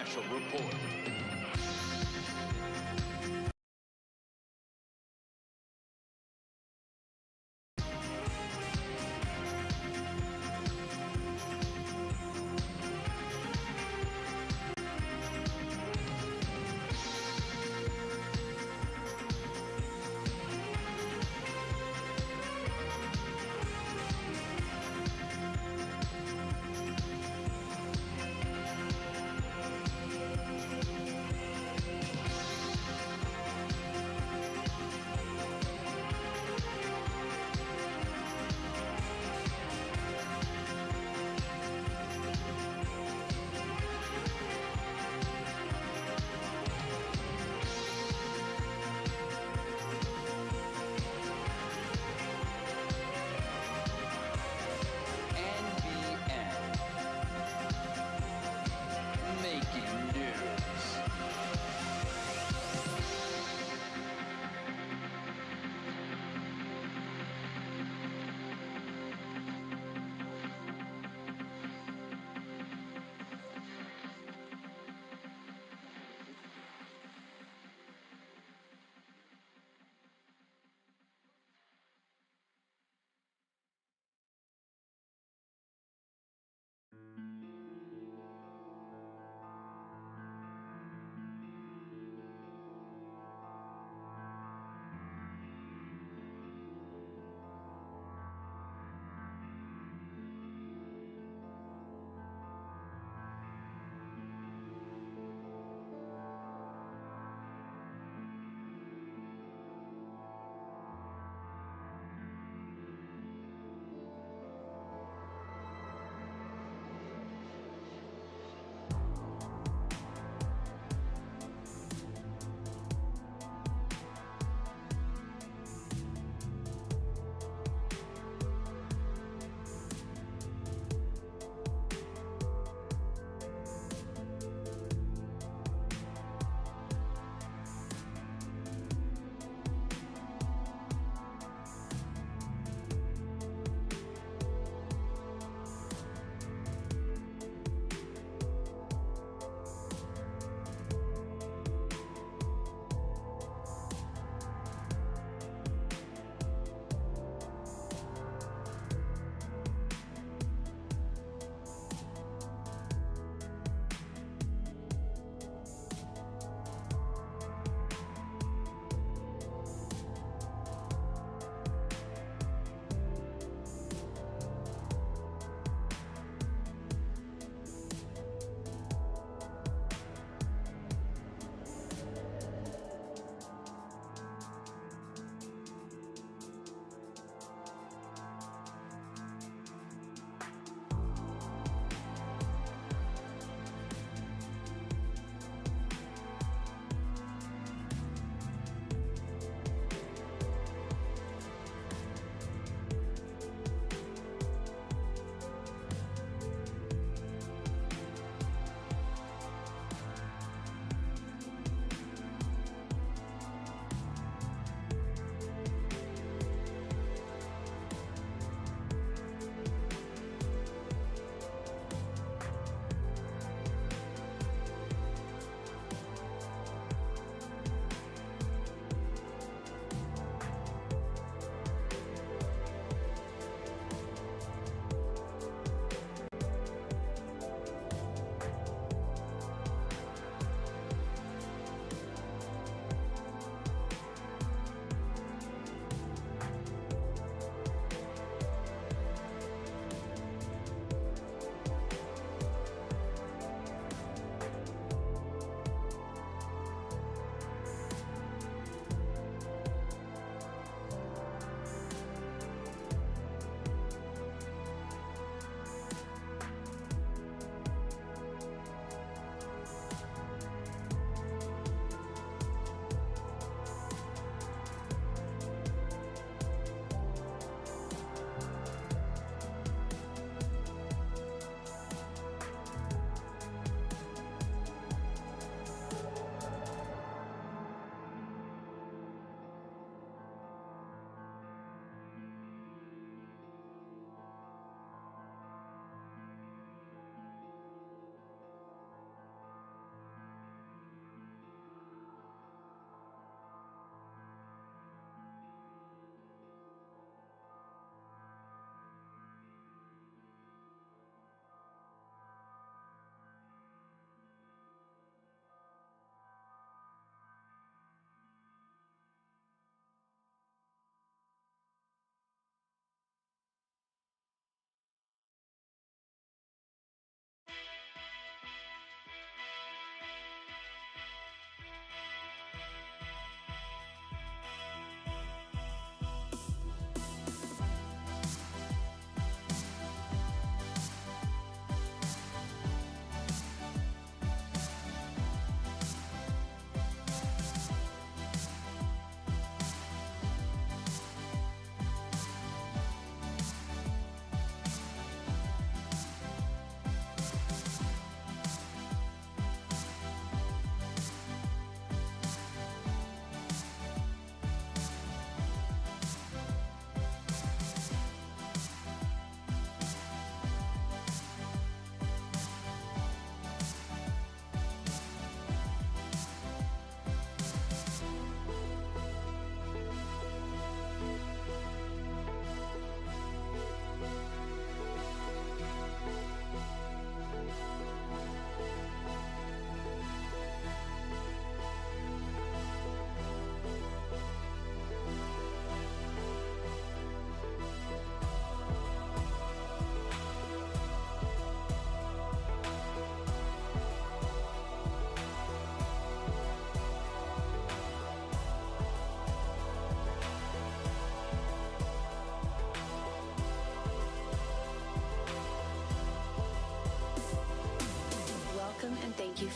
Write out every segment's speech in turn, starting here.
special report.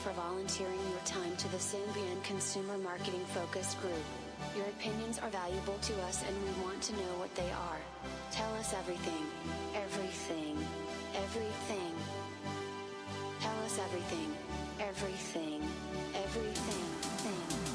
for volunteering your time to the Zambian Consumer Marketing Focus Group. Your opinions are valuable to us and we want to know what they are. Tell us everything. Everything. Everything. Tell us everything. Everything. Everything. Thing.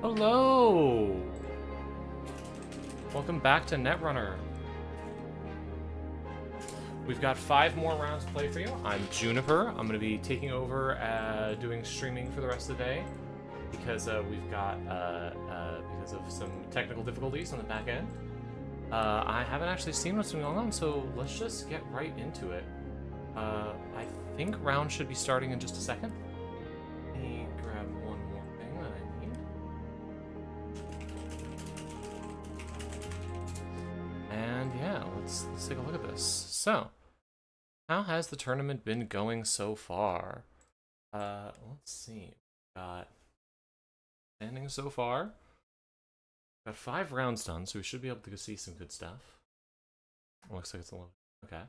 Hello! Welcome back to Netrunner. We've got 5 more rounds to play for you. I'm Juniper. I'm going to be taking over doing streaming for the rest of the day because we've got, because of some technical difficulties on the back end. I haven't actually seen what's been going on, so let's just get right into it. I think round should be starting in just a second. Let me grab one more thing that I need. And yeah, let's take a look at this. So, how has the tournament been going so far? Let's see. We've got standings so far. Got 5 rounds done, so we should be able to see some good stuff. Looks like it's a little... Okay.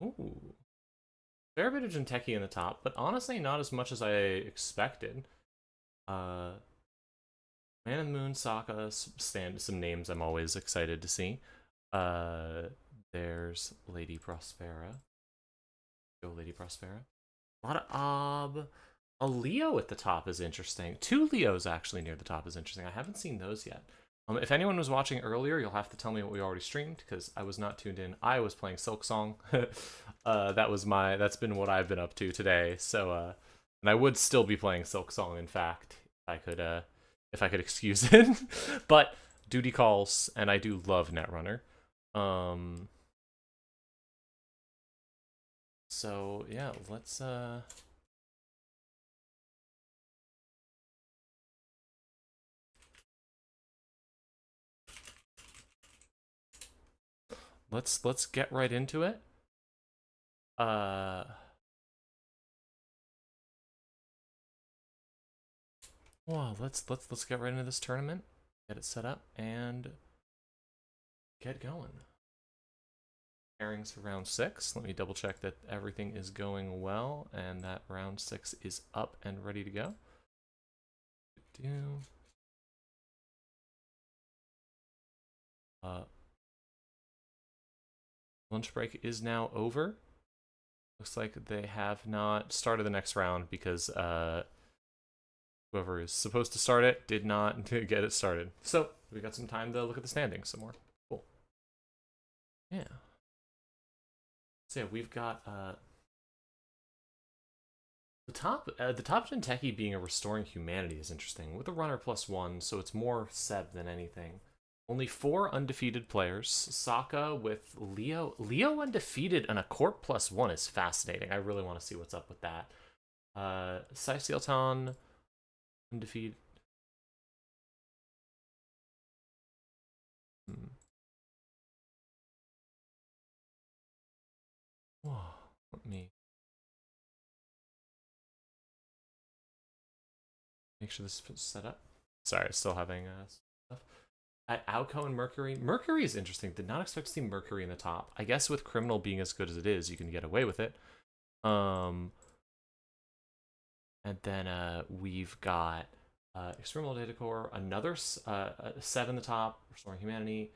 Ooh. Fair bit of Jinteki in the top, but honestly not as much as I expected. Man in the Moon, Saka, some names I'm always excited to see. There's Lady Prospera. Go Lady Prospera. A lot of Ob. A Leo at the top is interesting. 2 Leos actually near the top is interesting. I haven't seen those yet. If anyone was watching earlier, you'll have to tell me what we already streamed because I was not tuned in. I was playing Silk Song. That's been what I've been up to today. So, and I would still be playing Silk Song. In fact, if I could excuse it. But duty calls, and I do love Netrunner. So yeah, let's let's get right into it. Well, let's get right into this tournament, get it set up, and get going. Pairings for round 6. Let me double check that everything is going well and that round 6 is up and ready to go. Lunch break is now over. Looks like they have not started the next round because whoever is supposed to start it did not get it started. So we got some time to look at the standings some more. Cool. Yeah. So yeah, we've got the top Jinteki being a restoring humanity is interesting with a runner +1, so it's more Seb than anything. Only 4 undefeated players. Saka with Leo. Leo undefeated and a Corp +1 is fascinating. I really want to see what's up with that. Saisielton undefeated. Whoa, let me make sure this is set up. Sorry, still having stuff. At Alco and Mercury. Mercury is interesting. Did not expect to see Mercury in the top. I guess with Criminal being as good as it is, you can get away with it. And then we've got External Data Core, another 7 in the top, Restoring Humanity.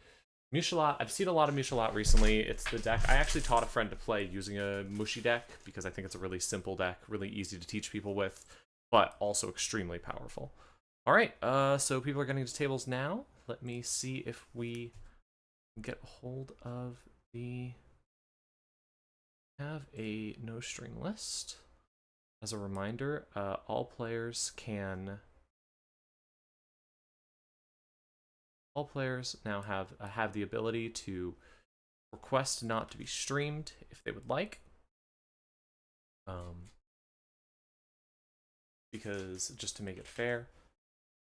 Mushalat, I've seen a lot of Mushalat recently. It's the deck. I actually taught a friend to play using a Mushi deck because I think it's a really simple deck, really easy to teach people with, but also extremely powerful. All right, so people are getting to tables now. Let me see if we get a hold of the... have a no string list. As a reminder, all players now have the ability to request not to be streamed if they would like. Because just to make it fair.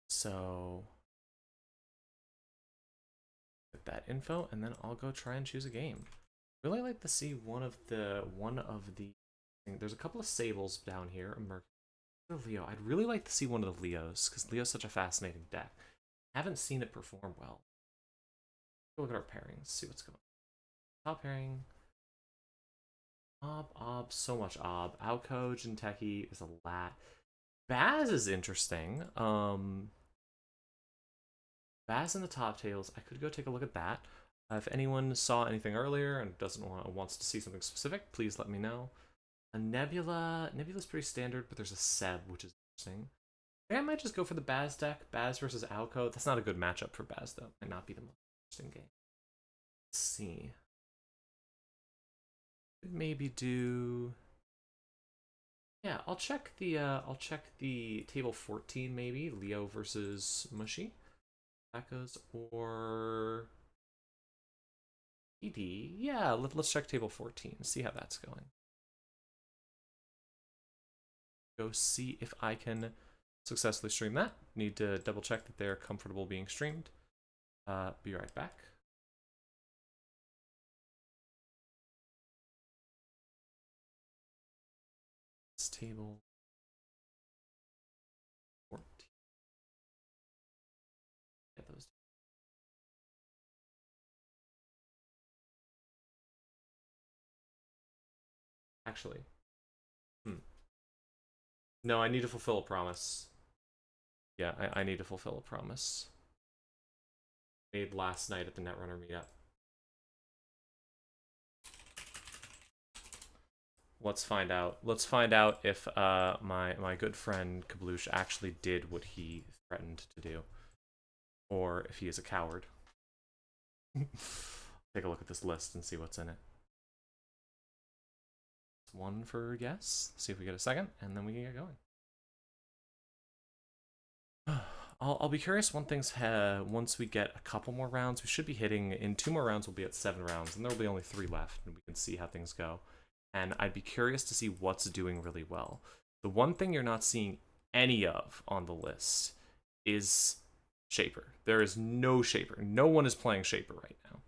So get that info and then I'll go try and choose a game. Really like to see one of the there's a couple of Sables down here. Leo. I'd really like to see one of the Leos because Leo's such a fascinating deck. Haven't seen it perform well. Look at our pairings, see what's going on. Top pairing. Ob, so much Ob. Alco, Jinteki is a lat. Baz is interesting. Baz in the top tails. I could go take a look at that. If anyone saw anything earlier and wants to see something specific, please let me know. A Nebula's pretty standard, but there's a Seb, which is interesting. I might just go for the Baz deck. Baz versus Alco. That's not a good matchup for Baz, though. Might not be the most interesting game. Let's see. Maybe do... Yeah, I'll check the table 14 maybe. Leo versus Mushy. That goes, or ED. Yeah, let's check table 14. See how that's going. Go see if I can successfully stream that. Need to double check that they're comfortable being streamed. Be right back. It's table 14. Get those. Actually. No, I need to fulfill a promise. Yeah, I need to fulfill a promise. Made last night at the Netrunner meetup. Let's find out. Let's find out if my good friend Kabloo actually did what he threatened to do. Or if he is a coward. Take a look at this list and see what's in it. One for yes. See if we get a second, and then we can get going. I'll be curious when things once we get a couple more rounds. We should be hitting, in 2 more rounds we'll be at 7 rounds, and there will be only 3 left, and we can see how things go. And I'd be curious to see what's doing really well. The one thing you're not seeing any of on the list is Shaper. There is no Shaper. No one is playing Shaper right now.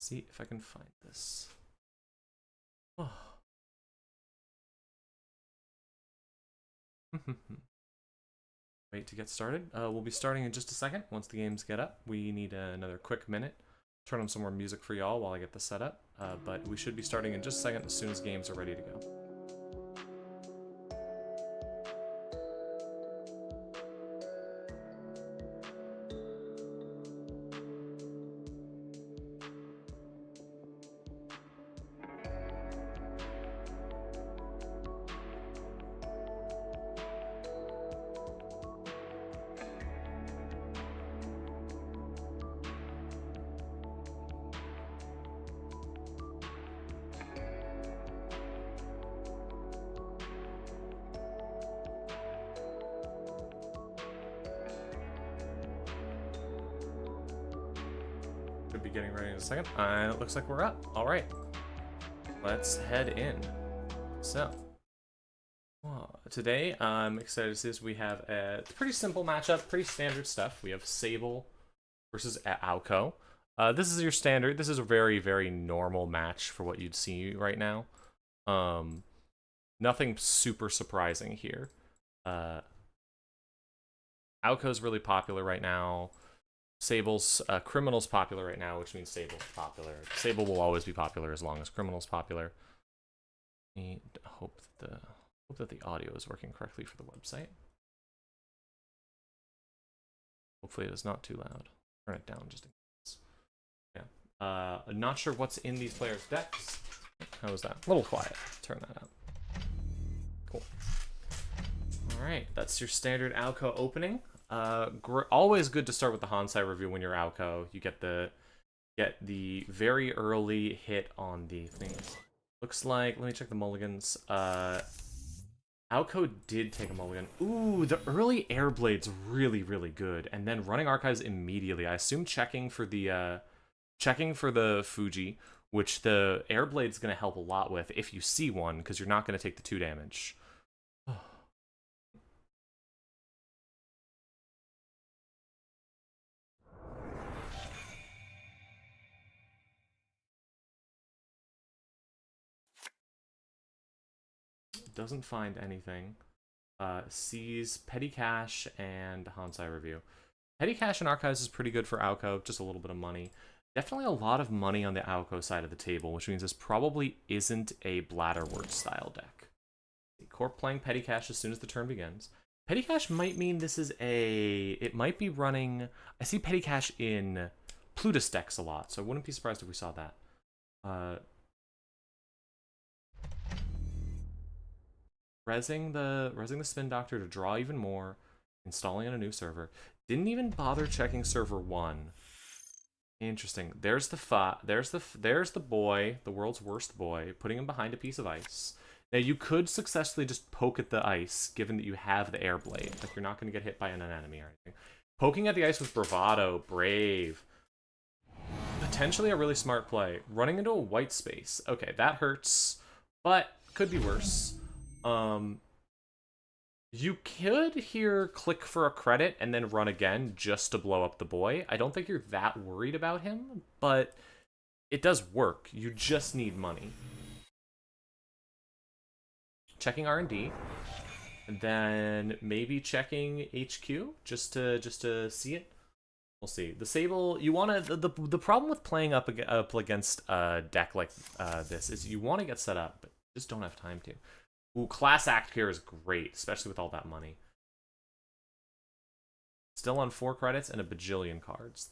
See if I can find this. Oh. Wait to get started. We'll be starting in just a second. Once the games get up, we need another quick minute. Turn on some more music for y'all while I get this set up. But we should be starting in just a second as soon as games are ready to go. Should be getting ready in a second. It looks like we're up. All right, let's head in. So, today I'm excited to see this. We have a pretty simple matchup, pretty standard stuff. We have Sable versus Alco. This is your standard. This is a very, very normal match for what you'd see right now. Nothing super surprising here. Alco's really popular right now. Sable's Criminal's popular right now, which means Sable's popular. Sable will always be popular as long as Criminal's popular. I hope that the audio is working correctly for the website. Hopefully it is not too loud. Turn it down just in case. Yeah. I'm not sure what's in these players' decks. How was that? A little quiet. Turn that up. Cool. All right, that's your standard Alco opening. Always good to start with the Hansai review when you're Alco. You get the very early hit on the things. Looks like, let me check the mulligans. Alco did take a mulligan. Ooh, the early Airblade's really, really good. And then running archives immediately. I assume checking for the Fuji, which the Airblade's gonna help a lot with if you see one, because you're not gonna take the 2 damage. Doesn't find anything. Sees Petty Cash and Hansai Review. Petty Cash and Archives is pretty good for Alco, just a little bit of money. Definitely a lot of money on the Alco side of the table, which means this probably isn't a Bladderwort style deck. Corp playing Petty Cash as soon as the turn begins. Petty Cash might mean this is a... It might be running... I see Petty Cash in Plutus decks a lot, so I wouldn't be surprised if we saw that. Resing the Spin Doctor to draw even more, installing on a new server. Didn't even bother checking server 1. Interesting. There's the boy, the world's worst boy, putting him behind a piece of ice. Now you could successfully just poke at the ice, given that you have the air blade. Like you're not going to get hit by an enemy or anything. Poking at the ice with bravado, brave. Potentially a really smart play. Running into a white space. Okay, that hurts, but could be worse. You could here click for a credit and then run again just to blow up the boy. I don't think you're that worried about him, but it does work. You just need money. Checking R&D, and then maybe checking HQ just to see it. We'll see. The Sable, you want to... The problem with playing up against a deck like this is you want to get set up, but just don't have time to. Ooh, Class Act here is great, especially with all that money. Still on 4 credits and a bajillion cards,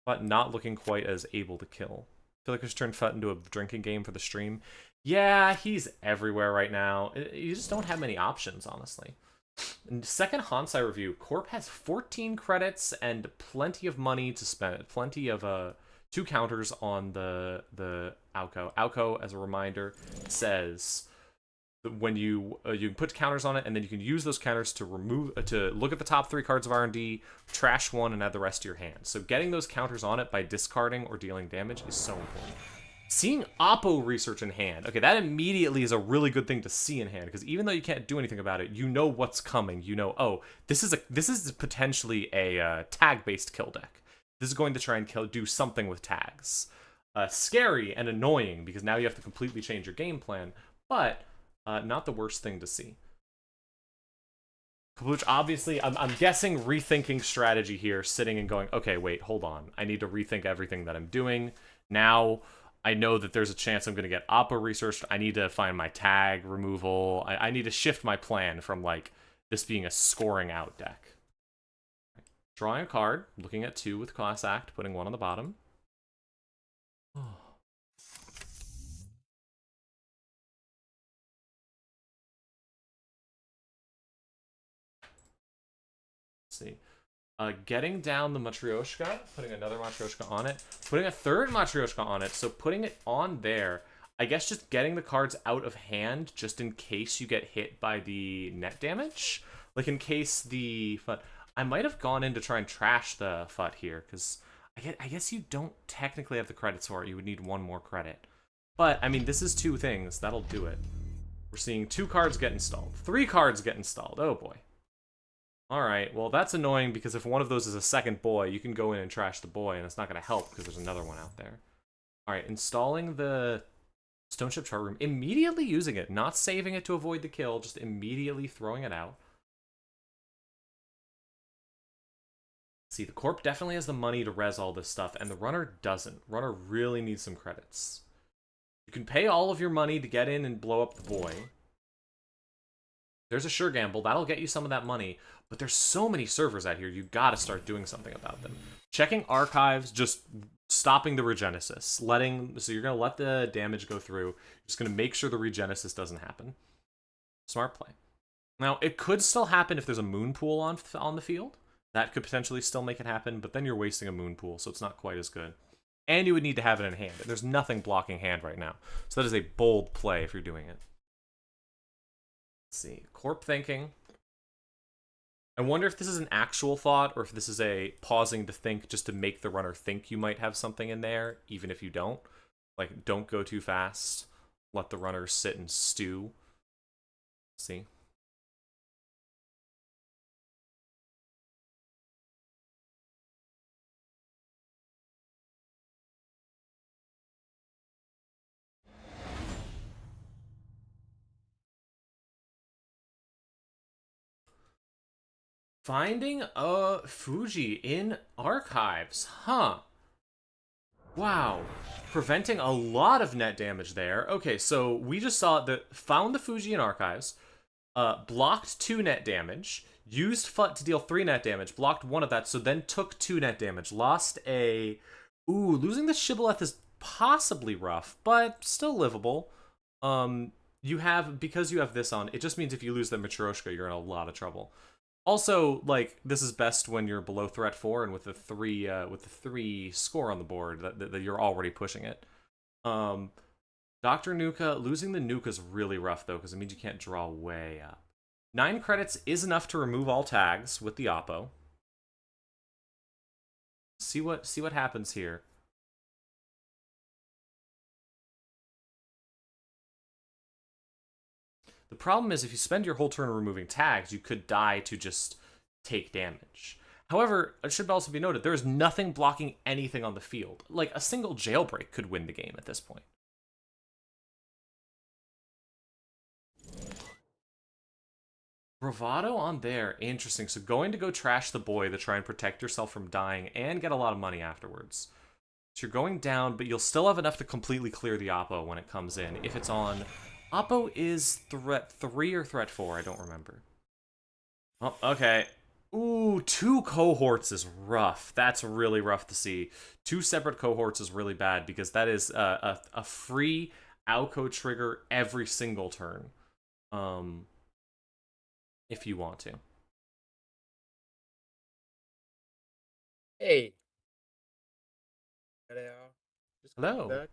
but not looking quite as able to kill. I feel like I just turned FUT into a drinking game for the stream. Yeah, he's everywhere right now. You just don't have many options, honestly. In second Hansai review, Corp has 14 credits and plenty of money to spend. Plenty of 2 counters on the Alco. Alco, as a reminder, says when you can put counters on it, and then you can use those counters to look at the top 3 cards of R&D, trash 1, and add the rest to your hand. So getting those counters on it by discarding or dealing damage is so important. Seeing Oppo research in hand, okay, that immediately is a really good thing to see in hand, because even though you can't do anything about it, you know what's coming. You know, oh, this is potentially a tag-based kill deck. This is going to try and do something with tags. Scary and annoying, because now you have to completely change your game plan, but not the worst thing to see. Kabloo, obviously, I'm guessing rethinking strategy here, sitting and going, okay, wait, hold on. I need to rethink everything that I'm doing. Now, I know that there's a chance I'm going to get Oppo researched. I need to find my tag removal. I need to shift my plan from, like, this being a scoring out deck. Drawing a card, looking at 2 with Class Act, putting 1 on the bottom. See. Getting down the Matryoshka, putting another Matryoshka on it, putting a third Matryoshka on it, so putting it on there, I guess just getting the cards out of hand just in case you get hit by the net damage. Like in case the FUT... I might have gone in to try and trash the FUT here, because I guess you don't technically have the credits for it. You would need 1 more credit. But, I mean, this is 2 things. That'll do it. We're seeing 2 cards get installed. 3 cards get installed. Oh, boy. Alright, well that's annoying because if one of those is a second boy, you can go in and trash the boy and it's not going to help because there's another one out there. Alright, installing the Stone Ship Chart Room, immediately using it, not saving it to avoid the kill, just immediately throwing it out. See, the Corp definitely has the money to res all this stuff, and the Runner doesn't. Runner really needs some credits. You can pay all of your money to get in and blow up the boy. There's a sure gamble. That'll get you some of that money. But there's so many servers out here, you gotta start doing something about them. Checking archives, just stopping the regenesis. So you're gonna let the damage go through. Just gonna make sure the regenesis doesn't happen. Smart play. Now, it could still happen if there's a moon pool on the field. That could potentially still make it happen, but then you're wasting a moon pool, so it's not quite as good. And you would need to have it in hand. There's nothing blocking hand right now. So that is a bold play if you're doing it. Let's see. Corp thinking. I wonder if this is an actual thought or if this is a pausing to think just to make the runner think you might have something in there, even if you don't. Like, don't go too fast. Let the runner sit and stew. See? Finding a Fuji in archives, huh? Wow. Preventing a lot of net damage there. Okay, so we just saw that found the Fuji in archives, blocked 2 net damage, used FUT to deal 3 net damage, blocked 1 of that, so then took 2 net damage. Lost a... Ooh, losing the Shibboleth is possibly rough, but still livable. You have... Because you have this on, it just means if you lose the Matryoshka, you're in a lot of trouble. Also, like, this is best when you're below threat 4 and with the 3 score on the board that you're already pushing it. Dr. Nuka, losing the Nuka is really rough though, because it means you can't draw way up. 9 credits is enough to remove all tags with the Oppo. See what happens here. The problem is if you spend your whole turn removing tags, you could die to just take damage. However, it should also be noted, there is nothing blocking anything on the field. Like, a single jailbreak could win the game at this point. Bravado on there, interesting. So going to go trash the boy to try and protect yourself from dying and get a lot of money afterwards. So you're going down, but you'll still have enough to completely clear the Oppo when it comes in. If it's on... Oppo is threat 3 or threat 4, I don't remember. Oh, okay. Ooh, 2 cohorts is rough. That's really rough to see. 2 separate cohorts is really bad because that is a free Alco trigger every single turn. If you want to. Hey. Just Hello. back.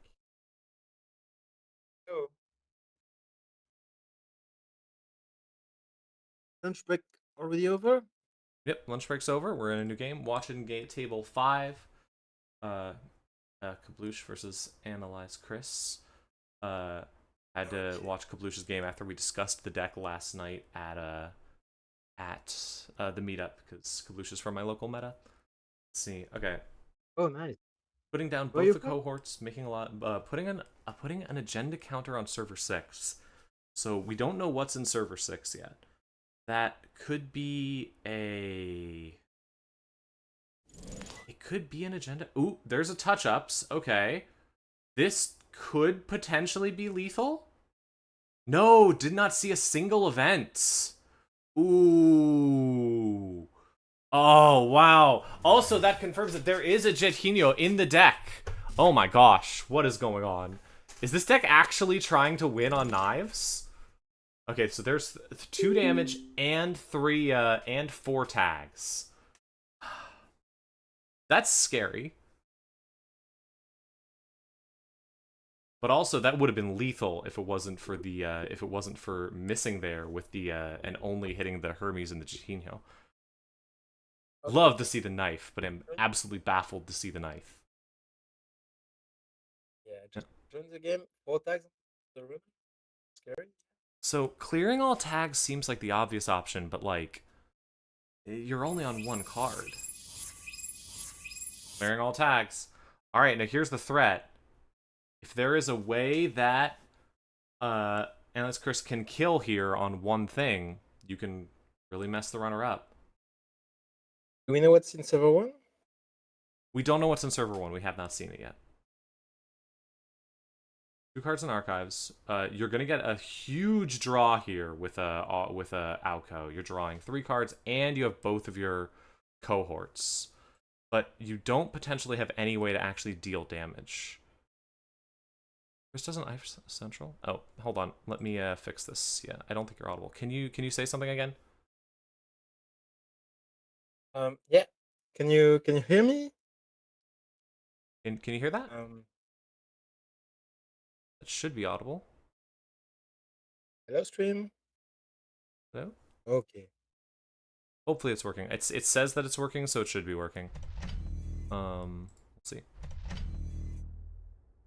Oh. Lunch break already over? Yep, lunch break's over. We're in a new game. Watching table 5. Kabloosh versus Analyze Chris. Had to watch Kabloosh's game after we discussed the deck last night at the meetup because Kabloosh is from my local meta. Let's see. Okay. Oh, nice. Putting down both the cohorts, making a lot. Putting an agenda counter on server 6. So we don't know what's in server 6 yet. That could be a... It could be an agenda. Ooh, there's a touch-ups. Okay. This could potentially be lethal? No, did not see a single event. Ooh. Oh, wow. Also, that confirms that there is a Jetinho in the deck. Oh my gosh, what is going on? Is this deck actually trying to win on knives? Okay, so there's 2 damage and 3 and 4 tags. That's scary. But also that would have been lethal if it wasn't for missing there with the and only hitting the Hermes and the Jetinho. Love to see the knife, but I'm absolutely baffled to see the knife. Yeah, just join the game. 4 tags in the room. Scary. So clearing all tags seems like the obvious option, but like you're only on 1 card. Clearing all tags. Alright, now here's the threat. If there is a way that Analyst Chris can kill here on 1 thing, you can really mess the runner up. Do we know what's in server 1? We don't know what's in server 1. We have not seen it yet. 2 cards in archives. You're gonna get a huge draw here with a Alco. You're drawing 3 cards, and you have both of your cohorts, but you don't potentially have any way to actually deal damage. Chris doesn't I have central? Oh, hold on. Let me fix this. Yeah, I don't think you're audible. Can you say something again? Yeah. Can you hear me? Can you hear that? It should be audible. Hello, stream. Hello? Okay. Hopefully it's working. It says that it's working, so it should be working. Let's see.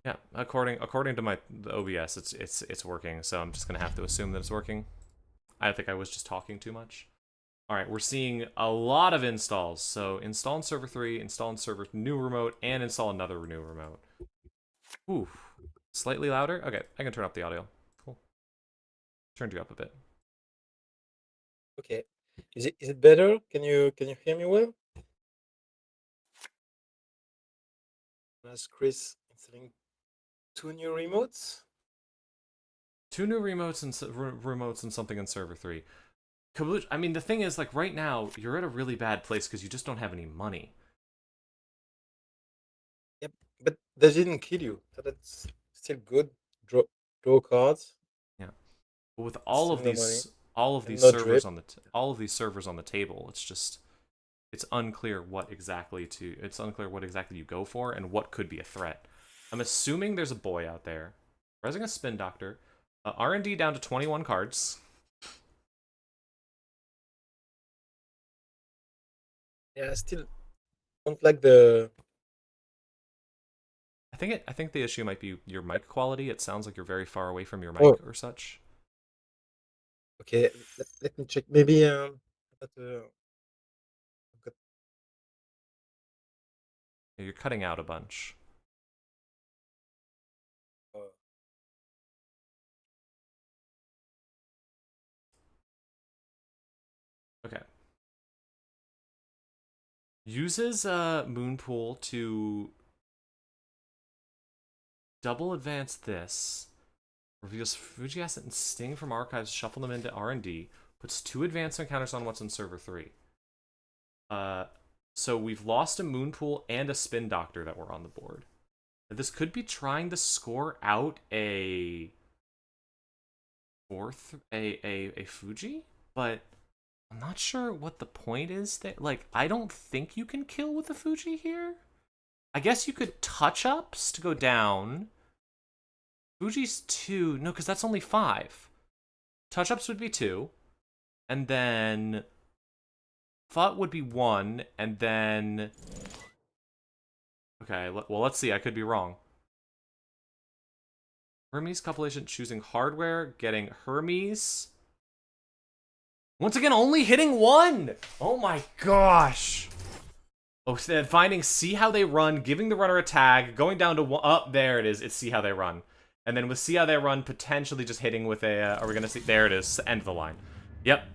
Yeah, according to the OBS, it's working. So I'm just gonna have to assume that it's working. I think I was just talking too much. All right, we're seeing a lot of installs. So install in server 3, install in server new remote, and install another new remote. Ooh, slightly louder. Okay, I can turn up the audio. Cool. Turned you up a bit. Okay. Is it better? Can you hear me well? As Chris installing 2 new remotes. 2 new remotes and remotes and something in server 3. Kabloo, I mean, the thing is, like, right now, you're at a really bad place because you just don't have any money. Yep, but that didn't kill you, so that's still good. Draw cards. Yeah. But with all Still of no money. And these no servers drip. on the all of these servers on the table, it's unclear what exactly you go for and what could be a threat. I'm assuming there's a boy out there. Resing a spin doctor. R&D down to 21 cards. Yeah, I still don't like the. I think the issue might be your mic quality. It sounds like you're very far away from your mic Oh, or such. okay. Let me check. Maybe but, I've got, You're cutting out a bunch. uh, Okay. Uses Moonpool to double advance this. Reveals Fuji Asset and Sting from archives, shuffle them into R&D. Puts 2 advancement counters on what's in server 3. So we've lost a Moonpool and a Spin Doctor that were on the board. This could be trying to score out a Fuji, but I'm not sure what the point is there. Like, I don't think you can kill with a Fuji here. I guess you could touch-ups to go down. Fuji's 2. No, because that's only 5. Touch-ups would be 2. And then Thought would be 1. And then... Okay, well, let's see. I could be wrong. Hermes compilation choosing hardware, getting Hermes. Once again, only hitting 1! Oh my gosh! Oh, then finding see how they run, giving the runner a tag, going down to 1. Oh, there it is. It's see how they run. And then with see how they run, potentially just hitting with a... are we going to see? There it is. End of the line. Yep.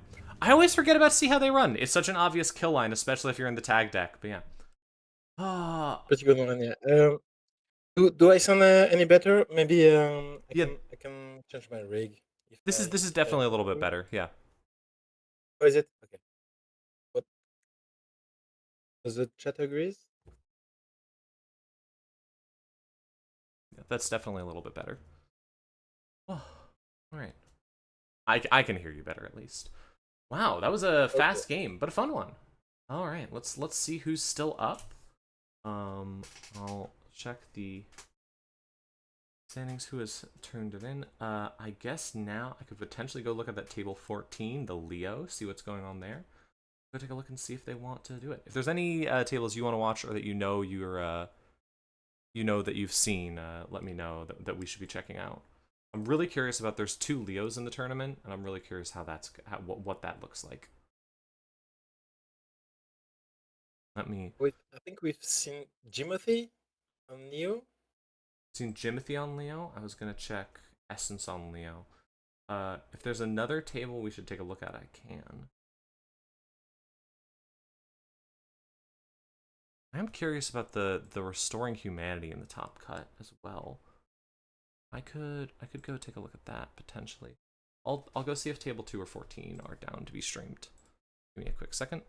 I always forget about see how they run. It's such an obvious kill line, especially if you're in the tag deck. But yeah. pretty good one. Yeah. Do I sound any better? Maybe Yeah. I can change my rig. If This I, is definitely a little bit better. Yeah. Or is it okay? What does the chat agrees? Yeah, that's definitely a little bit better. Oh, all right. I can hear you better at least. Wow, that was a fast game, but a fun one. All right, let's see who's still up. I'll check the standings. Who has turned it in? I guess now I could potentially go look at that table 14, the Leo, see what's going on there. Go take a look and see if they want to do it. If there's any tables you want to watch or that that you've seen, let me know that we should be checking out. I'm really curious about. There's 2 Leos in the tournament, and I'm really curious what that looks like. Let me. Wait, I think we've seen Jimothy on Neo. Seen Jimothy on Leo. I was gonna check Essence on Leo. If there's another table we should take a look at, I can. I'm curious about the restoring humanity in the top cut as well. I could go take a look at that potentially. I'll go see if table 2 or 14 are down to be streamed. Give me a quick second.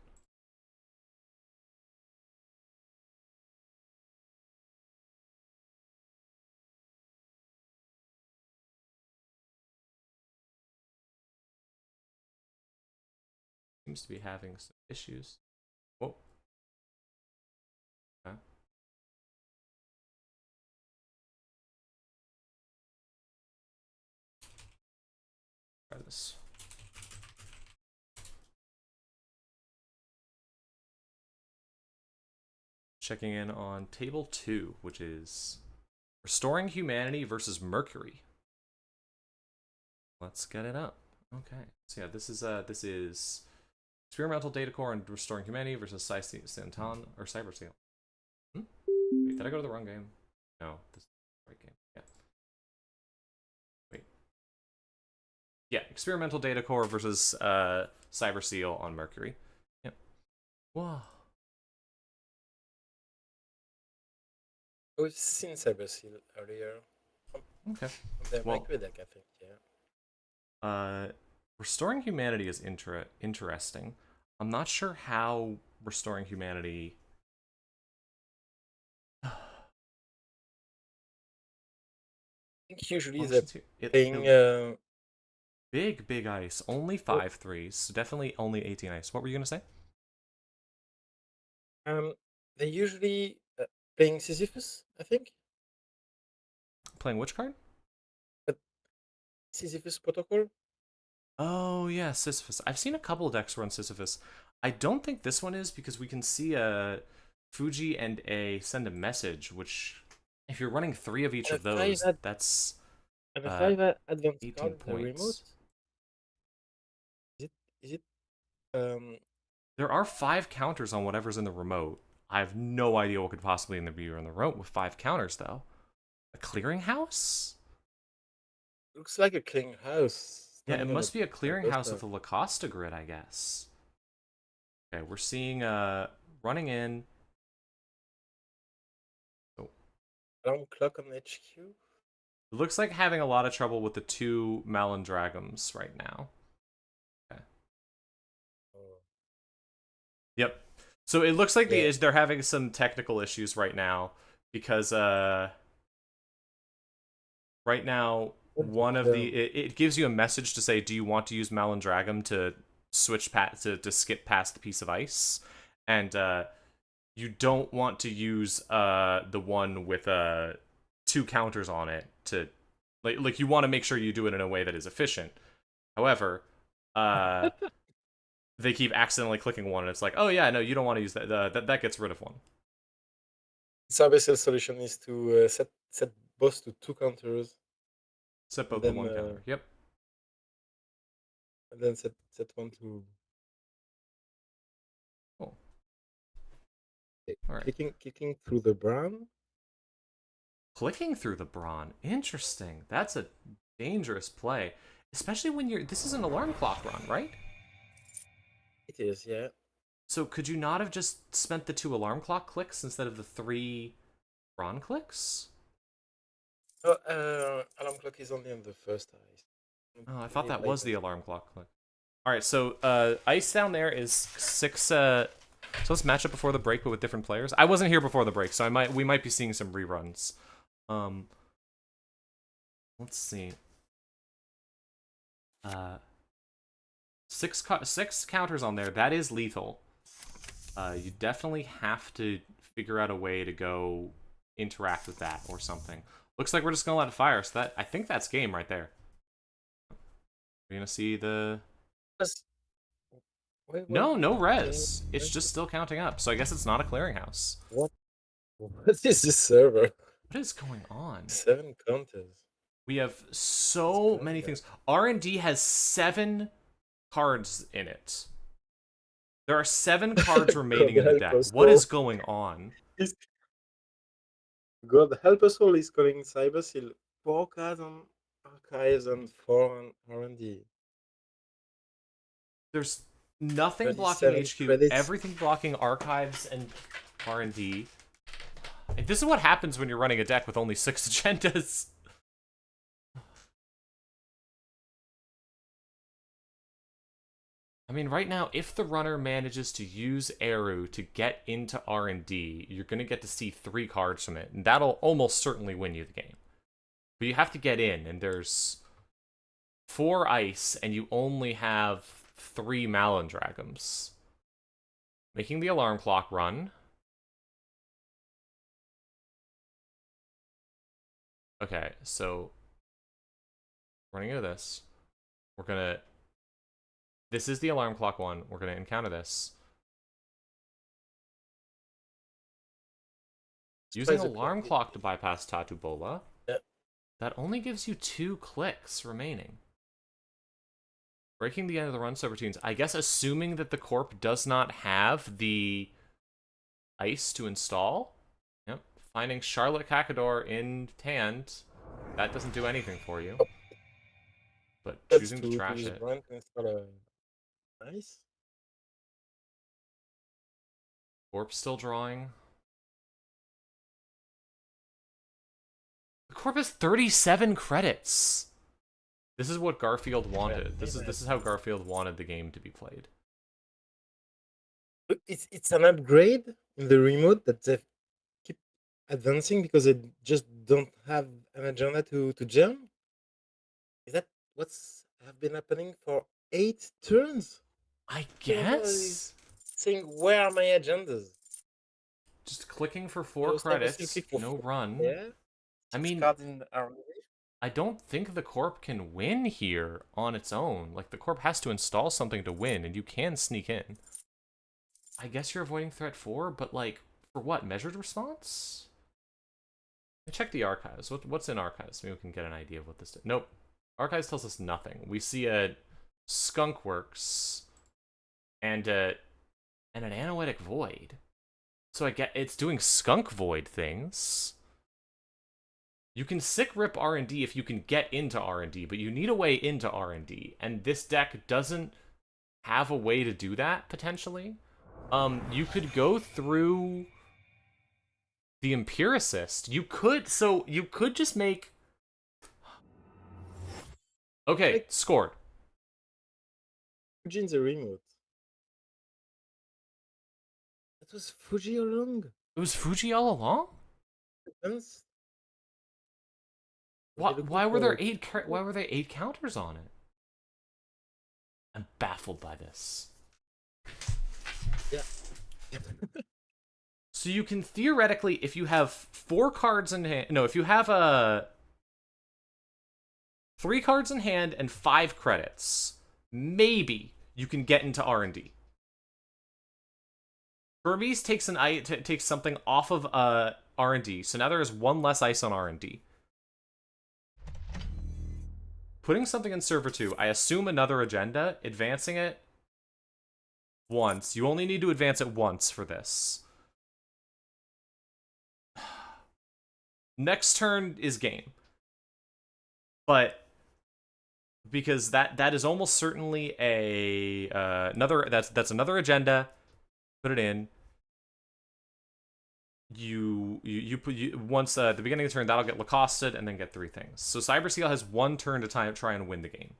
Seems to be having some issues. Whoa. Okay. Try this. Checking in on table 2, which is restoring humanity versus Mercury. Let's get it up. Okay. So yeah, this is experimental data core and restoring humanity versus Santon or Cyber Seal. Wait, did I go to the wrong game? No, this is the right game. Yeah. Wait. Yeah, experimental data core versus Cyber Seal on Mercury. Yep. Whoa. We've seen Cyber Seal earlier. Okay. They're Well, good deck, I think, yeah. Restoring Humanity is interesting. I'm not sure how Restoring Humanity. I think usually they're Functions here. playing Big ice. Only 5/3s. So definitely only 18 ice. What were you gonna say? they're usually playing Sisyphus, I think. Playing which card? Sisyphus Protocol. Oh yeah, Sisyphus. I've seen a couple of decks run Sisyphus. I don't think this one is because we can see a Fuji and a send a message, which if you're running 3 of each And of those, that's and a 5 advanced 18 card in the remote. points. Is it There are 5 counters on whatever's in the remote. I have no idea what could possibly be in the remote with 5 counters though. A clearinghouse? looks like a clean house Yeah, it standing on must be a clearinghouse poster. with a Lacosta grid, I guess. Okay, we're seeing running in. Oh. Alarm clock on HQ. It looks like having a lot of trouble with the 2 Malandragums right now. Okay. Oh. Yep. So it looks like Yeah. they're having some technical issues right now because right now one of the it gives you a message to say, do you want to use Malandragum to switch to skip past the piece of ice, and you don't want to use the one with 2 counters on it to like you want to make sure you do it in a way that is efficient. However, they keep accidentally clicking one, and it's like, oh yeah, no, you don't want to use that. That gets rid of one. Cybercell solution is to set both to 2 counters. Set And both the then 1 counter. Yep. and then set one to Cool. All right. kicking through the brown. Clicking through the brawn. Interesting. That's a dangerous play, especially when you're. This is an alarm clock run, right? It is, yeah. So could you not have just spent the 2 alarm clock clicks instead of the 3 brawn clicks? Oh, alarm clock is only on the first ice. Oh, I thought that was the alarm clock click. All right, so ice down there is 6. So let's match up before the break, but with different players. I wasn't here before the break, so we might be seeing some reruns. Let's see. 6 counters on there. That is lethal. You definitely have to figure out a way to go interact with that or something. Looks like we're just gonna let it fire. So I think that's game right there. We're gonna see the. No res. It's just still counting up. So I guess it's not a clearinghouse. What is this server? What is going on? 7 counters. We have so many things. R&D has 7 cards in it. There are 7 cards remaining in the deck. What is going on? God help us all is calling Cyberseal 4 cards on Archives and 4 on R&D. There's nothing blocking HQ, credits. everything blocking Archives and R&D. And this is what happens when you're running a deck with only 6 agendas. I mean, right now, if the runner manages to use Eru to get into R&D, you're going to get to see 3 cards from it, and that'll almost certainly win you the game. But you have to get in, and there's 4 ice, and you only have 3 Malandragums. Making the alarm clock run. Okay, so running into this, we're gonna. This is the alarm clock one. We're gonna encounter this. Using alarm clock to bypass Tattoo Bola. Yep. That only gives you 2 clicks remaining. Breaking the end of the run subroutines. I guess assuming that the corp does not have the ice to install. Yep. Finding Charlotte Cacador in hand. That doesn't do anything for you. But choosing to trash it. Nice. Corp still drawing. Corp has 37 credits. This is what Garfield Yeah, wanted. This is how Garfield wanted the game to be played. but it's an upgrade in the remote that they keep advancing because they just don't have an agenda to jam. Is that what's have been happening for 8 turns? I People is guess. saying, "Where are my agendas?" Just clicking for 4 So Cyber still credits, click for no 4. run. Yeah, I 6 mean, cards in our. I don't think the Corp can win here on its own. Like, the Corp has to install something to win, and you can sneak in. I guess you're avoiding threat 4, but, like, for what? Measured response? Check the archives. What's in archives? Maybe we can get an idea of what this did. Nope. Archives tells us nothing. We see a Skunkworks and an Anoetic Void. So I get it's doing Skunk Void things. You can sick rip R&D if you can get into R&D, but you need a way into R&D, and this deck doesn't have a way to do that, potentially. You could go through the Empiricist. You could just make... Okay, Like scored. Fuji in the remote. That was Fuji all along. It was Fuji all along? Depends. Were Why, they looking why were there for 8 why were there 8 counters on it? I'm baffled by this. Yeah. So you can theoretically, if you have 4 cards in hand, no, if you have 3 cards in hand and 5 credits, maybe you can get into R&D. Burmese takes takes something off of R&D, so now there is 1 less ice on R&D. Putting something in server 2, I assume another agenda, advancing it once. You only need to advance it once for this. Next turn is game. But because that is almost certainly a that's another agenda. Put it in. You once at the beginning of the turn, that'll get Lacosted and then get 3 things. So Cyber Seal has 1 turn to try and win the game.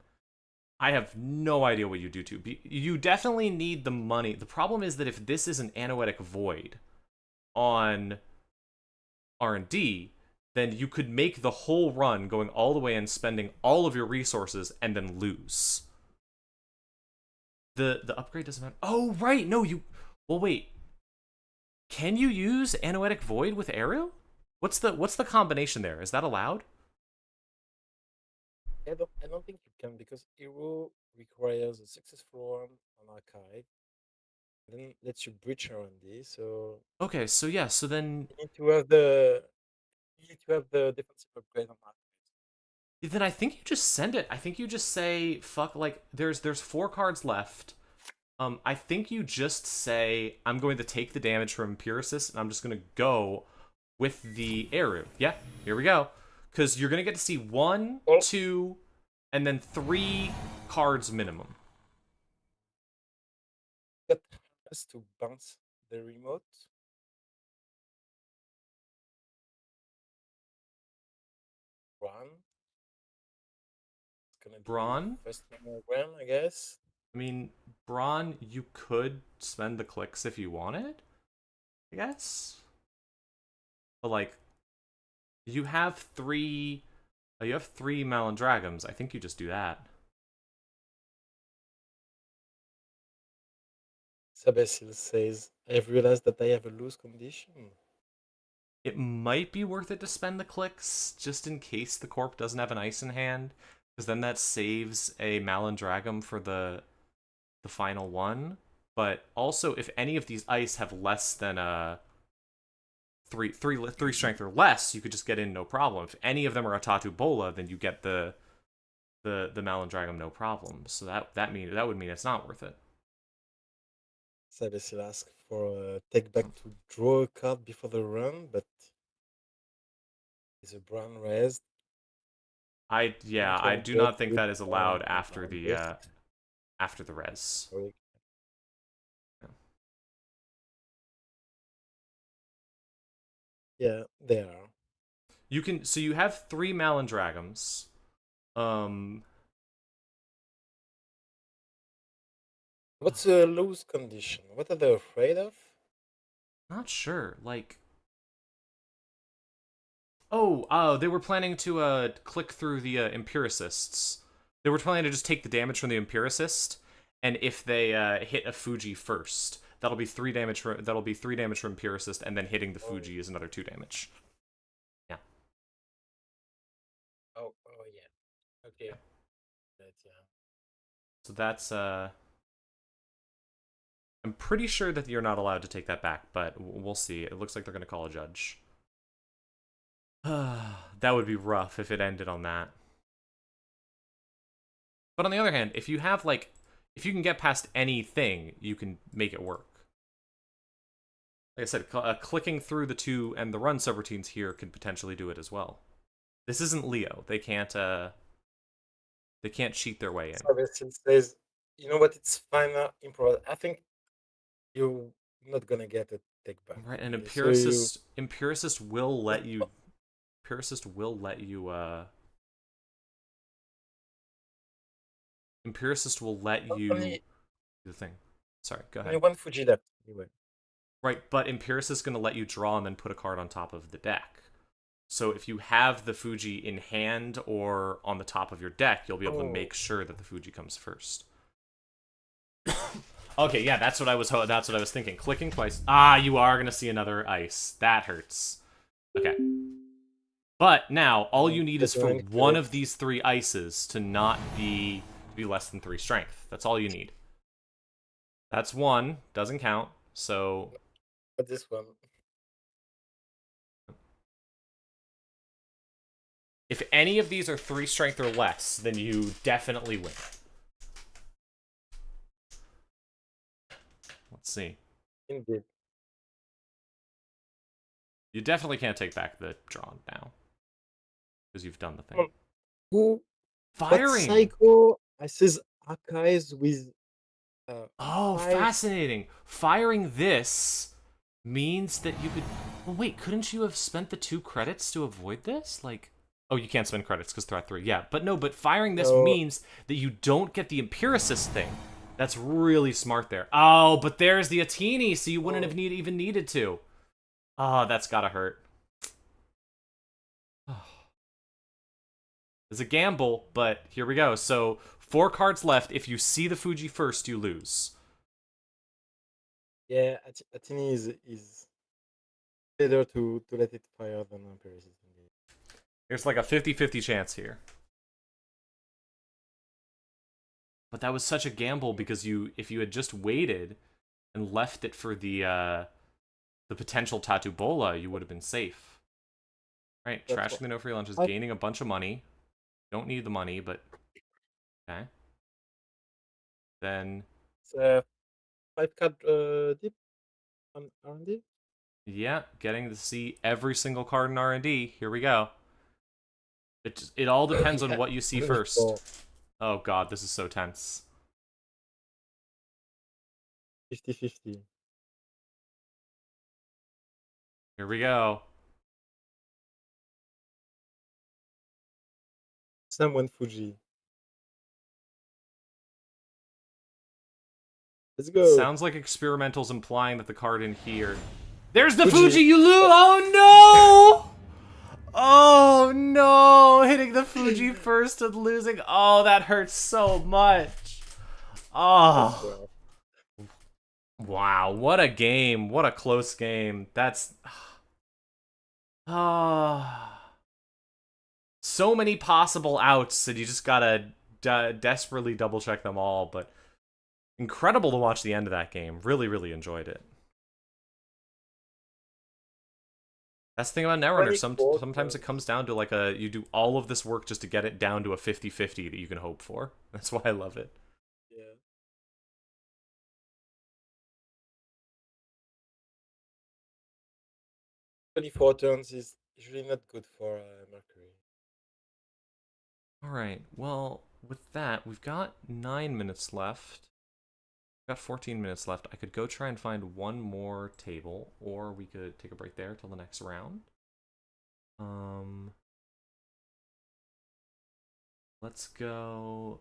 I have no idea what you do to. You definitely need the money. The problem is that if this is an Anoetic Void on R&D, then you could make the whole run going all the way and spending all of your resources and then lose. The upgrade doesn't matter. Oh, right. No, you... Well, wait. Can you use Anoetic Void with Aerial? What's the combination there? Is that allowed? I don't think you can because Hero requires a successful run on Archive. Then lets you breach R&D, so Okay, so yeah, so then... You need to have the defensive upgrade on Archive. Then I think you just send it. I think you just say, fuck, like, there's 4 cards left. I think you just say, I'm going to take the damage from Empiricist, and I'm just going to go with the Eru. Yeah, here we go. Because you're going to get to see 1, 2, and then 3 cards minimum. That has to bounce the remote. Run. It's gonna be Brawn? first mammogram, I guess. I mean, Brawn, you could spend the clicks if you wanted, I guess. But, like, you have 3... You have 3 Malandragons. I think you just do that. Sabasil says, I've realized that I have a loose condition. It might be worth it to spend the clicks, just in case the Corp doesn't have an ice in hand, because then that saves a Malandragum for the final one. But also, if any of these ice have less than three strength or less, you could just get in no problem. If any of them are a Tatu Bola, then you get the Malandragum no problem. So that would mean it's not worth it. Sabasil asks for a take back to draw a card before the run, but is a brown raised. I do not think that is allowed after the res. Sorry. Yeah, they are. You can, so you have 3 Malandragons. What's a lose condition? What are they afraid of? Not sure. Like, oh, they were planning to click through the Empiricists. They were planning to just take the damage from the Empiricist, and if they hit a Fuji first, that'll be 3 damage. That'll be 3 damage from Empiricist, and then hitting the Fuji is another 2 damage. Yeah. Oh yeah. Okay. Yeah. That's So that's I'm pretty sure that you're not allowed to take that back, but we'll see. It looks like they're gonna call a judge. That would be rough if it ended on that. But on the other hand, if you have, like, if you can get past anything, you can make it work. Like I said, clicking through the 2 and the run subroutines here could potentially do it as well. This isn't Leo. They can't cheat their way in. Salvation says, you know what? It's fine now. Improv. I think you're not gonna get a take back. Right, and Okay, so you- Empiricist will let you. Empiricist will let you. Empiricist will let you only, do the thing. Sorry, go only ahead. one Fuji left anyway. Right, but Empiricist is going to let you draw and then put a card on top of the deck. So if you have the Fuji in hand or on the top of your deck, you'll be able to make sure that the Fuji comes first. Okay, yeah, that's what I was thinking. Clicking twice. Ah, you are going to see another ice. That hurts. Okay. But now all you need is for one of these 3 ices to not be less than 3 strength. That's all you need. That's 1, doesn't count. So But this one. if any of these are 3 strength or less, then you definitely win. Let's see. Indeed. You definitely can't take back the draw now. Because you've done the thing. Who? What Firing! Psycho? I says archives with. Oh, 5. fascinating. Firing this means that you could... Well, wait, couldn't you have spent the 2 credits to avoid this? Like... Oh, you can't spend credits because threat 3. Yeah, but no, but firing this No. means that you don't get the Empiricist thing. That's really smart there. Oh, but there's the Atini, so you wouldn't have even needed to. Oh, that's gotta hurt. It's a gamble, but here we go. So, 4 cards left. If you see the Fuji first, you lose. Yeah, Atini is better to let it fire than Empiricist. There's like a 50-50 chance here. But that was such a gamble because if you had just waited and left it for the potential Tattoo Bola, you would have been safe. Right, That's trashing the no free lunch is I- gaining a bunch of money. Don't need the money, but okay. Then It's a 5 card dip on R&D. yeah, getting to see every single card in R&D. Here we go. It all depends on what you see first. Oh god, this is so tense. 50-50. Here we go. Someone Fuji. Let's go. Sounds like Experimental's implying that the card in here... There's the Fuji. Fuji, you lose! Oh no! Oh no! Hitting the Fuji first and losing. Oh, that hurts so much. Oh. Wow, what a game. What a close game. That's... So many possible outs, and you just gotta desperately double check them all, but incredible to watch the end of that game. Really, really enjoyed it. That's the thing about Netrunner. Sometimes it comes down to like you do all of this work just to get it down to a 50-50 that you can hope for. That's why I love it. Yeah. 24 turns is usually not good for Mercury. Alright, well, with that, we've got 9 minutes left. We've got 14 minutes left. I could go try and find one more table, or we could take a break there till the next round. Let's go.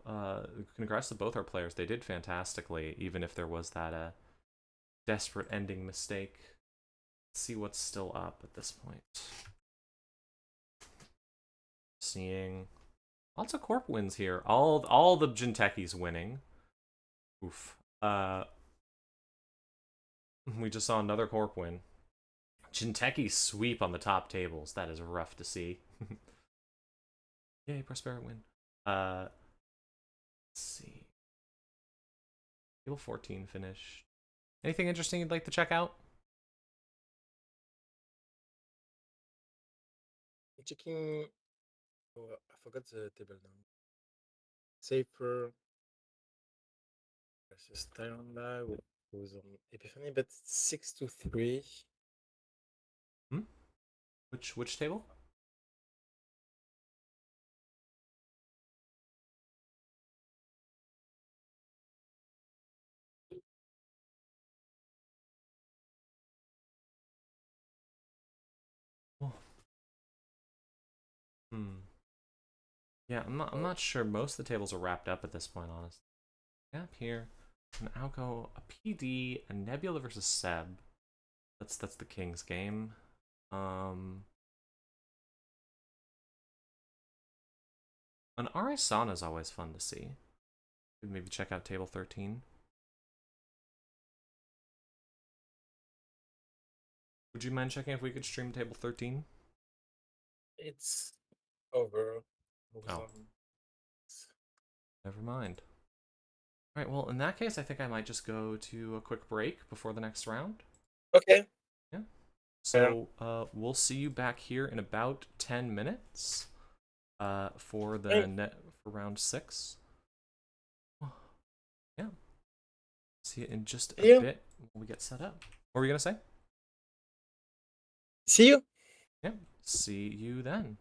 Congrats to both our players. They did fantastically, even if there was that desperate ending mistake. Let's see what's still up at this point. Seeing lots of corp wins here. All the Jintekis winning. Oof. We just saw another corp win. Jinteki sweep on the top tables. That is rough to see. Yay, Prospera win. Let's see. Table 14 finished. Anything interesting you'd like to check out? Checking. Oh, I forgot the table now. Safer versus Tyranda, who was on Epiphany, but 6-3. Which table? Oh. Yeah, I'm not sure. Most of the tables are wrapped up at this point, honestly. Gap here. An Alco, a PD, a Nebula versus Seb. That's the King's game. An Arisana is always fun to see. Maybe check out table 13. Would you mind checking if we could stream table 13? It's over. Oh. Never mind. Alright, well, in that case, I think I might just go to a quick break before the next round. Okay. Yeah. So, we'll see you back here in about 10 minutes for round 6. Yeah. See you in just a bit when we get set up. What were you going to say? See you. Yeah. See you then.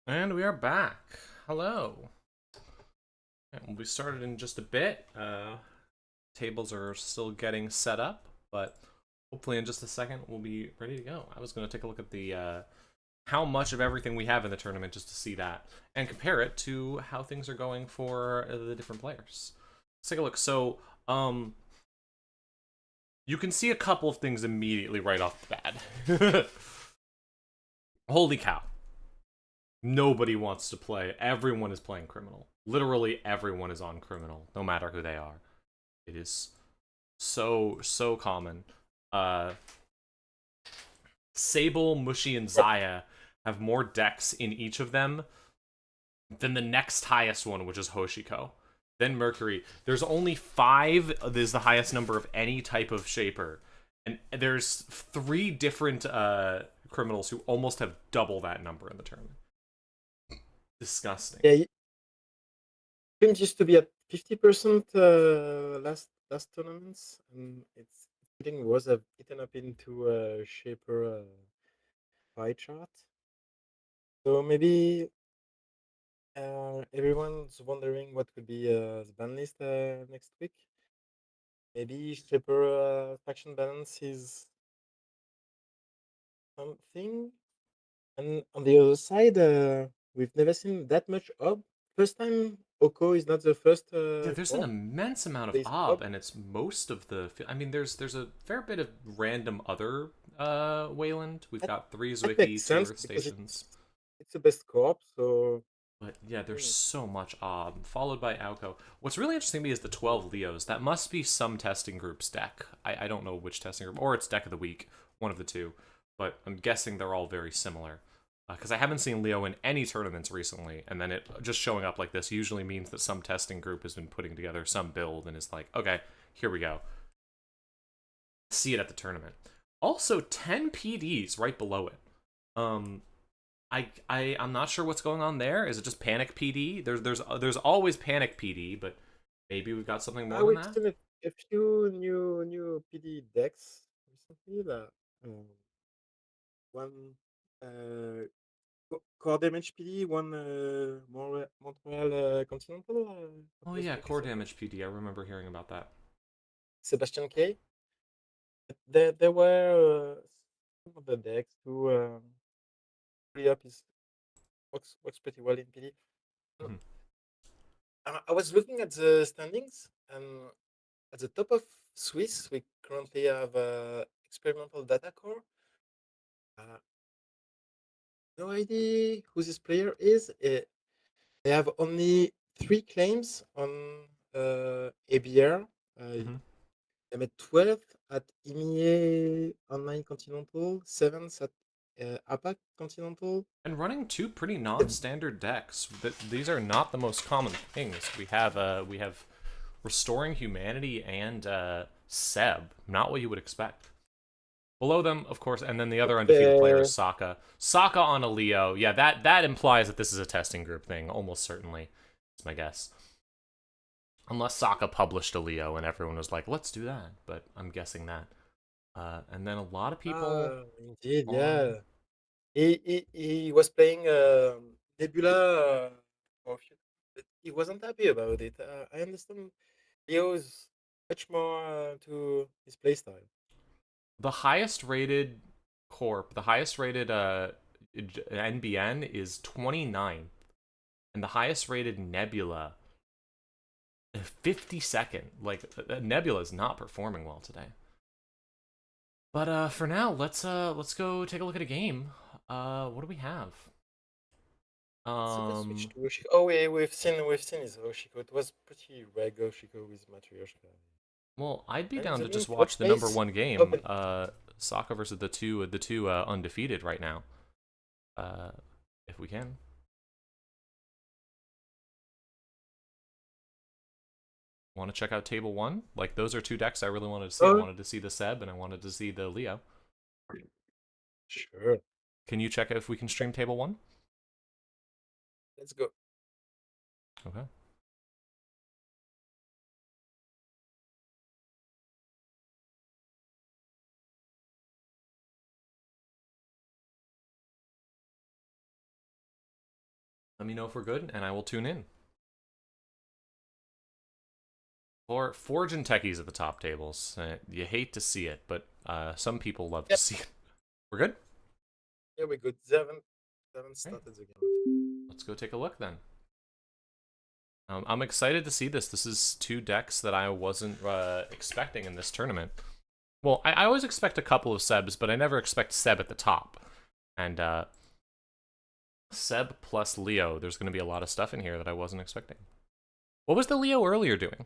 And we are back. Hello. And we'll be started in just a bit. Tables are still getting set up, but hopefully in just a second we'll be ready to go. I was going to take a look at the how much of everything we have in the tournament just to see that and compare it to how things are going for the different players. Let's take a look. So, you can see a couple of things immediately right off the bat. Holy cow. Nobody wants to play. Everyone is playing Criminal. Literally everyone is on Criminal, no matter who they are. It is so common. Sable, Mushi, and Zaya have more decks in each of them than the next highest one, which is Hoshiko. Then Mercury. There's only 5 is the highest number of any type of shaper. And there's 3 different criminals who almost have double that number in the tournament. Disgusting. Yeah, Teams used to be at 50% last tournaments, and it's getting was eaten up into a shaper pie chart. So maybe everyone's wondering what could be the ban list next week. Maybe shaper faction balance is something, and on the other side, we've never seen that much ob. First time Oko is not the first Yeah, there's an corp. immense amount of There's ob, ob. and it's most of the. I mean, there's a fair bit of random other Wayland. We've got 3 That Zwicky, makes 2 sense Earth because Stations. it's the best corp. So But yeah, there's so much ob, followed by Alco. What's really interesting to me is the 12 Leos. That must be some testing group's deck. I don't know which testing group, or it's deck of the week, one of the two. But I'm guessing they're all very similar. Because I haven't seen Leo in any tournaments recently, and then it just showing up like this usually means that some testing group has been putting together some build and is like, okay, here we go. See it at the tournament. Also, 10 PDs right below it. I'm not sure what's going on there. Is it just Panic PD? There's always Panic PD, but maybe we've got something more than we've that. seen a few new PD decks recently. That one core damage PD, one Montreal Continental. Oh What was yeah, the core second? damage PD. I remember hearing about that. Sebastian K. There were some of the decks who free up is works pretty well in PD. Mhm. I was looking at the standings, and at the top of Swiss, we currently have experimental data core. No idea who this player is. They have only 3 claims on ABR. Mhm. I'm at 12th at EMEA Online Continental, 7th at APAC Continental. And running 2 pretty non-standard decks. But these are not the most common things. We have Restoring Humanity and Seb. Not what you would expect. Below them, of course, and then the other undefeated player is Saka. Saka on a Leo. Yeah, that implies that this is a testing group thing, almost certainly. That's my guess. Unless Saka published a Leo and everyone was like, let's do that. But I'm guessing that. And then a lot of people Indeed, on. yeah. He was playing Nebula for a few, but he wasn't happy about it. I understand Leo is much more to his playstyle. The highest rated corp, the highest rated NBN is 29th. And the highest rated Nebula 52nd. Like Nebula is not performing well today. But for now, let's go take a look at a game. What do we have? Saka switched Um, to Oshiko. Oh, we've seen his Oshiko. It was pretty rag Oshiko with Matryoshka. well, I'd be And down the to main just flop watch the number face. one Oh, game. but Saka versus the two undefeated right now. Uh, if we can. Want to check out table one? Like those are 2 decks I really wanted to see. I oh, wanted to see the Seb and I wanted to see the Leo. sure. Can you check if we can stream table one? Let's go. Okay. Let me know if we're good, and I will tune in. Or Forge and Techies at the top tables. You hate to see it, but some people love to see it. We're good? Yeah, we're good. They haven't started the game. Let's go take a look then. I'm excited to see this. This is two decks that I wasn't expecting in this tournament. Well, I always expect a couple of Sebs, but I never expect Seb at the top. And Seb plus Leo, there's going to be a lot of stuff in here that I wasn't expecting. What was the Leo earlier doing?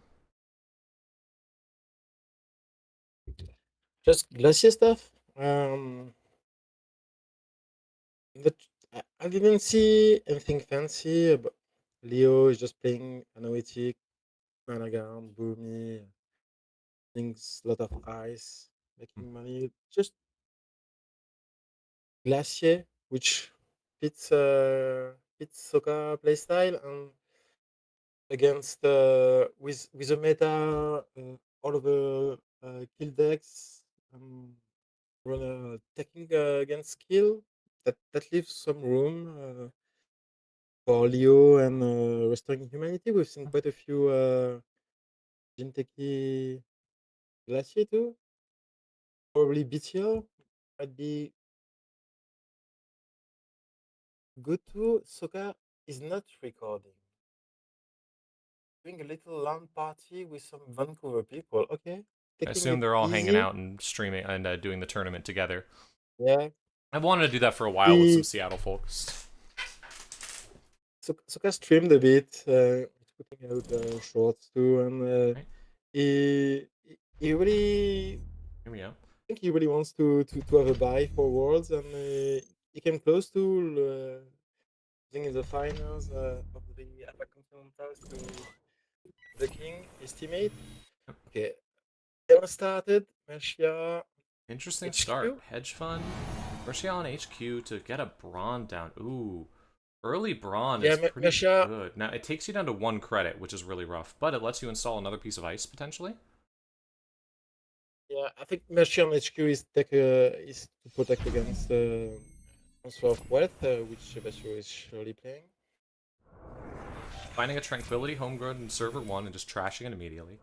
Just glacier stuff. I didn't see anything fancy, but Leo is just playing Anoetic, Managan, Boomy, things, lot of ice, making money. Just Glacier, which fits Saka playstyle, and against with a meta all over kill decks, run taking against skill, that leaves some room for Leo and restoring humanity. We've seen quite a few Jinteki Glacier too. Probably BTL might be good too. Soka is not recording. Doing a little LAN party with some Vancouver people. Okay. I Taking assume it they're all hanging easy. out and streaming and doing the tournament together. Yeah. I've wanted to do that for a while with some He Seattle folks. Soka streamed a bit. He's putting out shorts too, and Right. he really Here we go. I think he really wants to have a buy for Worlds, and he came close to losing in the finals of the Continentals to the King, his teammate. Okay, game started. Mercia Interesting start. HQ. Hedge fund. Mercia on HQ to get a Brawn down. Ooh. Early Brawn Yeah, is pretty Mercia. good. Now, it takes you down to 1 credit, which is really rough, but it lets you install another piece of ice, potentially. Yeah, I think Mercia on HQ is to protect against transfer of wealth, which Basho is surely playing. Finding a Tranquility homegrown in server 1 and just trashing it immediately.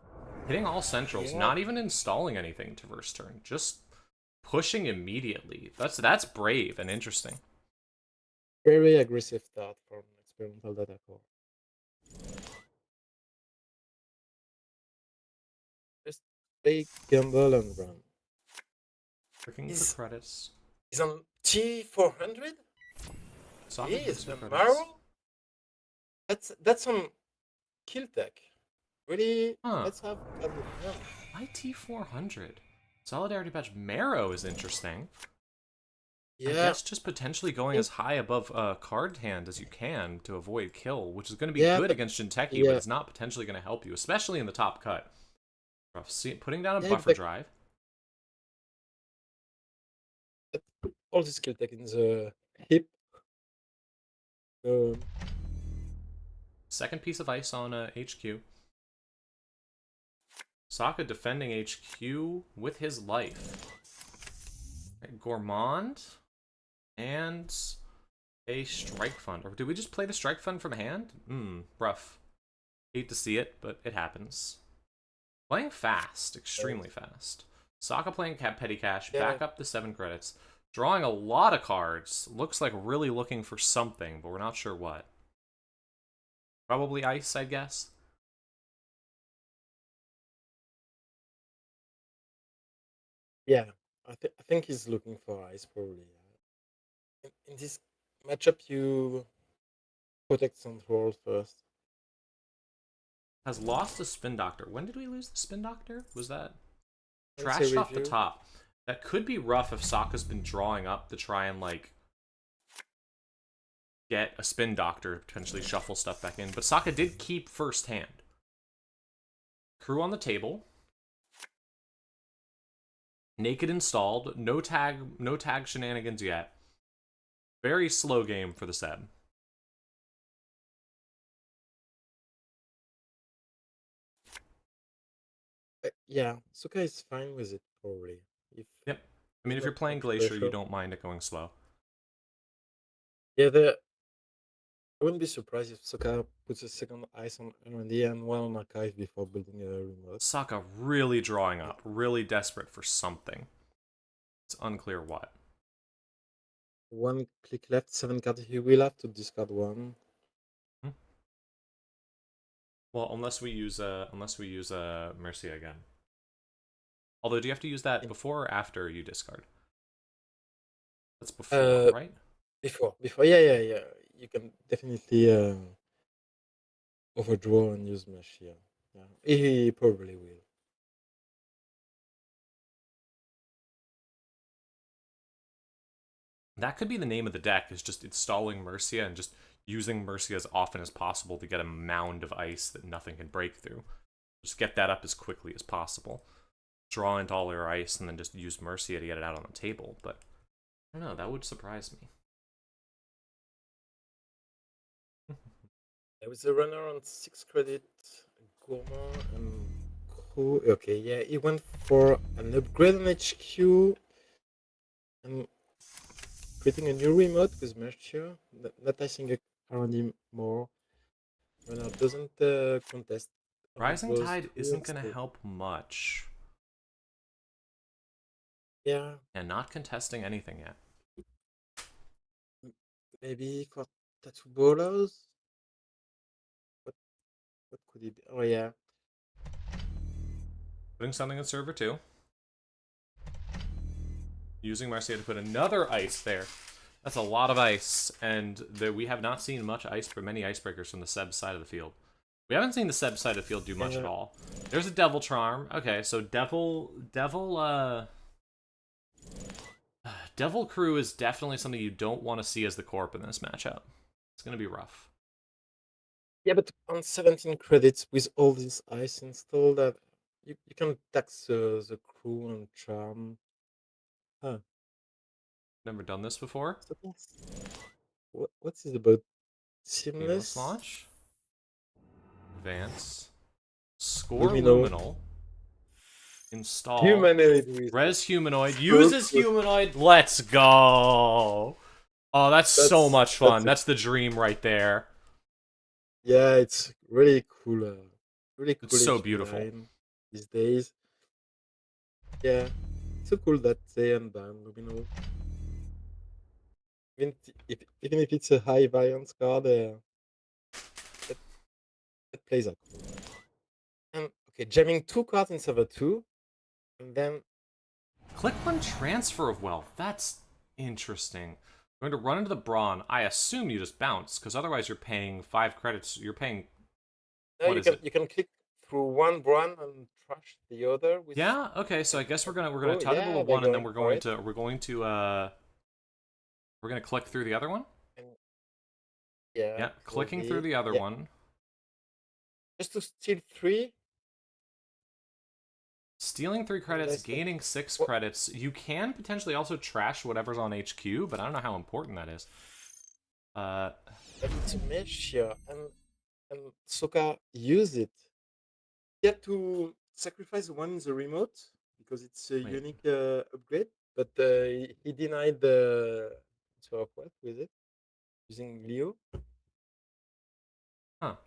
Hitting all centrals, Yeah. not even installing anything to first turn, just pushing immediately. That's brave and interesting. Very aggressive start from Experimental Data Core. Just play, gamble, and run. Looking for credits. He's on T400? Saka He gives is for the credits. Marrow? That's on kill tech. Really? Huh. Let's have fun. Why T400? Solidarity Badge Marrow is interesting. Yeah. I guess just potentially going as high above card hand as you can to avoid kill, which is going to be good against Jinteki, but it's not potentially going to help you, especially in the top cut. Rough. See, putting down a buffer drive. All this skill tech in the hip. Second piece of ice on HQ. Saka defending HQ with his life. Gourmand and a Strike Fund. Or did we just play the Strike Fund from hand? Rough. Hate to see it, but it happens. Playing fast, extremely fast. Saka playing Petty Cash, back up to 7 credits. Drawing a lot of cards. Looks like really looking for something, but we're not sure what. Probably ice, I guess. Yeah, I think he's looking for ice probably. In this matchup, you protect Central first. Has lost the Spin Doctor. When did we lose the Spin Doctor? Was that Let's trashed say off the review. top? That could be rough if Sokka's been drawing up to try and, like, get a Spin Doctor, potentially shuffle stuff back in. But Saka did keep first hand. Crew on the table. Naked installed. No tag shenanigans yet. Very slow game for the Seb. Yeah, Suka is fine with it probably. Yep. I mean, if you're playing Glacier, you don't mind it going slow. Yeah, I wouldn't be surprised if Saka puts a second ice on R&D and one on archive before building a remote. Saka really drawing up, really desperate for something. It's unclear what. One click left, 7 cards. He will have to discard one. Well, unless we use Mercia again. Although, do you have to use that before or after you discard? That's before, right? Before. Yeah. You can definitely overdraw and use Mercia. Yeah, he probably will. That could be the name of the deck, is just installing Mercia and just using Mercia as often as possible to get a mound of ice that nothing can break through. Just get that up as quickly as possible. Draw into all your ice and then just use Mercia to get it out on the table, but I don't know, that would surprise me. There was a runner on 6 credit, Gourmand and Crew. Okay, yeah, he went for an upgrade on HQ and creating a new remote with Mercia. Not icing R&D more. Runner doesn't contest. Rising Tide isn't going to help much. Yeah. And not contesting anything yet. Maybe for Tattoo Ballers? What could it be? Oh, yeah. Putting something in server 2. Using Marcia to put another ice there. That's a lot of ice, and we have not seen much ice for many icebreakers from the Seb side of the field. We haven't seen the Seb side of the field do much at all. There's a Devil Charm. Okay, so Devil Crew is definitely something you don't want to see as the corp in this matchup. It's going to be rough. Yeah, but on 17 credits with all this ice installed, that you can tax the crew and charm. Huh. Never done this before. What's this about? Seamless launch. Advance. Score Luminal. Install. Humanoid. Res Humanoid. Uses Humanoid. Let's go. Oh, that's so much fun. That's the dream right there. Yeah, it's really cool. Really cool. It's so beautiful these days. Yeah, it's so cool that they unban Luminal. Even if it's a high variance card, that plays out. And okay, jamming 2 cards in server 2, and then click one transfer of wealth. That's interesting. Going to run into the Brawn. I assume you just bounce, because otherwise you're paying 5 credits. You're paying. No, you can click through one Brawn and trash the other. With... Yeah. Okay. So I guess we're gonna tuggle one, and then we're going to click through the other one. Yeah. Clicking through the other one. Just to steal 3. Stealing 3 credits, gaining 6 credits. You can potentially also trash whatever's on HQ, but I don't know how important that is. It's a mesh here, and Saka used it. He had to sacrifice one in the remote because it's a unique upgrade, but he denied the transfer of wealth with it using Leo. Huh.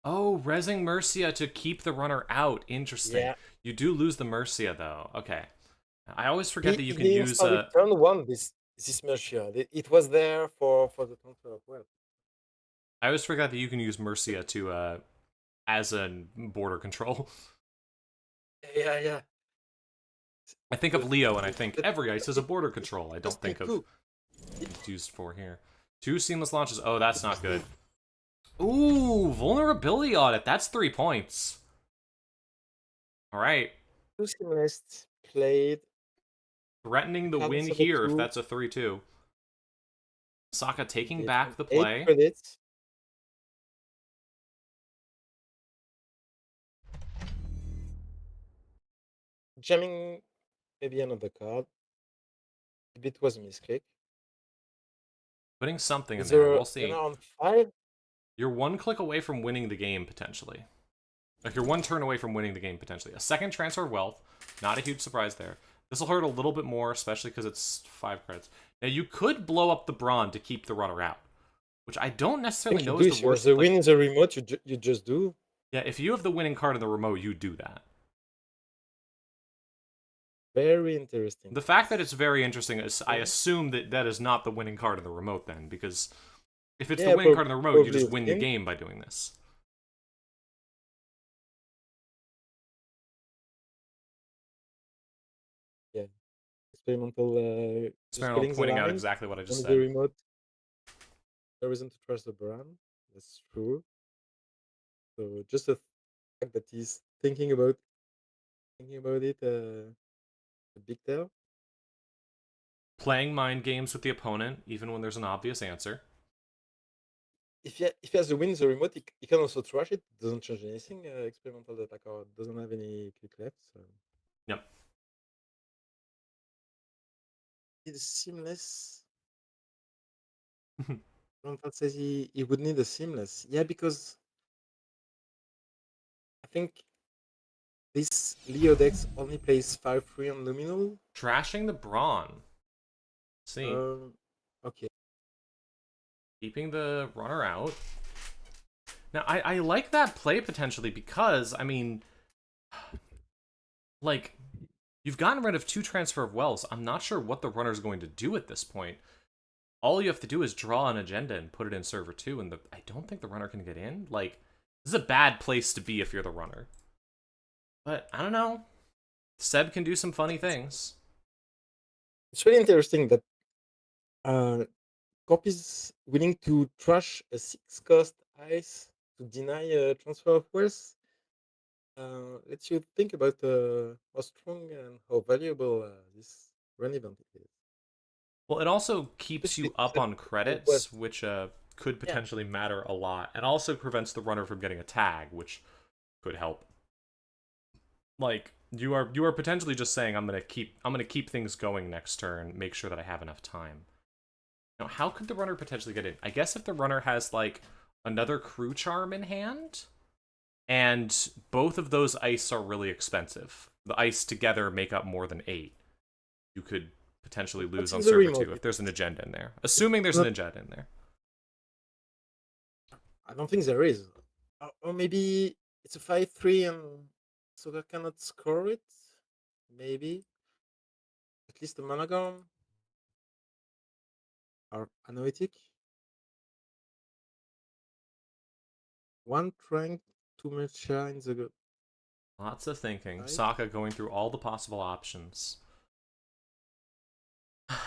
Oh, resing Mercia to keep the runner out. Interesting. Yeah. You do lose the Mercia, though. Okay. I always forget that you can use... turn 1, this Mercia. It was there for the transfer of wealth. I always forget that you can use Mercia to, as a border control. Yeah. I think of Leo, and I think every ice is a border control. I don't think of it's used for here. 2 seamless launches. Oh, that's not good. Ooh, vulnerability audit. That's 3 points. All right. 2 seamless played. Threatening the win here if that's a 3-2. Saka taking back the play. 8 credits. Jamming maybe another card. If it was a misclick. Putting something in there. We'll see. On 5? You're 1 click away from winning the game, potentially. Like, you're 1 turn away from winning the game, potentially. A second transfer of wealth. Not a huge surprise there. This will hurt a little bit more, especially because it's 5 credits. Now, you could blow up the Brawn to keep the runner out. which I don't I necessarily think you know do. is If the you have worst. the Like, win in the remote, you just do. yeah, if you have the winning card in the remote, you do that. Very interesting. The fact that it's very interesting is, I Yeah, assume that that is not the winning card in the remote then, because if it's the yeah, winning card in the remote, you probably just a win the hint. game by doing this. Yeah, experimental. Just Experimental putting the pointing out line exactly what I just on the said. remote. No reason to trust the brand. That's true. So just the fact that he's thinking about it, a big tell. Playing mind games with the opponent, even when there's an obvious answer. If he has the win in the remote, he can also trash it. Doesn't change anything. Experimental attacker doesn't have any click left. So Yep. it's seamless. Experimental says he would need a seamless. Yeah, because I think this Leo dex only plays 5-3 on nominal. Trashing the Brawn. Let's see. Okay. Keeping the runner out. Now, I like that play potentially because, I mean, like, you've gotten rid of 2 transfer of wells. I'm not sure what the runner's going to do at this point. All you have to do is draw an agenda and put it in server 2, and I don't think the runner can get in. Like, this is a bad place to be if you're the runner. But, I don't know. Seb can do some funny things. It's really interesting that Corp is willing to trash a 6-cost ice to deny a transfer of wealth. Lets you think about how strong and how valuable this run event is. Well, it also keeps Especially you up on credits, which could potentially matter a lot, and also prevents the runner from getting a tag, which could help. Like, you are potentially just saying I'm gonna keep things going next turn, make sure that I have enough time. Now, how could the runner potentially get in? I guess if the runner has like another crew charm in hand, and both of those ice are really expensive. The ice together make up more than 8. You could potentially lose on server 2 if there's an agenda in there. Assuming there's an agenda in there. I don't think there is. Or maybe it's a 5-3 and Saka cannot score it. Maybe. At least a monogram. Or Anoetic. One trying too much in the... Lots of thinking. Saka going through all the possible options.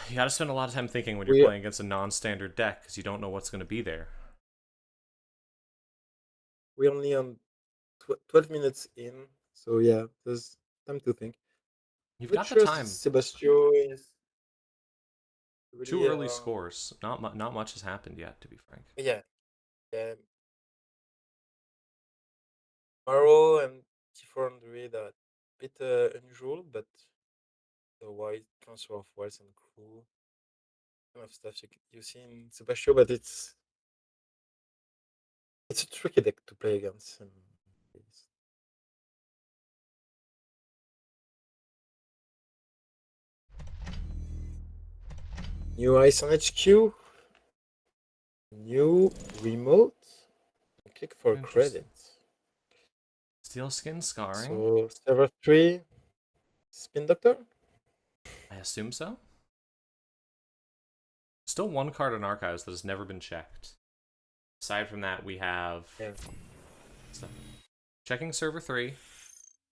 You gotta spend a lot of time thinking when you're playing against a non-standard deck, because you don't know what's going to be there. We're only on 12 minutes in, so yeah, there's time to think. You've got the time. Sebastio is... Really, 2 early scores. Not much has happened yet, to be frank. Yeah. Maro and T4 Android are a bit unusual, but the wide transfer of wealth and crew kind of stuff you see in Sebastio, but it's a tricky deck to play against. New ice on HQ, new remote, click for credits. Steel skin scarring. So server 3, spin doctor? I assume so. Still 1 card in archives that has never been checked. Aside from that, we have checking server 3.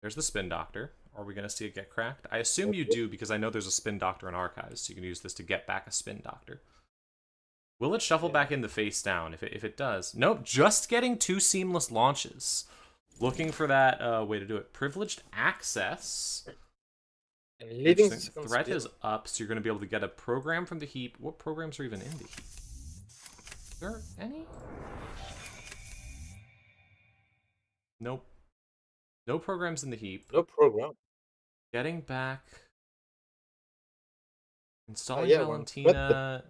There's the spin doctor. Are we going to see it get cracked? I assume you do, because I know there's a spin doctor in archives, so you can use this to get back a spin doctor. Will it shuffle back in the face down? If it does. Nope, just getting 2 seamless launches. Looking for that way to do it. Privileged access. And leaving threat is up, so you're going to be able to get a program from the heap. What programs are even in the heap? Is there any? Nope. No programs in the heap. No program. Getting back. Installing Valentina.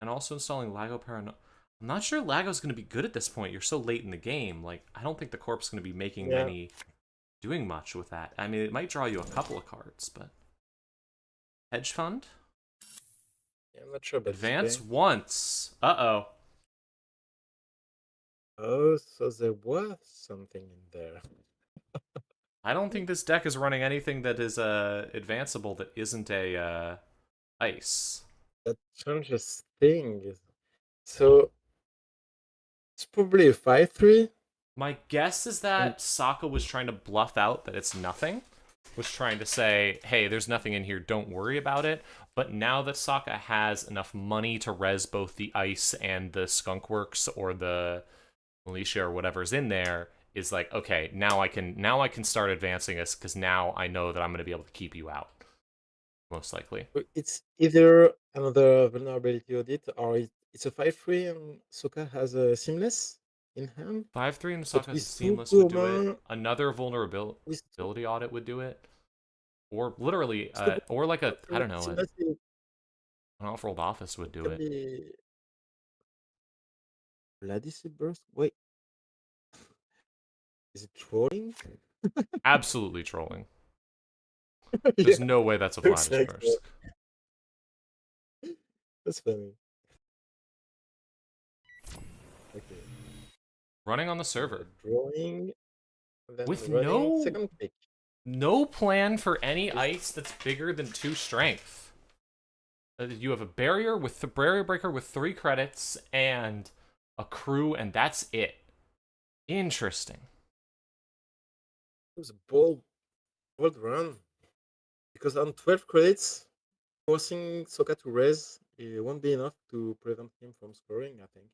And also installing Lago Parano. I'm not sure Lago's going to be good at this point. You're so late in the game. Like, I don't think the corp's going to be making doing much with that. I mean, it might draw you a couple of cards, but... Hedge fund? Yeah, I'm not sure about Advance once. Uh-oh. Oh, so there was something in there. I don't think this deck is running anything that is advanceable that isn't a ice. That changes things. So it's probably a 5-3. My guess is And that Saka was trying to bluff out that it's nothing. Was trying to say, hey, there's nothing in here, don't worry about it. But now that Saka has enough money to res both the ice and the skunkworks or the militia or whatever's in there, is like, okay, now I can start advancing us because now I know that I'm gonna be able to keep you out. Most likely. it's either another vulnerability audit or it's a 5-3 and Soka has a seamless in hand. 5-3 and But Saka with two Seamless would do it. Gourmand, Another with two, vulnerability audit would do it. Or literally, with two or like a, I Gourmand, don't know, seamless, it an off-rolled office would do can it. be Bloody Burst. Wait, is it trolling? Absolutely trolling. Yeah, There's no way that's a looks Vladis like burst. that's funny. Okay, Running on the so server. drawing, and then With running second pick. no plan for any ice that's bigger than 2 strength. You have a barrier with the barrier breaker with 3 credits and a crew, and that's it. Interesting. It was a bold run because on 12 credits, forcing Soka to raise it won't be enough to prevent him from scoring, I think.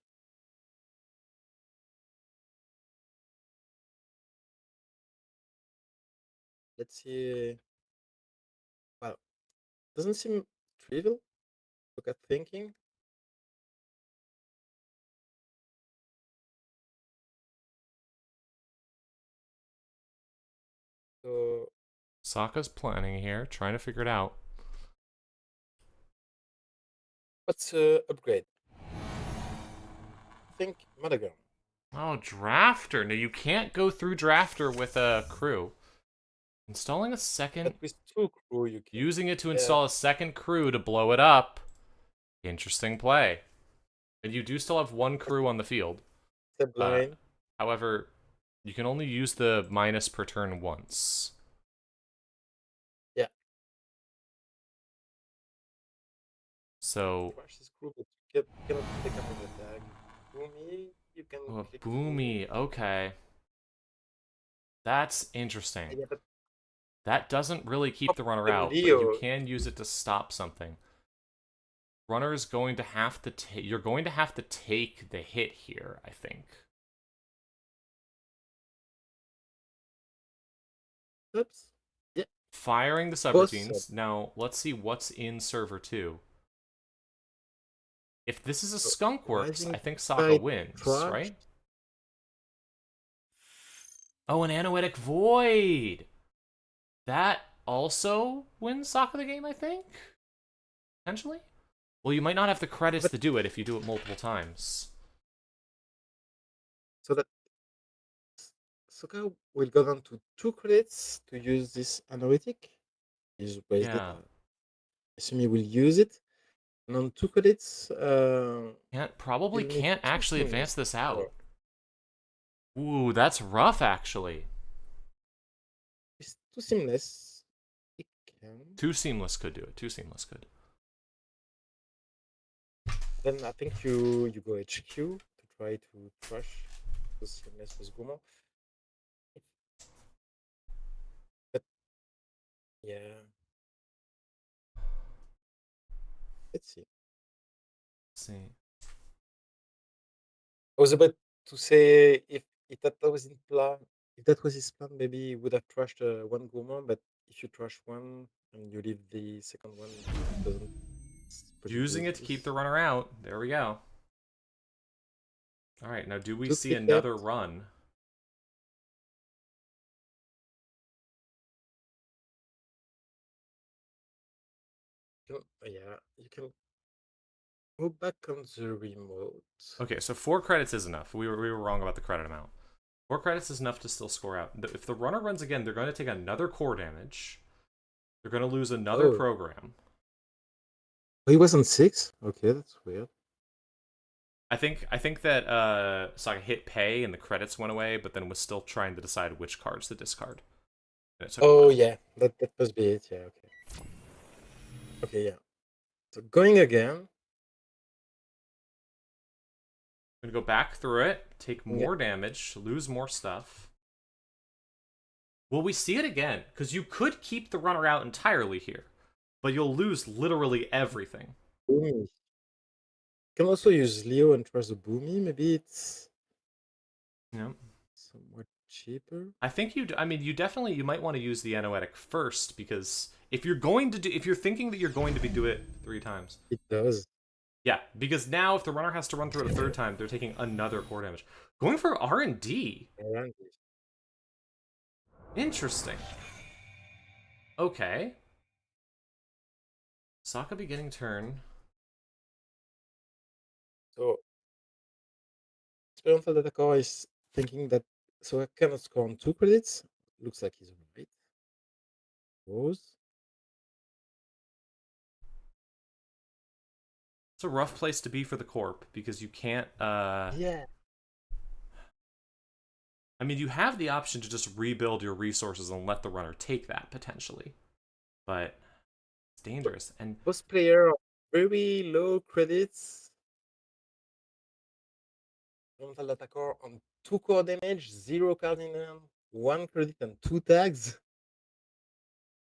Let's see. Well, doesn't seem trivial. Look at thinking. So Sokka's planning here, trying to figure it out. what's upgrade? I think Madagon. Oh, Drafter. No, you can't go through Drafter with a crew. Installing a second... But with 2 crew, you can. Using it to Yeah. install a second crew to blow it up. Interesting play. And you do still have 1 crew on the field. Step line. However, you can only use the minus per turn once. Yeah. So... Crush this crew, but you cannot take up an attack. Boomy, you can. Oh, click Boomy. Okay. That's interesting. Yeah, but That doesn't really keep the runner out, but Leo. you can use it to stop something. Runner is going to have to take... You're going to have to take the hit here, I think. Oops. Yeah. Firing the Both subroutines. Now, let's see what's in server 2. If this is a Skunkworks, Rising I think Saka Tide wins, Trust. right? Oh, an Anoetic Void! That also wins Saka the game, I think? Potentially? Well, you might not have the credits to do it if you do it multiple times. So that Soka will go down to 2 credits to use this analytic. He's wasted it. Yeah. I assume he will use it. And on 2 credits, Probably you'll need can't 2 actually seamless advance this to out. score. Ooh, that's rough, actually. With 2 seamless, it can. 2 Seamless could do it. 2 Seamless could. Then I think you go HQ to try to crush the seamless with Gourmand. But yeah. Let's see. See. I was about to say if that was in plan, if that was his plan, maybe he would have trashed 1 Gourmand, but if you trash 1 and you leave the second one, it doesn't. Using it to keep the runner out. There we go. Alright, now do we 2 see pick another left. run? Yeah, you can go back on the remote. Okay, so 4 credits is enough. We were wrong about the credit amount. 4 credits is enough to still score out. If the runner runs again, they're going to take another core damage. They're going to lose another program. Oh, he was on 6? Okay, that's weird. I think that Saka hit pay and the credits went away, but then was still trying to decide which cards to discard. And it took a Oh while. yeah, that must be it. Yeah. Okay. Okay. Yeah. So going again. I'm gonna go back through it, take Yeah. more damage, lose more stuff. Will we see it again? Because you could keep the runner out entirely here, but you'll lose literally everything. Boomy. Can also use Leo and trust the Boomy. Maybe it's Yeah. somewhat cheaper. I think I mean, you might want to use the Anoetic first, because if you're thinking that you're going to be do it 3 times. It does. Yeah, because now if the runner has to run through it a 3rd time, they're taking another core damage. Going for R&D. Interesting. Okay. Saka beginning turn. So Experimental Attacker is thinking that so I cannot score on 2 credits. Looks like he's right. Rose. It's a rough place to be for the Corp, because you can't Yeah. I mean, you have the option to just rebuild your resources and let the runner take that, potentially. But it's dangerous. And Both player are very low credits. Experimental Attacker on 2 core damage, 0 cardinal, 1 credit and 2 tags.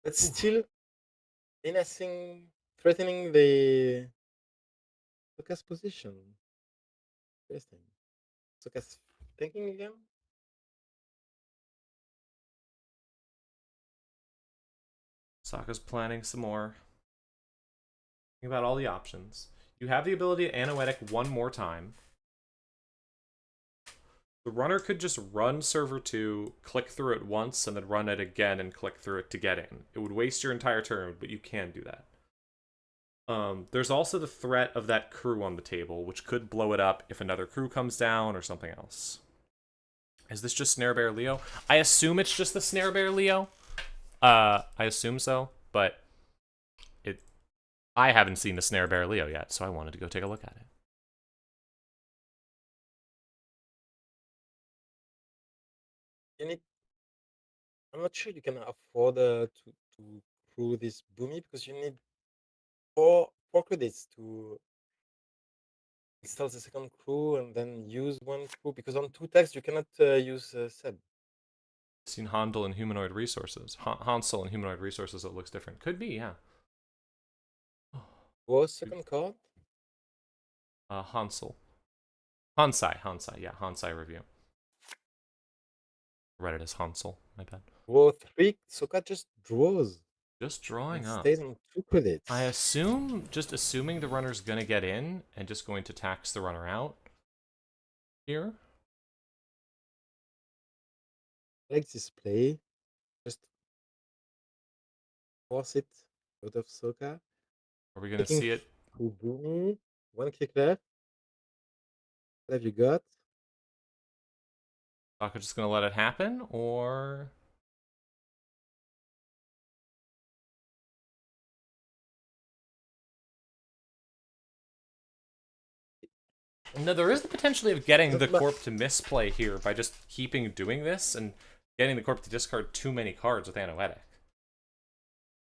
But still menacing, threatening the Soka's position. Interesting. Soka's thinking again? Sokka's planning some more. Think about all the options. You have the ability to Anoetic one more time. The runner could just run server 2, click through it once, and then run it again and click through it to get in. It would waste your entire turn, but you can do that. There's also the threat of that crew on the table, which could blow it up if another crew comes down or something else. Is this just Snare Bear Leo? I assume it's just the Snare Bear Leo. I assume so, but I haven't seen the Snare Bear Leo yet, so I wanted to go take a look at it. I'm not sure you can afford to crew this Boomy because you need four credits to install the second crew and then use 1 crew because on 2 tags you cannot use Seb. Seen Handel and Humanoid Resources. Hansel and Humanoid Resources, it looks different. Could be, yeah. What was second card? Hansel. Hansai, yeah, Hansai review. Read it as Hansel, my bad. Draw 3, Soka just draws. Just drawing up. Stays on 2 credits. I assume, just assuming the runner's gonna get in and just going to tax the runner out here. I like this play. Just force it out of Soka. Are we gonna see it? Boomy. 1 click left. What have you got? Saka just gonna let it happen, or no? There is the potential of getting the Corp to misplay here by just keeping doing this and getting the Corp to discard too many cards with Anoetic.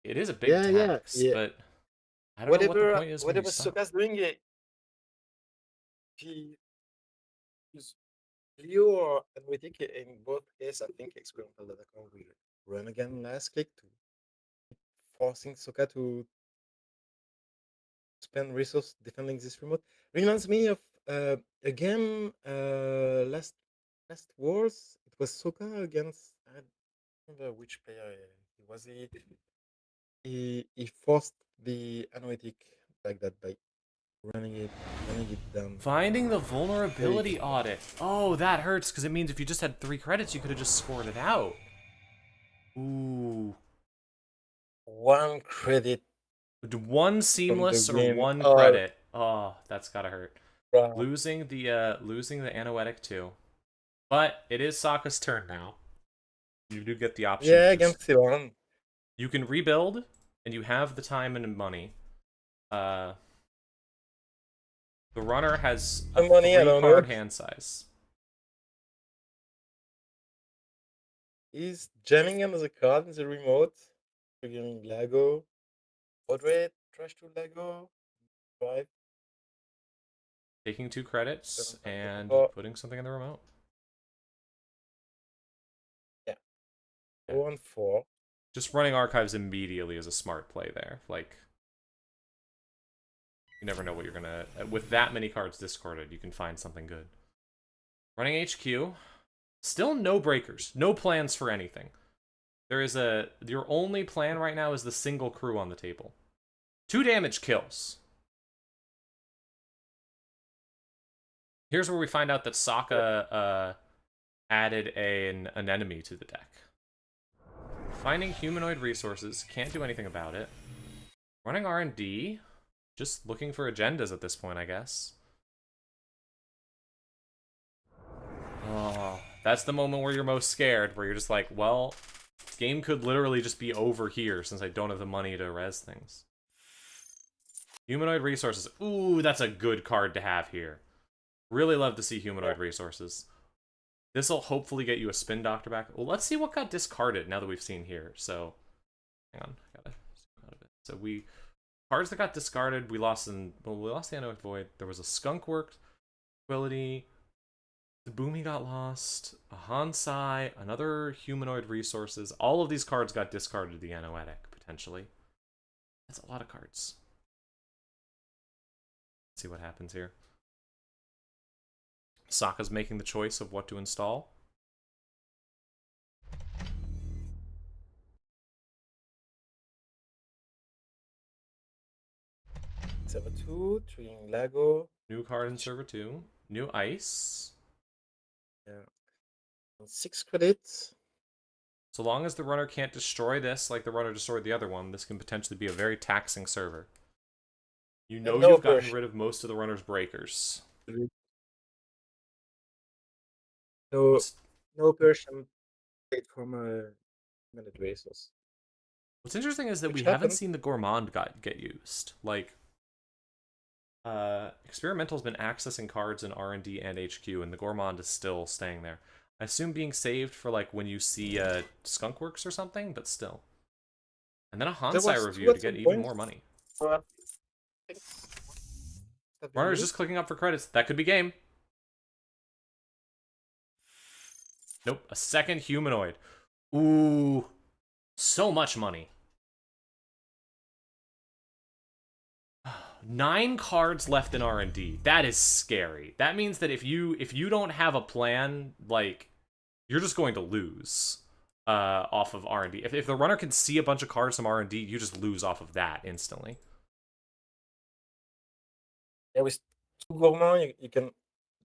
It is a big tax, but I don't know what the point is. Whatever Soka's doing, he is Leo or Adwetic in both cases. I think Experimental Attacker will run again last click to forcing Soka to spend resource defending this remote. Reminds me of a game last Wars. It was Soka against I don't remember which player he was. He forced the Anoetic like that by running it down. Finding the vulnerability audit. Oh, that hurts because it means if you just had 3 credits, you could have just scored it out. Ooh. 1 credit. 1 seamless or 1 credit. Oh, that's gotta hurt. Wow. Losing the Anoetic too. But it is Sokka's turn now. You do get the option. Yeah, against Ceylon. You can rebuild, and you have the time and money. The runner has a The money, I don't know. 3-card hand size. He's jamming another card in the remote, triggering Lego. Moderate, trash to Lego. Drive. Taking 2 credits and putting something in the remote. Yeah. 4-4. Just running archives immediately is a smart play there. Like, you never know what you're gonna... With that many cards discarded, you can find something good. Running HQ. Still no breakers. No plans for anything. There is a... Your only plan right now is the single crew on the table. 2 damage kills. Here's where we find out that Saka added an enemy to the deck. Finding humanoid resources. Can't do anything about it. Running R&D. Just looking for agendas at this point, I guess. Oh, that's the moment where you're most scared, where you're just like, well, this game could literally just be over here since I don't have the money to res things. Humanoid resources. Ooh, that's a good card to have here. Really love to see humanoid resources. This will hopefully get you a spin doctor back. Well, let's see what got discarded now that we've seen here. So, hang on, I gotta zoom out of it. So cards that got discarded, we lost the Anoic Void. There was a Skunk Work ability. The Boomy got lost. A Hansai, another humanoid resources. All of these cards got discarded to the Anoetic, potentially. That's a lot of cards. Let's see what happens here. Saka's making the choice of what to install. Server 2, triggering Lego. New card in server 2. New ice. Yeah. 6 credits. So long as the runner can't destroy this like the runner destroyed the other one, this can potentially be a very taxing server. You know you've gotten rid of most of the runner's breakers. No Persian played from minute races. What's interesting is that we haven't seen the Gourmand get used. Like, Experimental's been accessing cards in R&D and HQ, and the Gourmand is still staying there. I assume being saved for, like, when you see Skunkworks or something, but still. And then a Hansai review to get even more money. Runner's just clicking up for credits. That could be game. Nope, a second humanoid. Ooh, so much money. 9 cards left in R&D. That is scary. That means that if you don't have a plan, like, you're just going to lose off of R&D. If the runner can see a bunch of cards from R&D, you just lose off of that instantly. Yeah, with 2 Gourmand, you can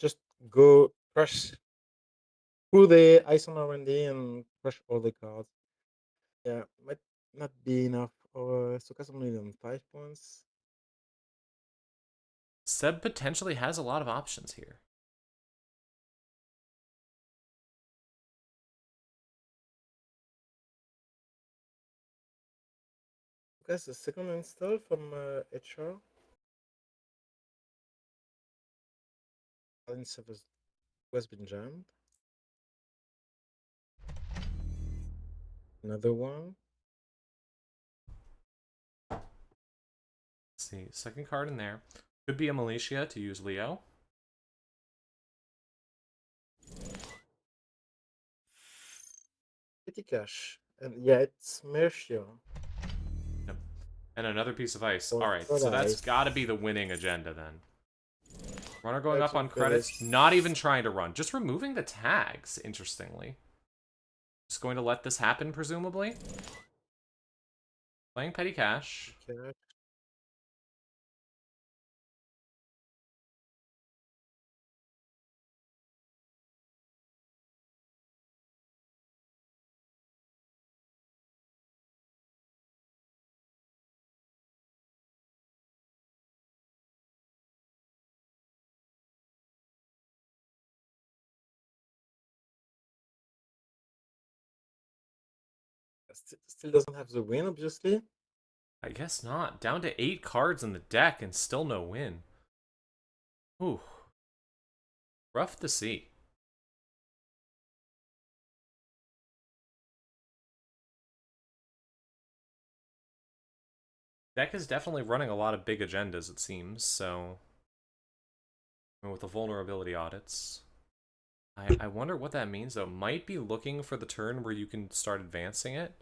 just go crush through the ice on R&D and crush all the cards. Yeah, might not be enough. Soka's only on 5 points. Seb potentially has a lot of options here. Soka's the second install from HR. Allen servers has been jammed. Another one. Let's see, second card in there. Could be a Militia to use Leo. Petty cash. And yeah, it's Mercia. Yep. And another piece of ice. Alright, so that's gotta be the winning agenda then. Runner going up on credits, not even trying to run. Just removing the tags, interestingly. Just going to let this happen, presumably. Playing petty cash. Still doesn't have the win, obviously. I guess not. Down to 8 cards in the deck and still no win. Ooh, rough to see. Deck is definitely running a lot of big agendas, it seems, so... with the vulnerability audits. I wonder what that means, though. Might be looking for the turn where you can start advancing it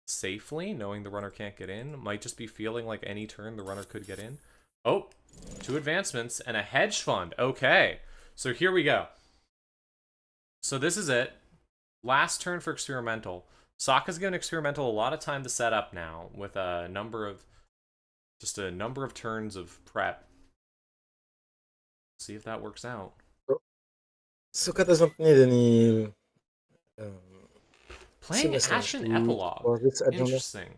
safely, knowing the runner can't get in. Might just be feeling like any turn the runner could get in. Oh, 2 advancements and a hedge fund. Okay, so here we go. So this is it. Last turn for experimental. Saka's given experimental a lot of time to set up now with a number of turns of prep. See if that works out. Saka doesn't need any Playing Ashen Epilogue. for this agenda. Interesting.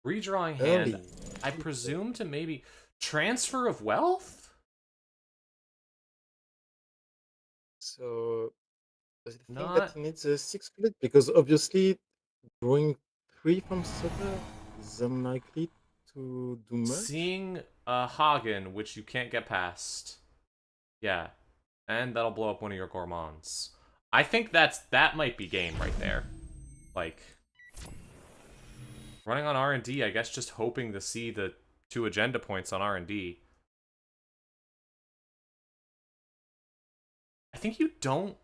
Redrawing hand. I presume to maybe transfer of wealth? So does it think that he needs a 6 split? Because obviously drawing 3 from Saka is unlikely to do much. Seeing a Hagen, which you can't get past. Yeah. And that'll blow up one of your Gourmands. I think that might be game right there. Like, running on R&D, I guess just hoping to see the 2 agenda points on R&D. I think you don't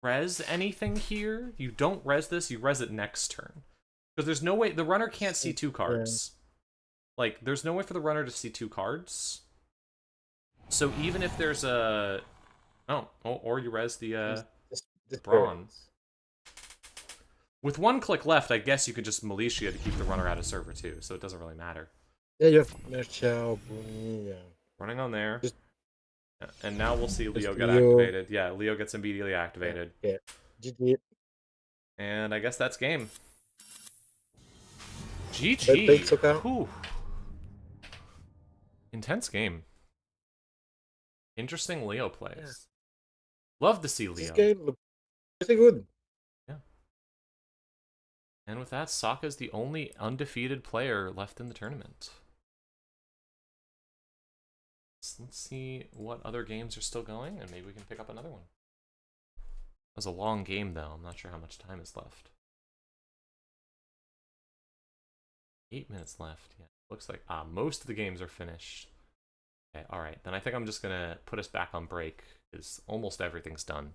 res anything here. You don't res this, you res it next turn. Because there's no way, the runner can't see 2 cards. Like, there's no way for the runner to see 2 cards. So even if there's a... Oh, or you res the bronze. With 1 click left, I guess you could just militia to keep the runner out of server too, so it doesn't really matter. Yeah, you have Merchao, Buni, running on there. Just, and now we'll see Leo get activated. Yeah, Leo gets immediately activated. Yeah. GG. And I guess that's game. GG. Whew. Intense game. Interesting Leo plays. Yeah. Love to see Leo. This game looked pretty good. Yeah. And with that, Saka's the only undefeated player left in the tournament. So let's see what other games are still going, and maybe we can pick up another one. That was a long game, though. I'm not sure how much time is left. 8 minutes left. Yeah, looks like most of the games are finished. Okay, all right. Then I think I'm just gonna put us back on break because almost everything's done.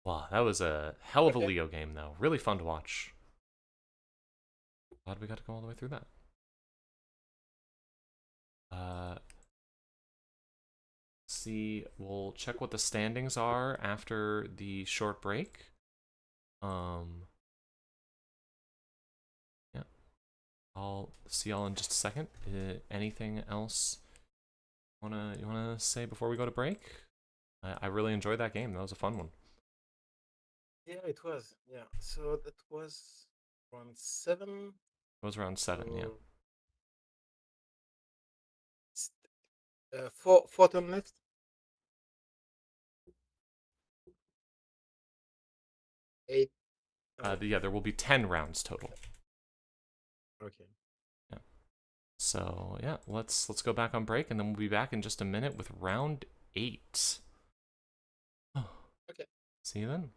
Wow, that was a hell of a Leo game, though. Really fun to watch. Glad we got to go all the way through that. See, we'll check what the standings are after the short break. Yeah. I'll see y'all in just a second. Anything else you wanna say before we go to break? I really enjoyed that game. That was a fun one. Yeah, it was. Yeah. So that was round 7. It was round 7, yeah. Four turn left. Eight. Yeah, there will be 10 rounds total. Okay. Yeah. So yeah, let's go back on break, and then we'll be back in just a minute with round 8. Okay. See you then.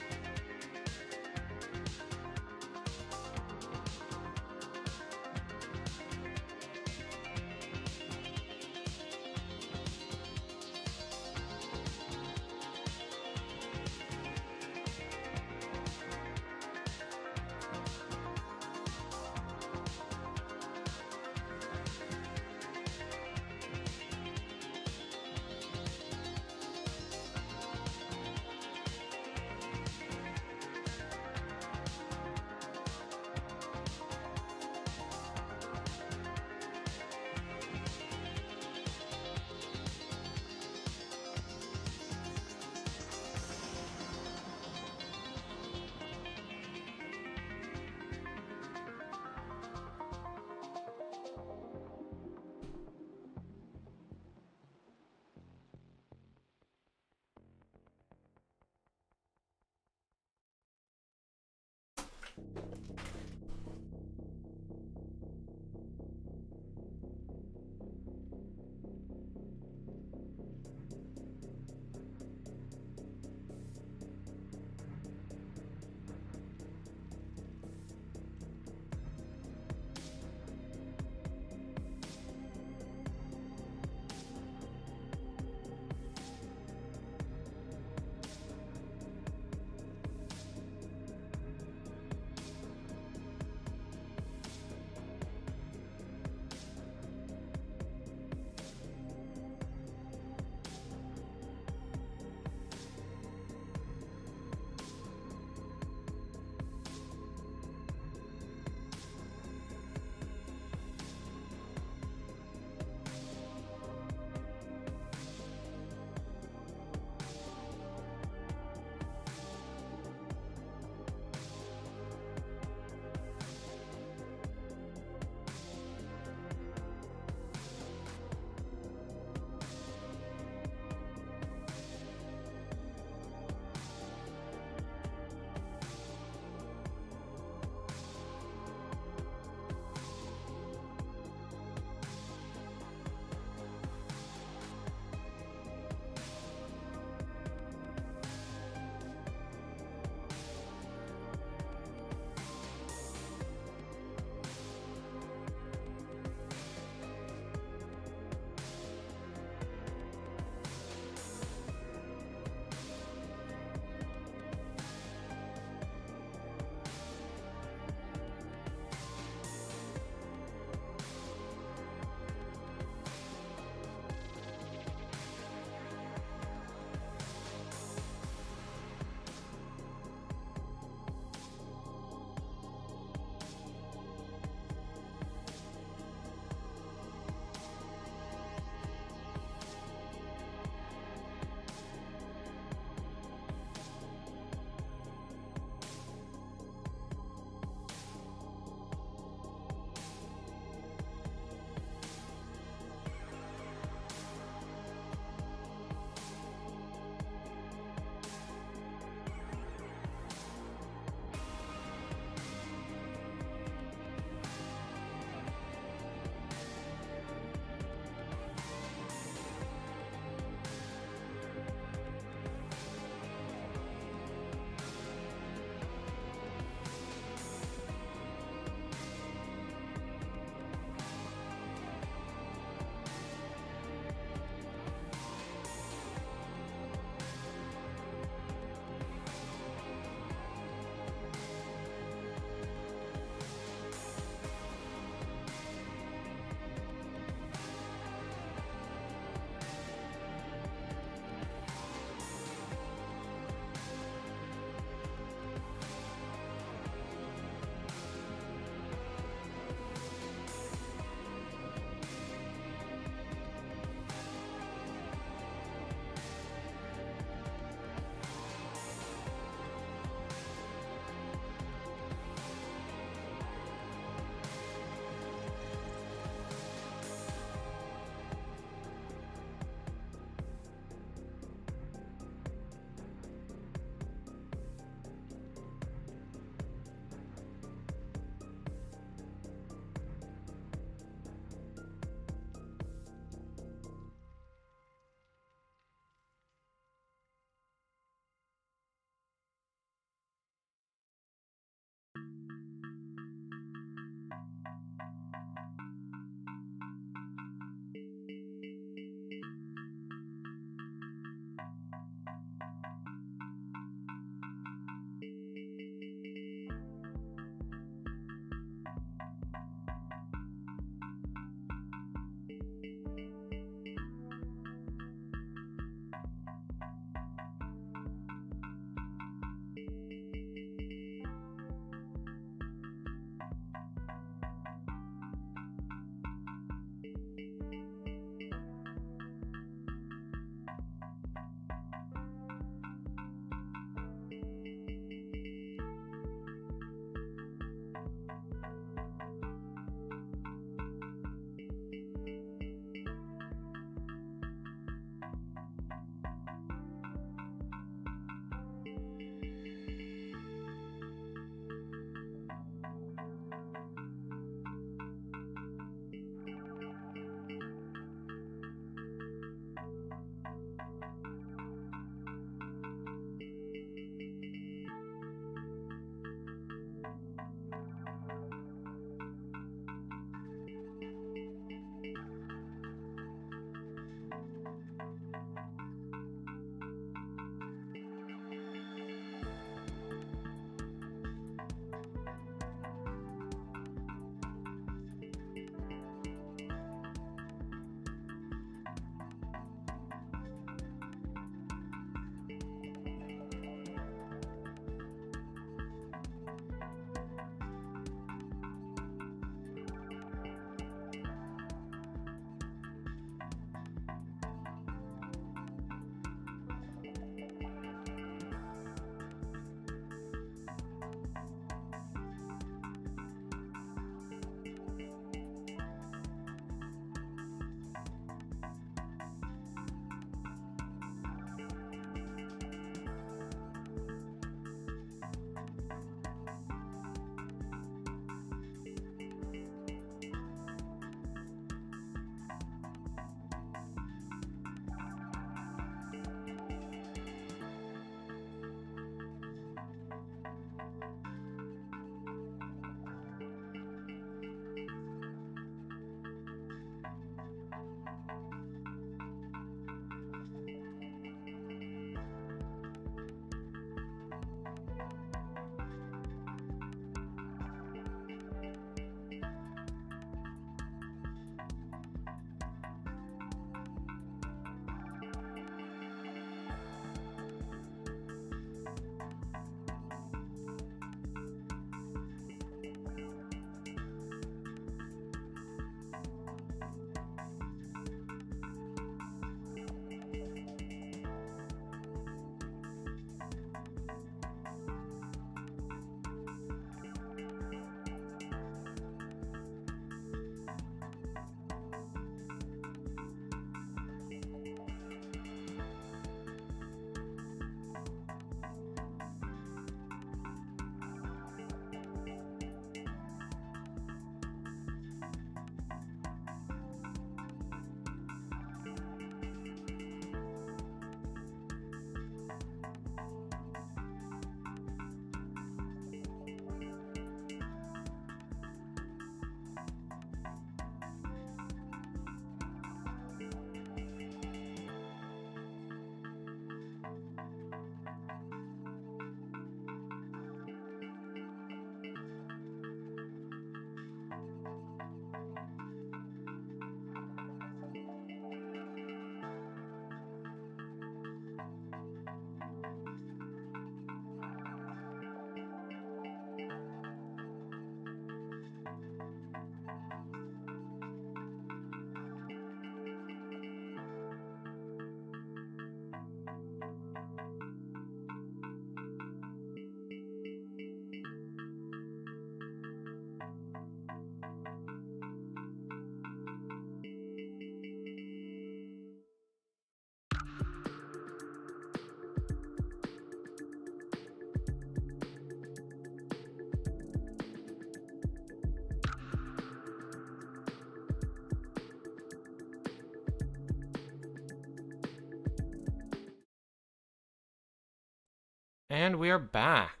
And we are back.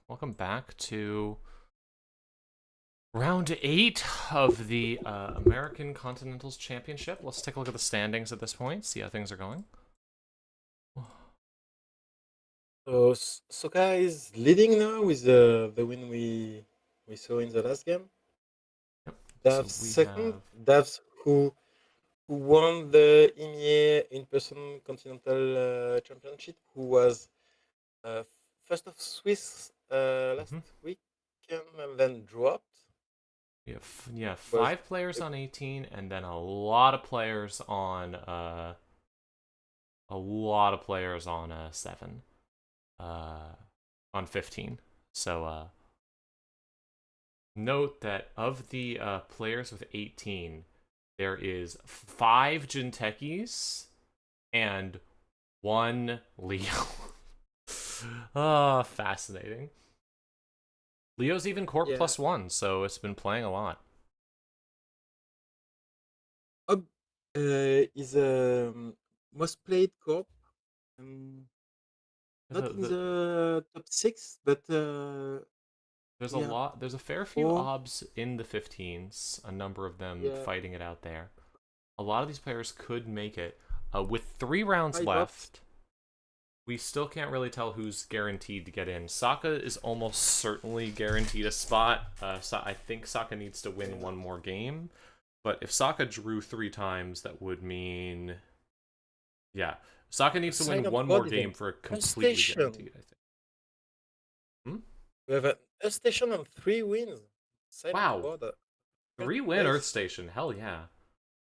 Welcome back to round 8 of the American Continentals Championship. Let's take a look at the standings at this point, see how things are going. So Saka is leading now with the win we saw in the last game. Yep. Dav's So we second. have... Dav's who won the EMEA in-person Continental Championship, who was first of Swiss last weekend and then dropped. We have 5 players on 18, and then a lot of players on 7. On 15. So note that of the players with 18, there is 5 Jintekis and 1 Leo. Fascinating. Leo's even Corp +1, so it's been playing a lot. Is most played Corp. Not in the top 6, but there's a lot. There's a fair few obs in the 15s. A number of them fighting it out there. A lot of these players could make it. With 3 rounds left, we still can't really tell who's guaranteed to get in. Saka is almost certainly guaranteed a spot. So I think Saka needs to win 1 more game. But if Saka drew 3 times, that would mean... Yeah. Saka needs to win 1 more game for a completely guaranteed, I think. We have an Earth Station and 3 wins. Wow. 3 win Earth Station. Hell yeah.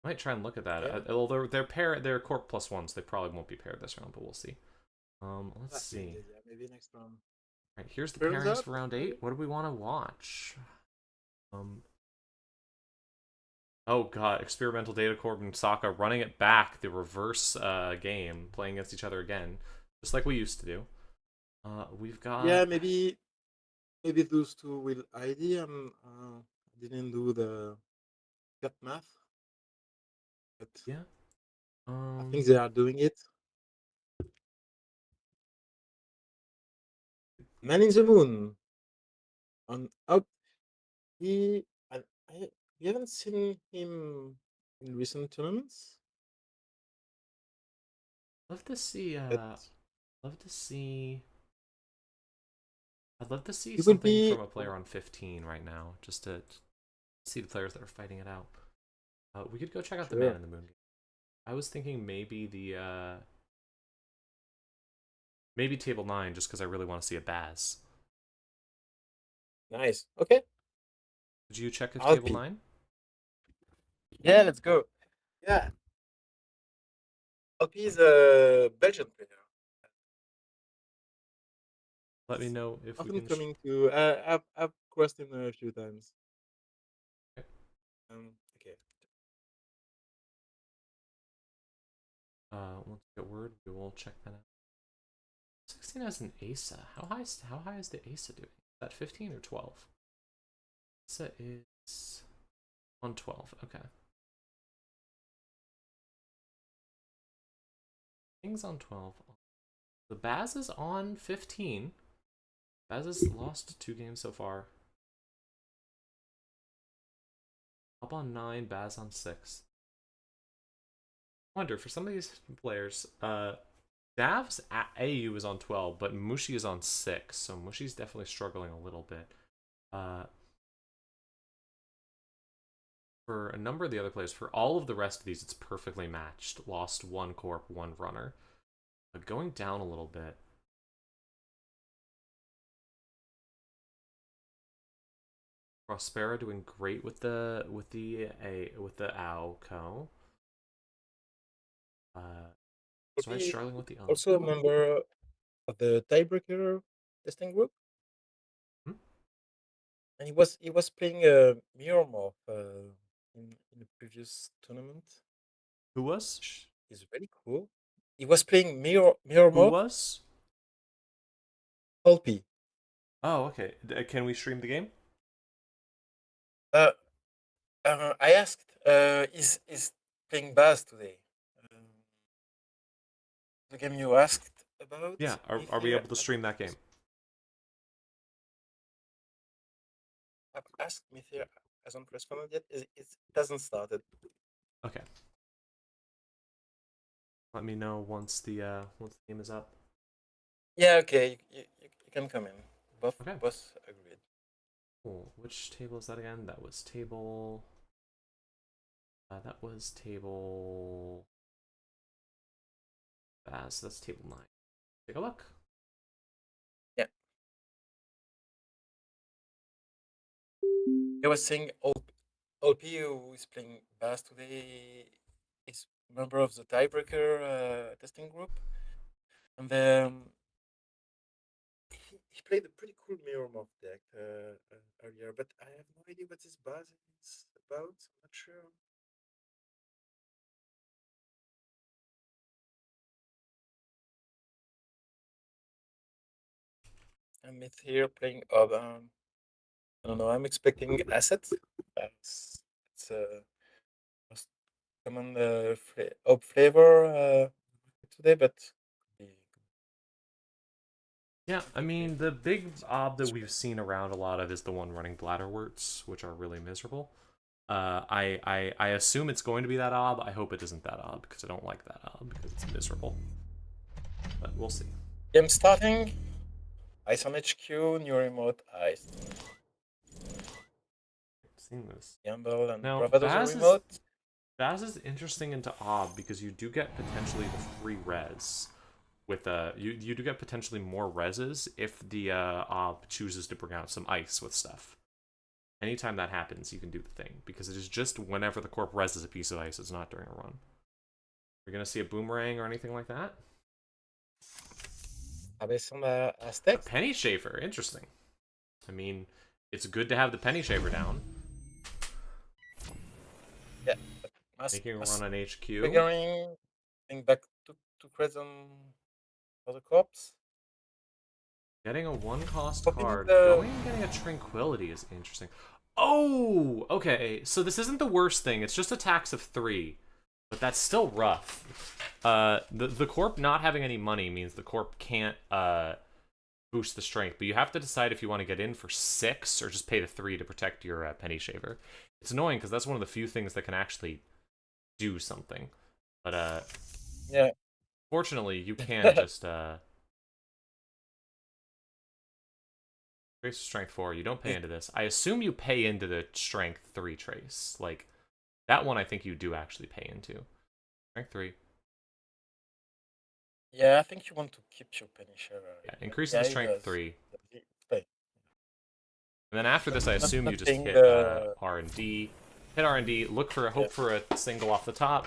Might try and look at that. Yeah. Although they're Corp +1, so they probably won't be paired this round, but we'll see. Let's see. Yeah, maybe next round. All right, here's the pairings for round 8. What do we want to watch? Oh god, Experimental Data Corp and Saka running it back, the reverse game, playing against each other again, just like we used to do. We've got... Yeah, maybe those 2 will ID. I didn't do the cut math, but yeah, I think they are doing it. Man in the Moon on up. We haven't seen him in recent tournaments. Love to see. I'd love to see something from a player on 15 right now, just to see the players that are fighting it out. We could go check out the Man in the Moon game. I was thinking maybe maybe Table 9, just because I really want to see a Baz. Nice. Okay. Did you check if Table 9? Yeah, let's go. Yeah. LP is a Belgian player. Let me know if we can... coming to... I've crossed him a few times. Okay. Okay. Once we get word, we will check that out. 16 has an ASA. How high is the ASA doing? Is that 15 or 12? ASA is on 12. Okay. King's on 12. The Baz is on 15. Baz has lost 2 games so far. Up on 9, Baz on 6. I wonder, for some of these players, Dav's AU is on 12, but Mushi is on 6, so Mushi's definitely struggling a little bit. For a number of the other players, for all of the rest of these, it's perfectly matched. Lost 1 Corp, 1 Runner. But going down a little bit. Prospera doing great with the Alco. Sorry, struggling with the also a member of the tiebreaker testing group. And he was playing Mirror Morph in the previous tournament. Who was? He's really cool. He was playing Mirror Morph. Who was? LP. Oh, okay. Can we stream the game? I asked. Is playing Baz today? The game you asked about? Yeah. Are we able to stream that game? I've asked Mythir, hasn't responded yet. It hasn't started. Okay. Let me know once the game is up. Yeah, okay. You can come in. Both agreed. Cool. Which table is that again? That was table. That was table. So that's table 9. Take a look. Yeah. I was saying OP who is playing bass today is member of the tiebreaker testing group, and he played a pretty cool mirror mob deck earlier, but I have no idea what this bass is about. I'm not sure. I'm here playing I don't know. I'm expecting assets. It's most common op flavor today, but Yeah, I mean, the big ob that we've seen around a lot of is the one running bladderworts, which are really miserable. I assume it's going to be that ob. I hope it isn't that ob, because I don't like that ob, because it's miserable. But we'll see. Game starting. Ice on HQ, new remote, ice. Seen this. Gamble and Now, Bravado's remote. Baz is interesting into ob, because you do get potentially the free res. With you do get potentially more reses if the ob chooses to bring out some ice with stuff. Anytime that happens, you can do the thing, because it is just whenever the corp reses a piece of ice, it's not during a run. You're gonna see a boomerang or anything like that? A penny shaver, interesting. I mean, it's good to have the penny shaver down. Yeah. Making a run on HQ. Figuring back to Crescent for the corpse. Getting a 1-cost card, going and getting a Tranquility is interesting. Oh, okay. So this isn't the worst thing. It's just a tax of 3, but that's still rough. The corp not having any money means the corp can't boost the strength, but you have to decide if you want to get in for 6 or just pay the 3 to protect your penny shaver. It's annoying because that's one of the few things that can actually do something. But yeah. Fortunately, you can just Trace strength 4, you don't pay into this. I assume you pay into the strength 3 trace. Like, that one I think you do actually pay into. Strength 3. Yeah, I think you want to keep your penny shaver. Yeah, increases the strength 3. And then after this, I assume you just hit R&D. Hit R&D, hope for a single off the top,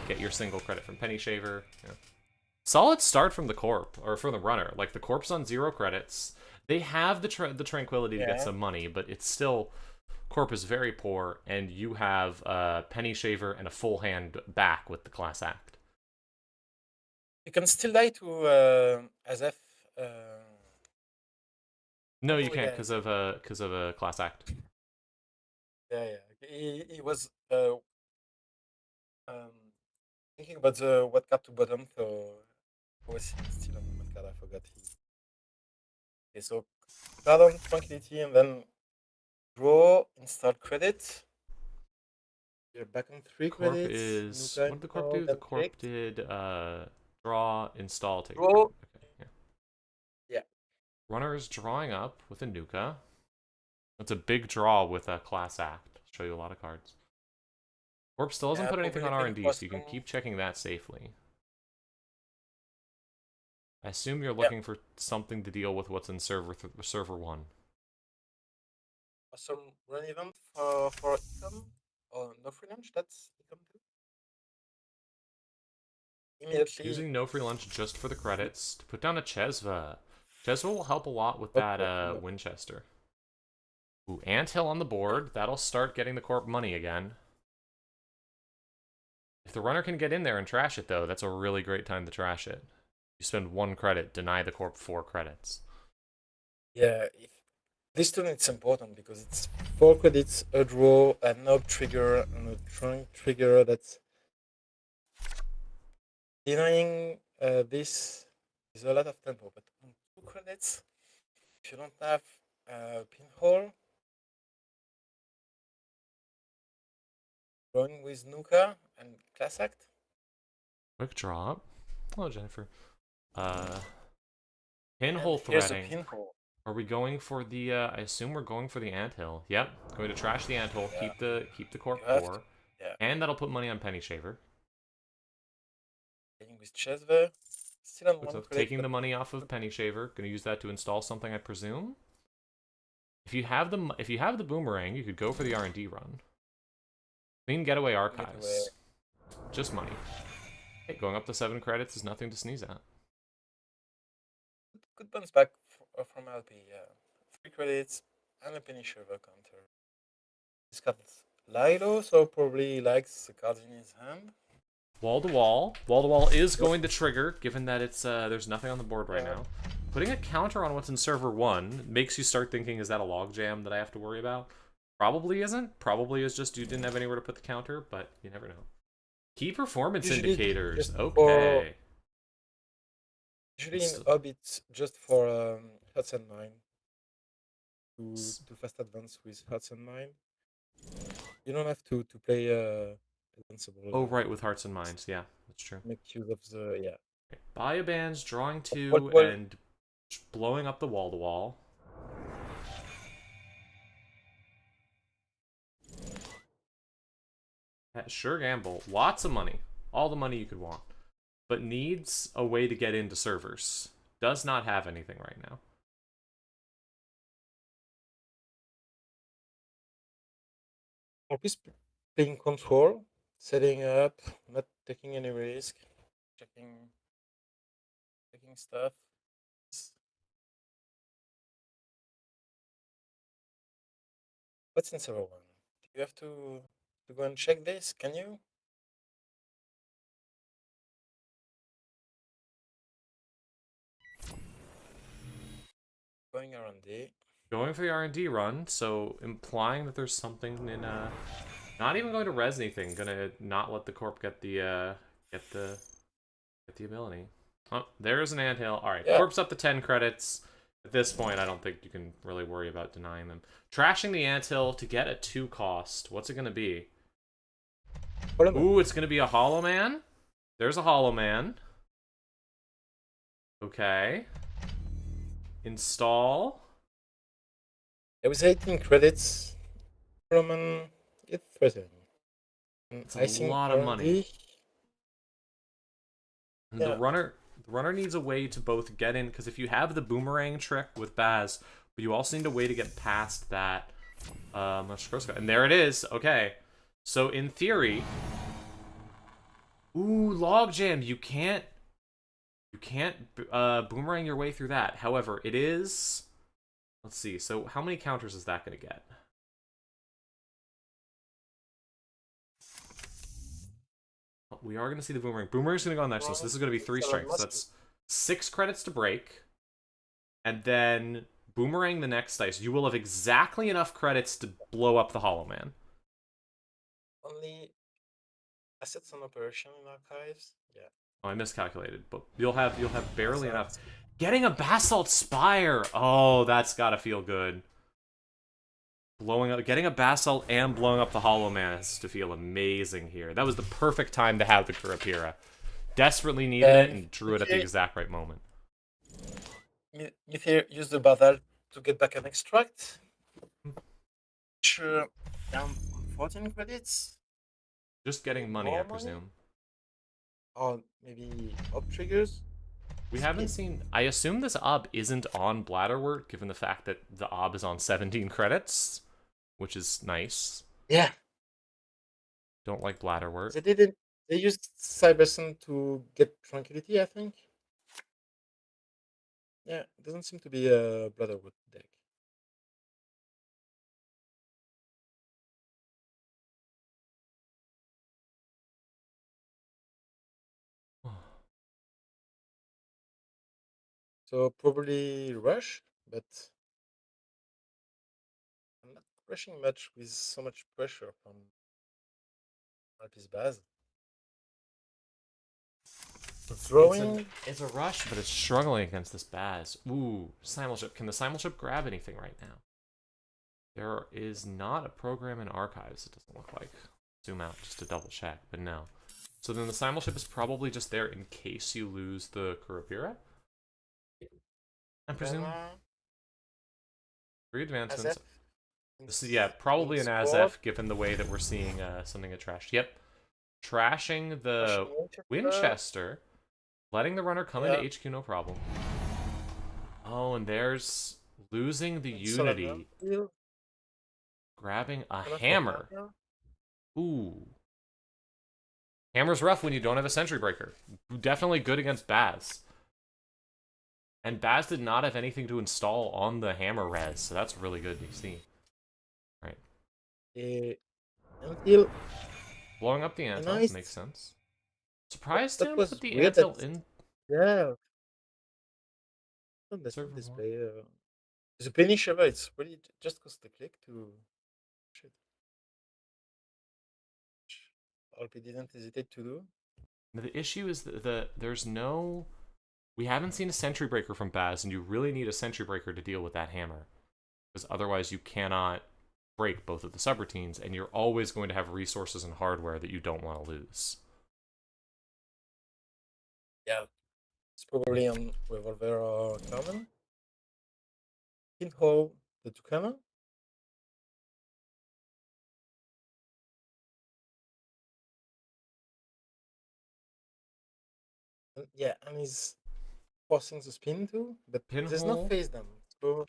get your single credit from penny shaver. Yeah. Solid start from the corp, or from the runner. Like, the corp's on 0 credits. They have the tranquility to get some money, but it's still... Corp is very poor, and you have a penny shaver and a full hand back with the class act. You can still die to Azef. No, you can't because of a class act. Yeah. He was thinking about the what card to bottom, so was still on one card. I forgot. Okay, so card on tranquility, and then draw, install credit. You're back on 3 credits. What did the corp do? The corp did draw, install, take. Draw. Okay, yeah. Runner is drawing up with a Nuka. That's a big draw with a class act. I'll show you a lot of cards. Corp still doesn't put anything on R&D, so you can keep checking that safely. I assume you're looking for something to deal with what's in server 1. Some run event for econ or no free lunch. That's econ too. Immediately using no free lunch just for the credits to put down a Chesva. Chesva will help a lot with that Winchester. Ooh, Anthill on the board. That'll start getting the corp money again. If the runner can get in there and trash it, though, that's a really great time to trash it. You spend 1 credit, deny the corp 4 credits. Yeah, this turn it's important because it's 4 credits, a draw, a knob trigger, and a trunk trigger. That's denying this is a lot of tempo, but on 2 credits, if you don't have pinhole, Going with Nuka and Class Act. Quick drop. Hello, Jennifer. And Pinhole here's a threading. pinhole. Are we going for the? I assume we're going for the anthill. Yep. Going to trash the anthill. Yeah. Keep the cork You have core. to. Yeah. And that'll put money on Penny Shaver. Playing with chess there. Still on So one credit, taking but the money off of Penny Shaver. Going to use that to install something, I presume. If you have the boomerang, you could go for the R&D run. Clean getaway archives. Just money. Hey, going up to 7 credits is nothing to sneeze at. good bounce back from LP. Yeah, 3 credits and a Penny Shaver counter. He's got Lilo, so probably likes the cards in his hand. Wall to wall. Wall to wall is going to trigger, given that it's there's nothing on the board right now. Putting a counter on what's in server 1 makes you start thinking, is that a logjam that I have to worry about? Probably isn't. Probably is just you didn't have anywhere to put the counter, but you never know. Key performance indicators. Okay. Usually in Hub, it's just for Hearts and Mind. To fast advance with Hearts and Mind. You don't have to play Advanceable. Oh, right, with Hearts and Minds. Yeah, that's true. Make use of the, yeah. Okay. Bio-bands, drawing 2, and blowing up the wall-to-wall. Sure gamble. Lots of money. All the money you could want. But needs a way to get into servers. Does not have anything right now. Always playing control, setting up, not taking any risk, checking stuff. What's in server 1? Do you have to go and check this? Can you? Going R&D. Going for the R&D run, so implying that there's something in not even going to res anything, gonna not let the corp get the ability. Oh, there's an anthill. Alright, yeah. Corp's up to 10 credits. At this point, I don't think you can really worry about denying them. Trashing the anthill to get a 2 cost. What's it gonna be? Ooh, it's gonna be a Hollow Man. There's a Hollow Man. Okay. Install. It was 18 credits from an threatening. It's a lot of money. Yeah. The runner needs a way to both get in, because if you have the boomerang trick with Baz, but you also need a way to get past that. And there it is. Okay, so in theory, ooh, logjam. You can't boomerang your way through that. However, it is. Let's see. So how many counters is that going to get? We are going to see the boomerang. Boomerang's going to go on next, so this is going to be 3 strikes. That's 6 credits to break. And then boomerang the next dice. You will have exactly enough credits to blow up the Hollow Man. Only assets on operation in archives? Yeah. Oh, I miscalculated, but you'll have barely enough. Getting a Basalt Spire! Oh, that's gotta feel good. Getting a Basalt and blowing up the Hollow Man has to feel amazing here. That was the perfect time to have the Kurapira. Desperately needed it and drew it at the exact right moment. Mythir used the Bathal to get back an extract. Sure, down 14 credits. Just getting money, I presume. Or maybe up triggers. We haven't seen. I assume this ob isn't on Bladderwort, given the fact that the ob is on 17 credits, which is nice. Yeah. Don't like Bladderwort. They didn't. They used Cybersun to get Tranquility, I think. Yeah, it doesn't seem to be a Bladderwort deck. So probably rush, but I'm not rushing much with so much pressure from Alpis Baz. Throwing. It's a rush, but it's struggling against this Baz. Ooh, Simulship. Can the Simulship grab anything right now? There is not a program in archives, it doesn't look like. zoom out just to double check, but no. So then the simulship is probably just there in case you lose the Kurapira? I presume. 3 advancements. This is, yeah, probably an ASF given the way that we're seeing something get trashed. Yep. Trashing the Winchester. Letting the runner come into HQ, no problem. Oh, and there's losing the Unity. Grabbing a hammer. Ooh. Hammer's rough when you don't have a Sentry Breaker. Definitely good against Baz. And Baz did not have anything to install on the hammer res, so that's really good to see. Right. Blowing up the Antil makes sense. Surprised him put the Antil in. Yeah. Display. The penny shaver, it's really just cost a click to. Shit. RP didn't hesitate to do. The issue is that there's no. We haven't seen a Sentry Breaker from Baz, and you really need a Sentry Breaker to deal with that hammer. Because otherwise you cannot break both of the subroutines, and you're always going to have resources and hardware that you don't want to lose. Yeah. It's probably on Revolver or Cannon. Pinhole the 2 cannon. And yeah, and he's forcing the spin too, but there's no phase them. So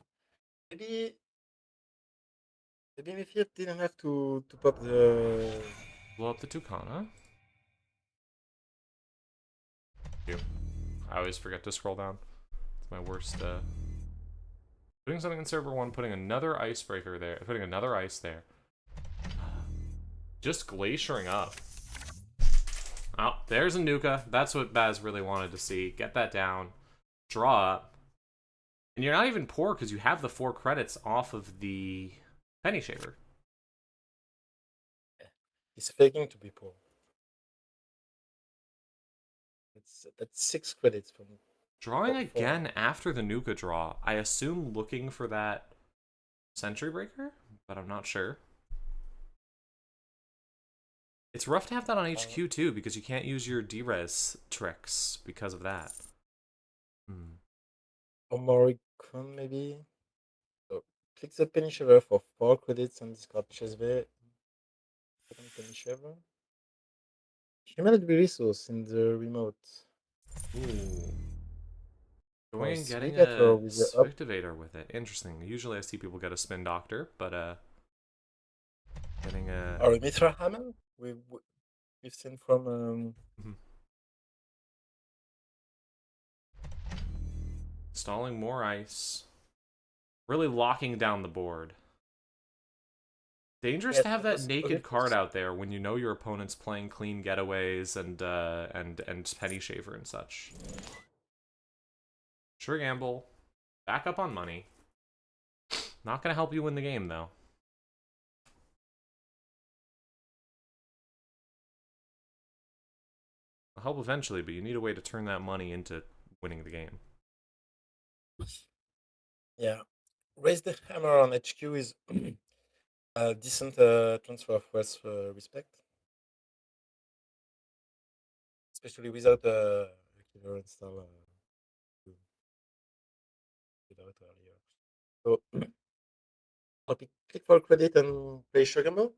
maybe Mayfield didn't have to pop the. Blow up the Tucana. I always forget to scroll down. It's my worst. Putting something in server 1, putting another icebreaker there, putting another ice there. Just glaciering up. Oh, there's a Nuka. That's what Baz really wanted to see. Get that down. Draw up. And you're not even poor because you have the 4 credits off of the Penny Shaver. He's faking to be poor. That's 6 credits from. Drawing again after the Nuka draw. I assume looking for that Sentry Breaker, but I'm not sure. It's rough to have that on HQ too, because you can't use your D-Res tricks because of that. Omoricon maybe? So click the Penny Shaver for 4 credits and discard Chesve. Penny Shaver. Humanity resource in the remote. Ooh. Going and getting a Swiftavator with it. Interesting. Usually I see people get a Spin Doctor, but getting a... Or a Mithra Hammer? We've seen from... Installing more ice. Really locking down the board. Dangerous to have that naked card out there when you know your opponent's playing clean getaways and Penny Shaver and such. Sure gamble. Back up on money. Not gonna help you win the game though. I'll help eventually, but you need a way to turn that money into winning the game. Yeah. Raise the hammer on HQ is a decent transfer of wealth respect. Especially without a killer install. Without earlier. So click for credit and play Shogambo.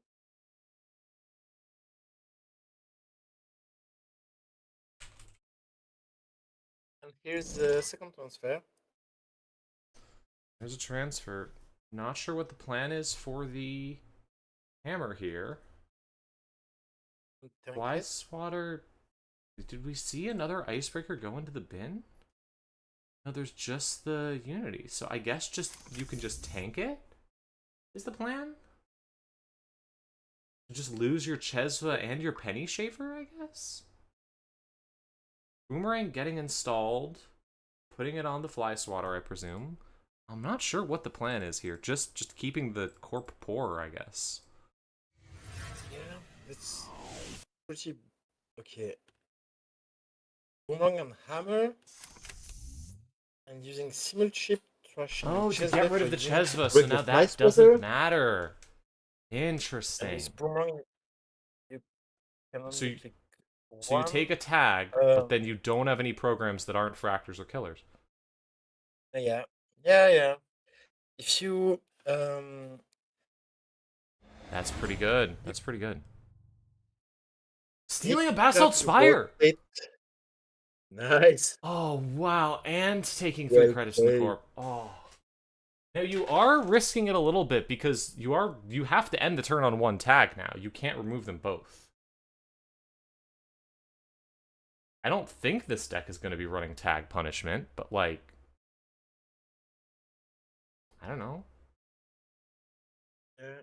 And here's the second transfer. There's a transfer. Not sure what the plan is for the hammer here. Fly Swatter. Did we see another icebreaker go into the bin? No, there's just the Unity. So I guess you can just tank it? Is the plan? Just lose your Chesva and your Penny Shaver, I guess? Boomerang getting installed. Putting it on the Fly Swatter, I presume. I'm not sure what the plan is here. Just keeping the corp poor, I guess. Yeah, it's pretty okay. Boomerang and hammer, and using simul chip trash. Oh, to get rid of the Chesva, so now that doesn't matter. Interesting. Boomerang can So only you, click so you one. take a tag, but then you don't have any programs that aren't fractors or killers. Yeah, yeah. If you That's pretty good. you That's pretty good. need Stealing a to tap basalt to spire! rotate. Nice. Oh, wow. And taking 3 Well credits in the played. corp. Oh. Now you are risking it a little bit because you have to end the turn on one tag now. You can't remove them both. I don't think this deck is going to be running tag punishment, but like I don't know. Yeah.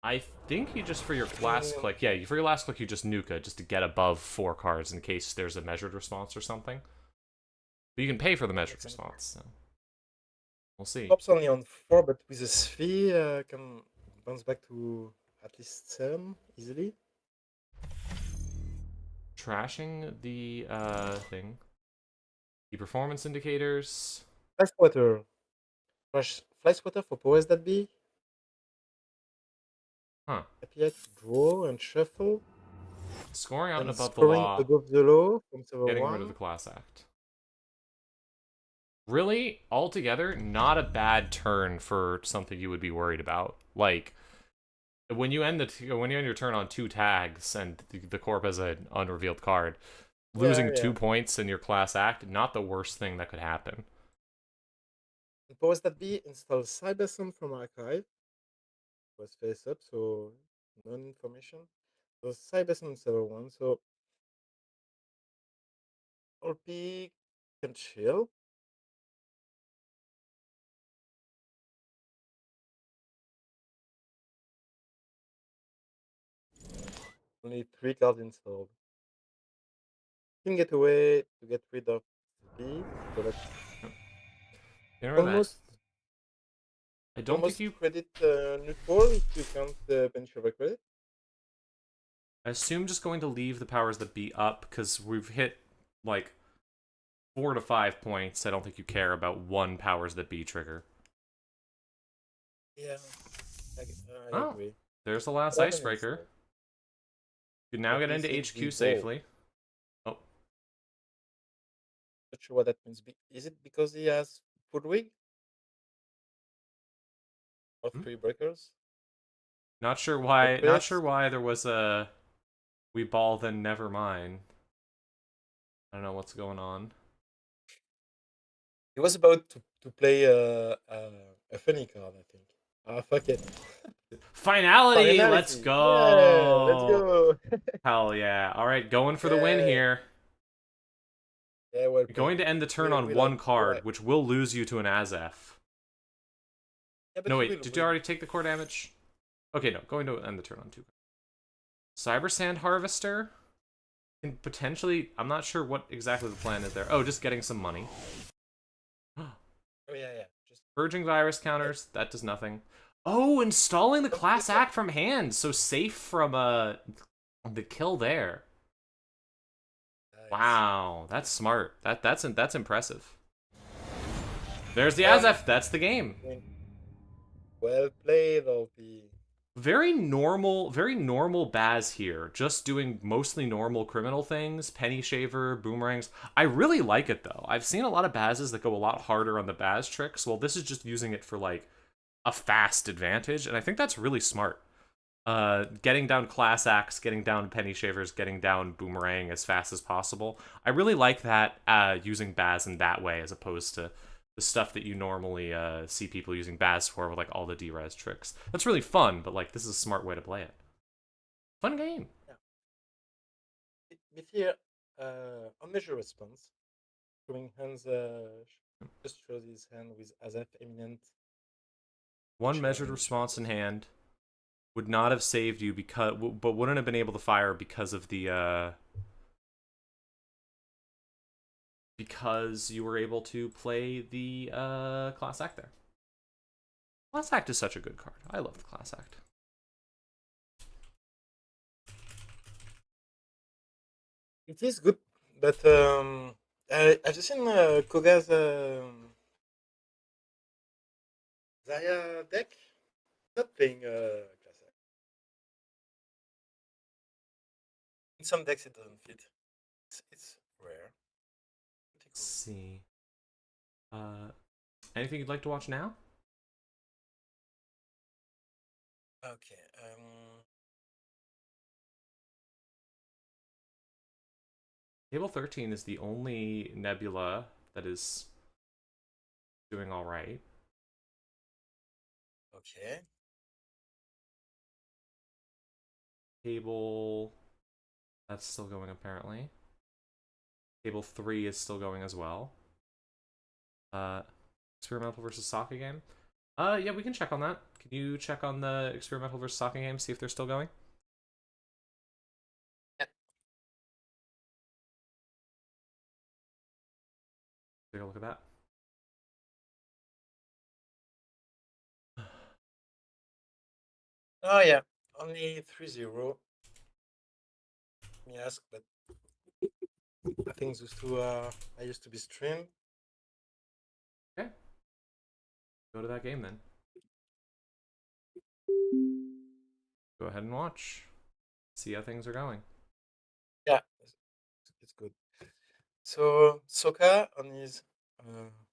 I think you just for your last Mm, click, yeah, for your last click you just nuka just to get above 4 cards in case there's a measured response or something. But you can pay for the measured response, so we'll see. Pops only on 4, but with a sphere, can bounce back to at least 7 easily. Trashing the thing. The performance indicators. Fly swatter. Fly swatter for powers that be. Huh. Appear to draw and shuffle. Scoring out and And above the scoring law. above the law from server Getting rid of 1. the class act. Really, altogether, not a bad turn for something you would be worried about. Like, when you end your turn on 2 tags and the corp has an unrevealed card, losing 2 points in your class act, not the worst thing that could happen. And powers that be install Cybersum from archive. Was face up, so non-information. So Cybersum server 1, so LP can chill. Only 3 cards installed. Can get away to get rid of speed, so that's almost I don't think almost you... credit neutral if you count the bench over credit. I assume just going to leave the powers that be up, because we've hit, like, 4 to 5 points. I don't think you care about 1 powers that be trigger. Yeah, I Oh, agree. there's the last icebreaker. You can now get into HQ safely. Oh. Not sure what that means. Is it because he has full rig? Or 3 breakers? Not sure why there was a we ball then never mind. I don't know what's going on. He was about to play a funny card, I think. Ah, fuck it. Finality! Let's go! Yeah, let's go! Hell yeah. Alright, going for the win here. Yeah, well You're going to end the turn on 1 card, which will lose you to an Azef. Yeah, No, wait, did you already take the core damage? Okay, no, going to end the turn on 2. Cyber Sand Harvester? And potentially, I'm not sure what exactly the plan is there. Oh, just getting some money. Oh, yeah. Just Purging virus counters, that does nothing. Oh, installing the class act from hand, so safe from the kill there. Nice. Wow, that's smart. That's impressive. There's the Azef. That's the game. Well played, LP. Very normal Baz here. Just doing mostly normal criminal things. Penny Shaver, boomerangs. I really like it, though. I've seen a lot of Bazes that go a lot harder on the Baz tricks. Well, this is just using it for, like, a fast advantage, and I think that's really smart. Getting down class acts, getting down penny shavers, getting down boomerang as fast as possible. I really like that, using Baz in that way as opposed to the stuff that you normally see people using Baz for with like all the D-res tricks. That's really fun, but like this is a smart way to play it. Fun game. Yeah. With here, on measure response, showing hands just shows his hand with Azef Eminent. 1 measured response in hand would not have saved you but wouldn't have been able to fire because of the because you were able to play the class act there. Class act is such a good card. I love the class act. It is good, but I've just seen Koga's Zaya deck not playing class act. In some decks it doesn't fit. It's rare. Pretty Let's cool. see. Anything you'd like to watch now? Okay. Table 13 is the only nebula that is doing all right. Okay. Table, that's still going apparently. Table 3 is still going as well. Experimental versus Saka game. Yeah, we can check on that. Can you check on the experimental versus Saka game, see if they're still going? Yeah. Take a look at that. Oh yeah, only 3-0. Let me ask, but I think those two I used to be streamed. Okay. Go to that game then. Go ahead and watch. See how things are going. Yeah, it's good. So Saka on his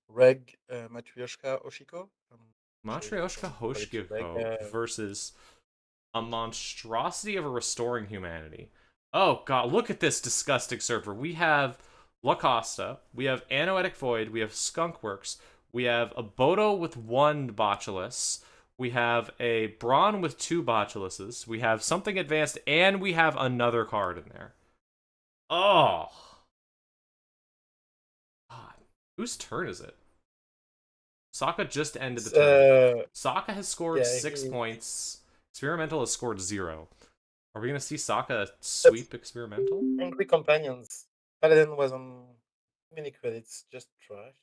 reg Matryoshka Oshiko. Matryoshka Hoshiko versus a monstrosity of a restoring humanity. Oh god, look at this disgusting server. We have Lacosta, we have Anoetic Void, we have Skunkworks, we have a Bodo with 1 Botulus, we have a Brawn with 2 Botuluses, we have something advanced, and we have another card in there. Oh. God. Whose turn is it? Saka just ended the turn. Saka has scored 6 points. Experimental has scored 0. Are we going to see Saka sweep Experimental? Angry Companions. Paladin was on mini credits, just trashed.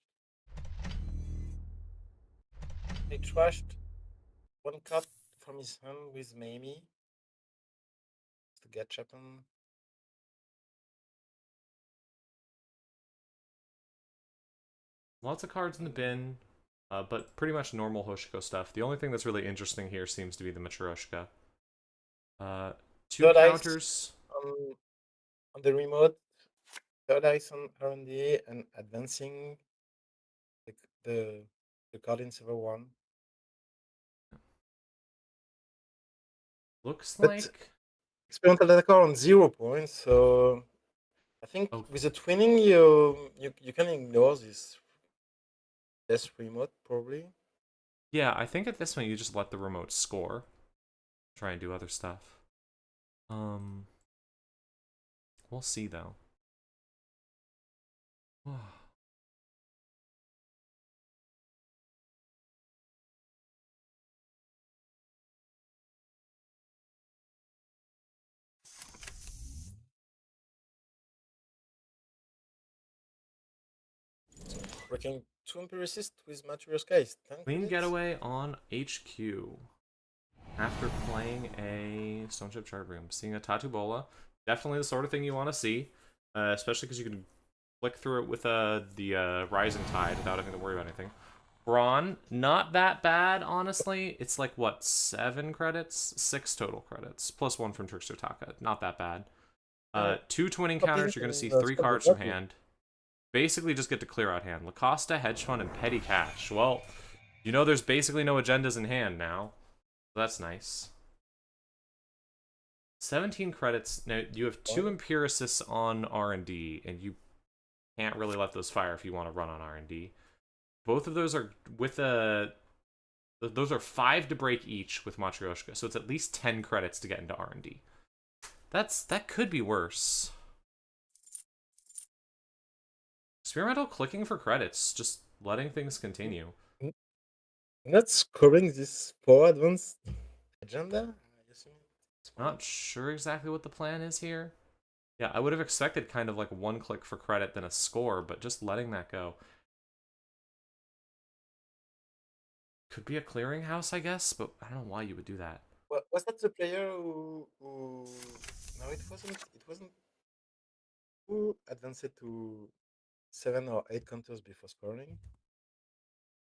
He trashed 1 card from his hand with Mamie to get Chapman. Lots of cards in the bin, but pretty much normal Hoshiko stuff. The only thing that's really interesting here seems to be the Matryoshka. 2 Third counters. On the remote, third ice on R&D and advancing the card in server 1. Looks But like experimental data card on 0 points, so I think with the twinning you can ignore this remote probably. Yeah, I think at this point you just let the remote score. Try and do other stuff. We'll see though. Breaking 2 empiricist with Matryoshka is 10 Clean credits. getaway on HQ. After playing a Stone Chip Chart Room, seeing a Tattoo Bola, definitely the sort of thing you want to see, especially because you can flick through it with the Rising Tide without having to worry about anything. Brawn, not that bad, honestly. It's like, what, 7 credits? 6 total credits, plus 1 from Trickster Taka. Not that bad. 2 twinning counters, you're going to see 3 cards from hand. Basically just get to clear out hand. Lacosta, Hedge Fund, and Petty Cash. Well, you know there's basically no agendas in hand now. That's nice. 17 credits. Now, you have 2 empiricists on R&D, and you can't really let those fire if you want to run on R&D. Both of those are with a... Those are 5 to break each with Matryoshka, so it's at least 10 credits to get into R&D. That could be worse. Experimental clicking for credits, just letting things continue. Not scoring this 4 advanced agenda? Not sure exactly what the plan is here. Yeah, I would have expected kind of like 1 click for credit then a score, but just letting that go. Could be a clearinghouse, I guess, but I don't know why you would do that. Well, was that the player who... No, it wasn't. Who advanced it to 7 or 8 counters before scoring?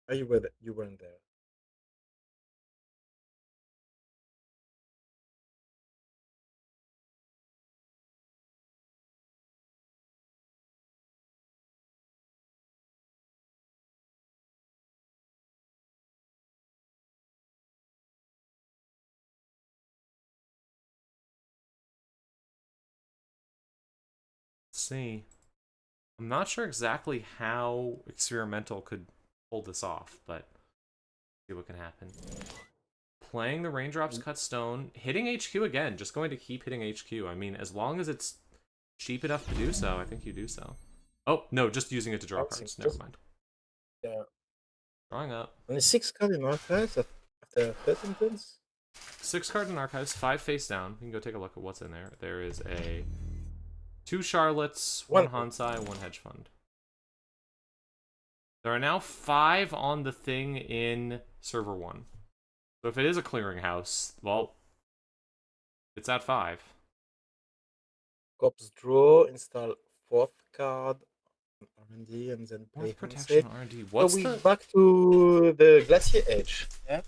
Oh, you weren't there. see. I'm not sure exactly how Experimental could pull this off, but see what can happen. Playing the Raindrops Cut Stone, hitting HQ again, just going to keep hitting HQ. I mean, as long as it's cheap enough to do so, I think you do so. Oh, no, just using it to draw cards. Never mind. Yeah. Drawing up. Only 6 cards in archives after 13 turns? 6 cards in archives, 5 face down. You can go take a look at what's in there. There is a 2 Charlottes, 1 Hansai, 1 Hedge Fund. There are now 5 on the thing in server 1. So if it is a clearinghouse, well, it's at 5. Corpse draw, install 4th card, R&D, and then play Protection R&D. What's the... back to the Glacier Edge. Yeah.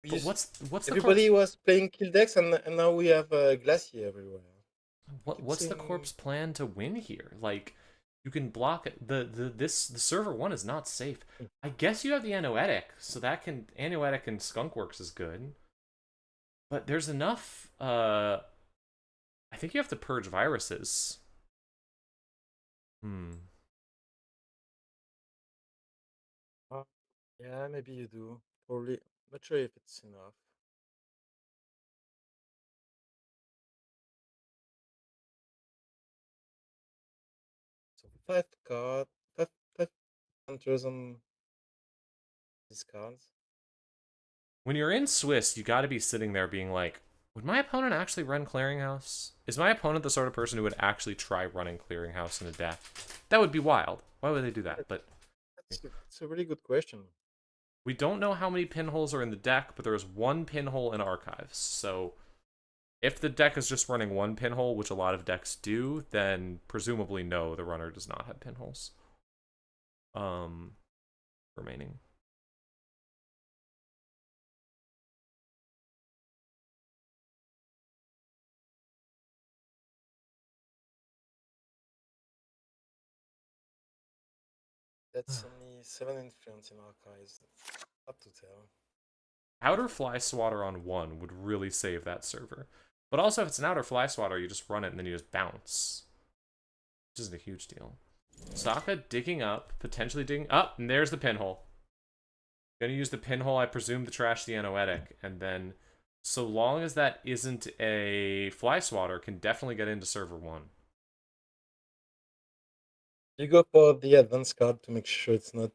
But what's the everybody was playing kill decks, and now we have Glacier everywhere. What's the corpse plan to win here? Like, you can block it. The server 1 is not safe. I guess you have the Anoetic, so that can Anoetic and Skunkworks is good. But there's enough. I think you have to purge viruses. Yeah, maybe you do. Probably. Not sure if it's enough. So 5 cards, 5 hunters on these cards. When you're in Swiss, you got to be sitting there being like, would my opponent actually run Clearinghouse? Is my opponent the sort of person who would actually try running Clearinghouse in a deck? That would be wild. Why would they do that? But it's a really good question. We don't know how many pinholes are in the deck, but there is 1 pinhole in archives. So if the deck is just running 1 pinhole, which a lot of decks do, then presumably no, the runner does not have pinholes remaining. That's only 7 influence in archives. Up to tell. Outer Fly Swatter on 1 would really save that server. But also, if it's an Outer Fly Swatter, you just run it and then you just bounce. Which isn't a huge deal. Saka digging up, potentially digging up, and there's the pinhole. Gonna use the pinhole, I presume, to trash the Anoetic, and then, so long as that isn't a Fly Swatter, can definitely get into server 1. You go for the advanced card to make sure it's not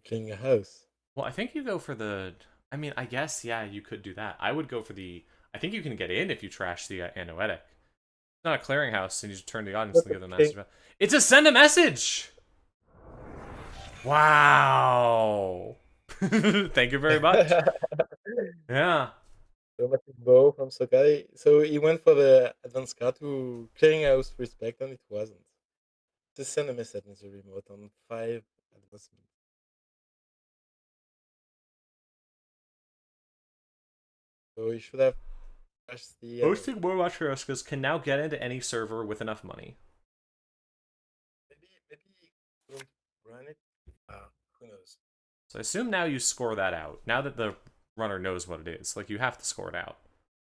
cleaning a house. Well, I think you go for the... I mean, I guess, yeah, you could do that. I would go for the... I think you can get in if you trash the Anoetic. It's not a clearinghouse, and you just turn the audience and give them a message. It's a send a message! Wow! Thank you very much. Yeah. Dramatic bow from Sakai. So he went for the advanced card to clearinghouse respect, and it wasn't. Just send a message in the remote on 5 advancement. So he should have crashed the... Hosting more Matrioskas can now get into any server with enough money. Maybe don't run it. Who knows? So I assume now you score that out. Now that the runner knows what it is. Like, you have to score it out.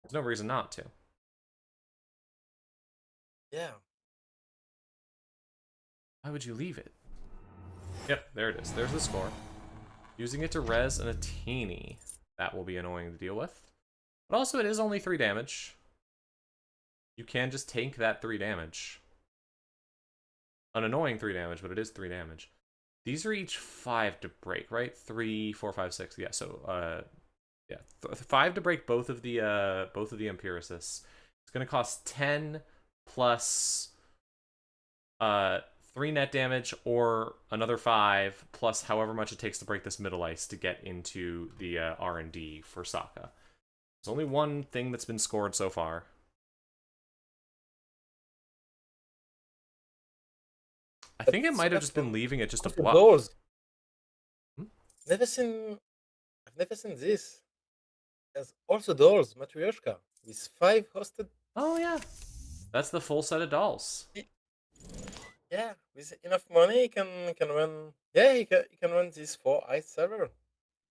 There's no reason not to. Yeah. Why would you leave it? Yep, there it is. There's the score. Using it to res an Atini. That will be annoying to deal with. But also, it is only 3 damage. You can just tank that 3 damage. An annoying 3 damage, but it is 3 damage. These are each 5 to break, right? 3, 4, 5, 6. Yeah, so, yeah. 5 to break both of the Empiricists. It's going to cost 10 plus 3 net damage, or another 5 plus however much it takes to break this middle ice to get into the R&D for Saka. There's only 1 thing that's been scored so far. I think it might have just been leaving it just a bluff. Doors. I've never seen this. There's also doors, Matryoshka, with 5 hosted. Oh yeah, that's the full set of dolls. Yeah, with enough money, he can run. Yeah, he can run this 4 ice server.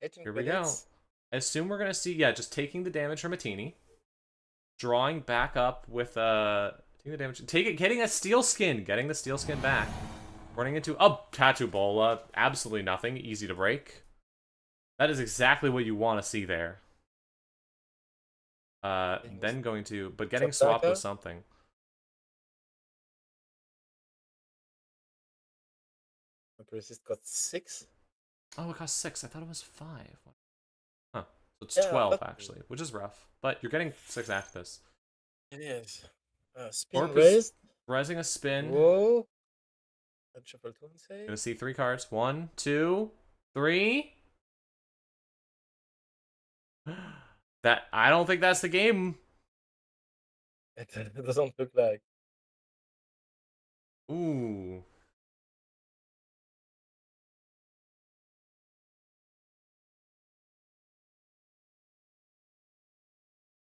Here we go. I assume we're gonna see, yeah, just taking the damage from Atini, drawing back up with Taking the damage. Getting a steel skin. Getting the steel skin back. Running into a tattoo bola. Absolutely nothing. Easy to break. That is exactly what you want to see there. Then going to... But getting swapped with something. My persist got 6. Oh, it cost 6. I thought it was 5. Huh. So it's Yeah, 12, actually. Which is rough. But you're getting 6 after this. It is. Spin Orc is raised. Rising a spin. Whoa. Shuffle 2 and save. Gonna see 3 cards. 1, 2, 3. That I don't think that's the game. It doesn't look like. Ooh.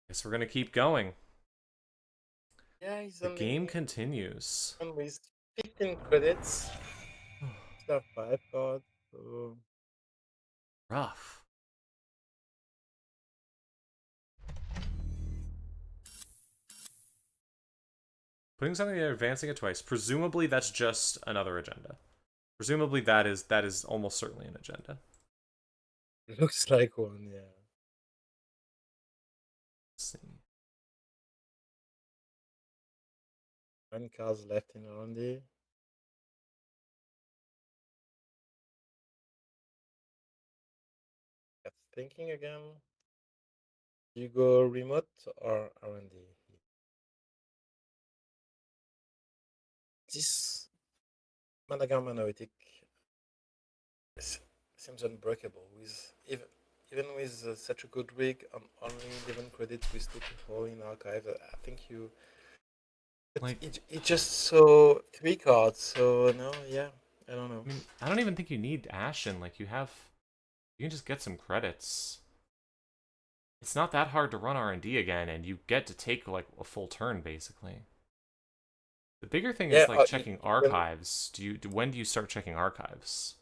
Guess we're gonna keep going. Yeah, he's The only game continues. with 15 credits. Still have 5 cards. So... Rough. Putting something there, advancing it twice. Presumably that's just another agenda. Presumably that is almost certainly an agenda. Looks like one, yeah. Let's see. 1 cards left in R&D. Thinking again. Do you go remote or R&D? This Madagascar monolithic seems unbreakable. With even with such a good rig on only 11 credits with 2 people in archive, I think you. But Like it just saw 3 cards, so no, yeah, I don't know. I mean, I don't even think you need Ashen. Like you can just get some credits. It's not that hard to run R&D again, and you get to take like a full turn basically. The bigger thing is like checking archives. When do you start checking archives?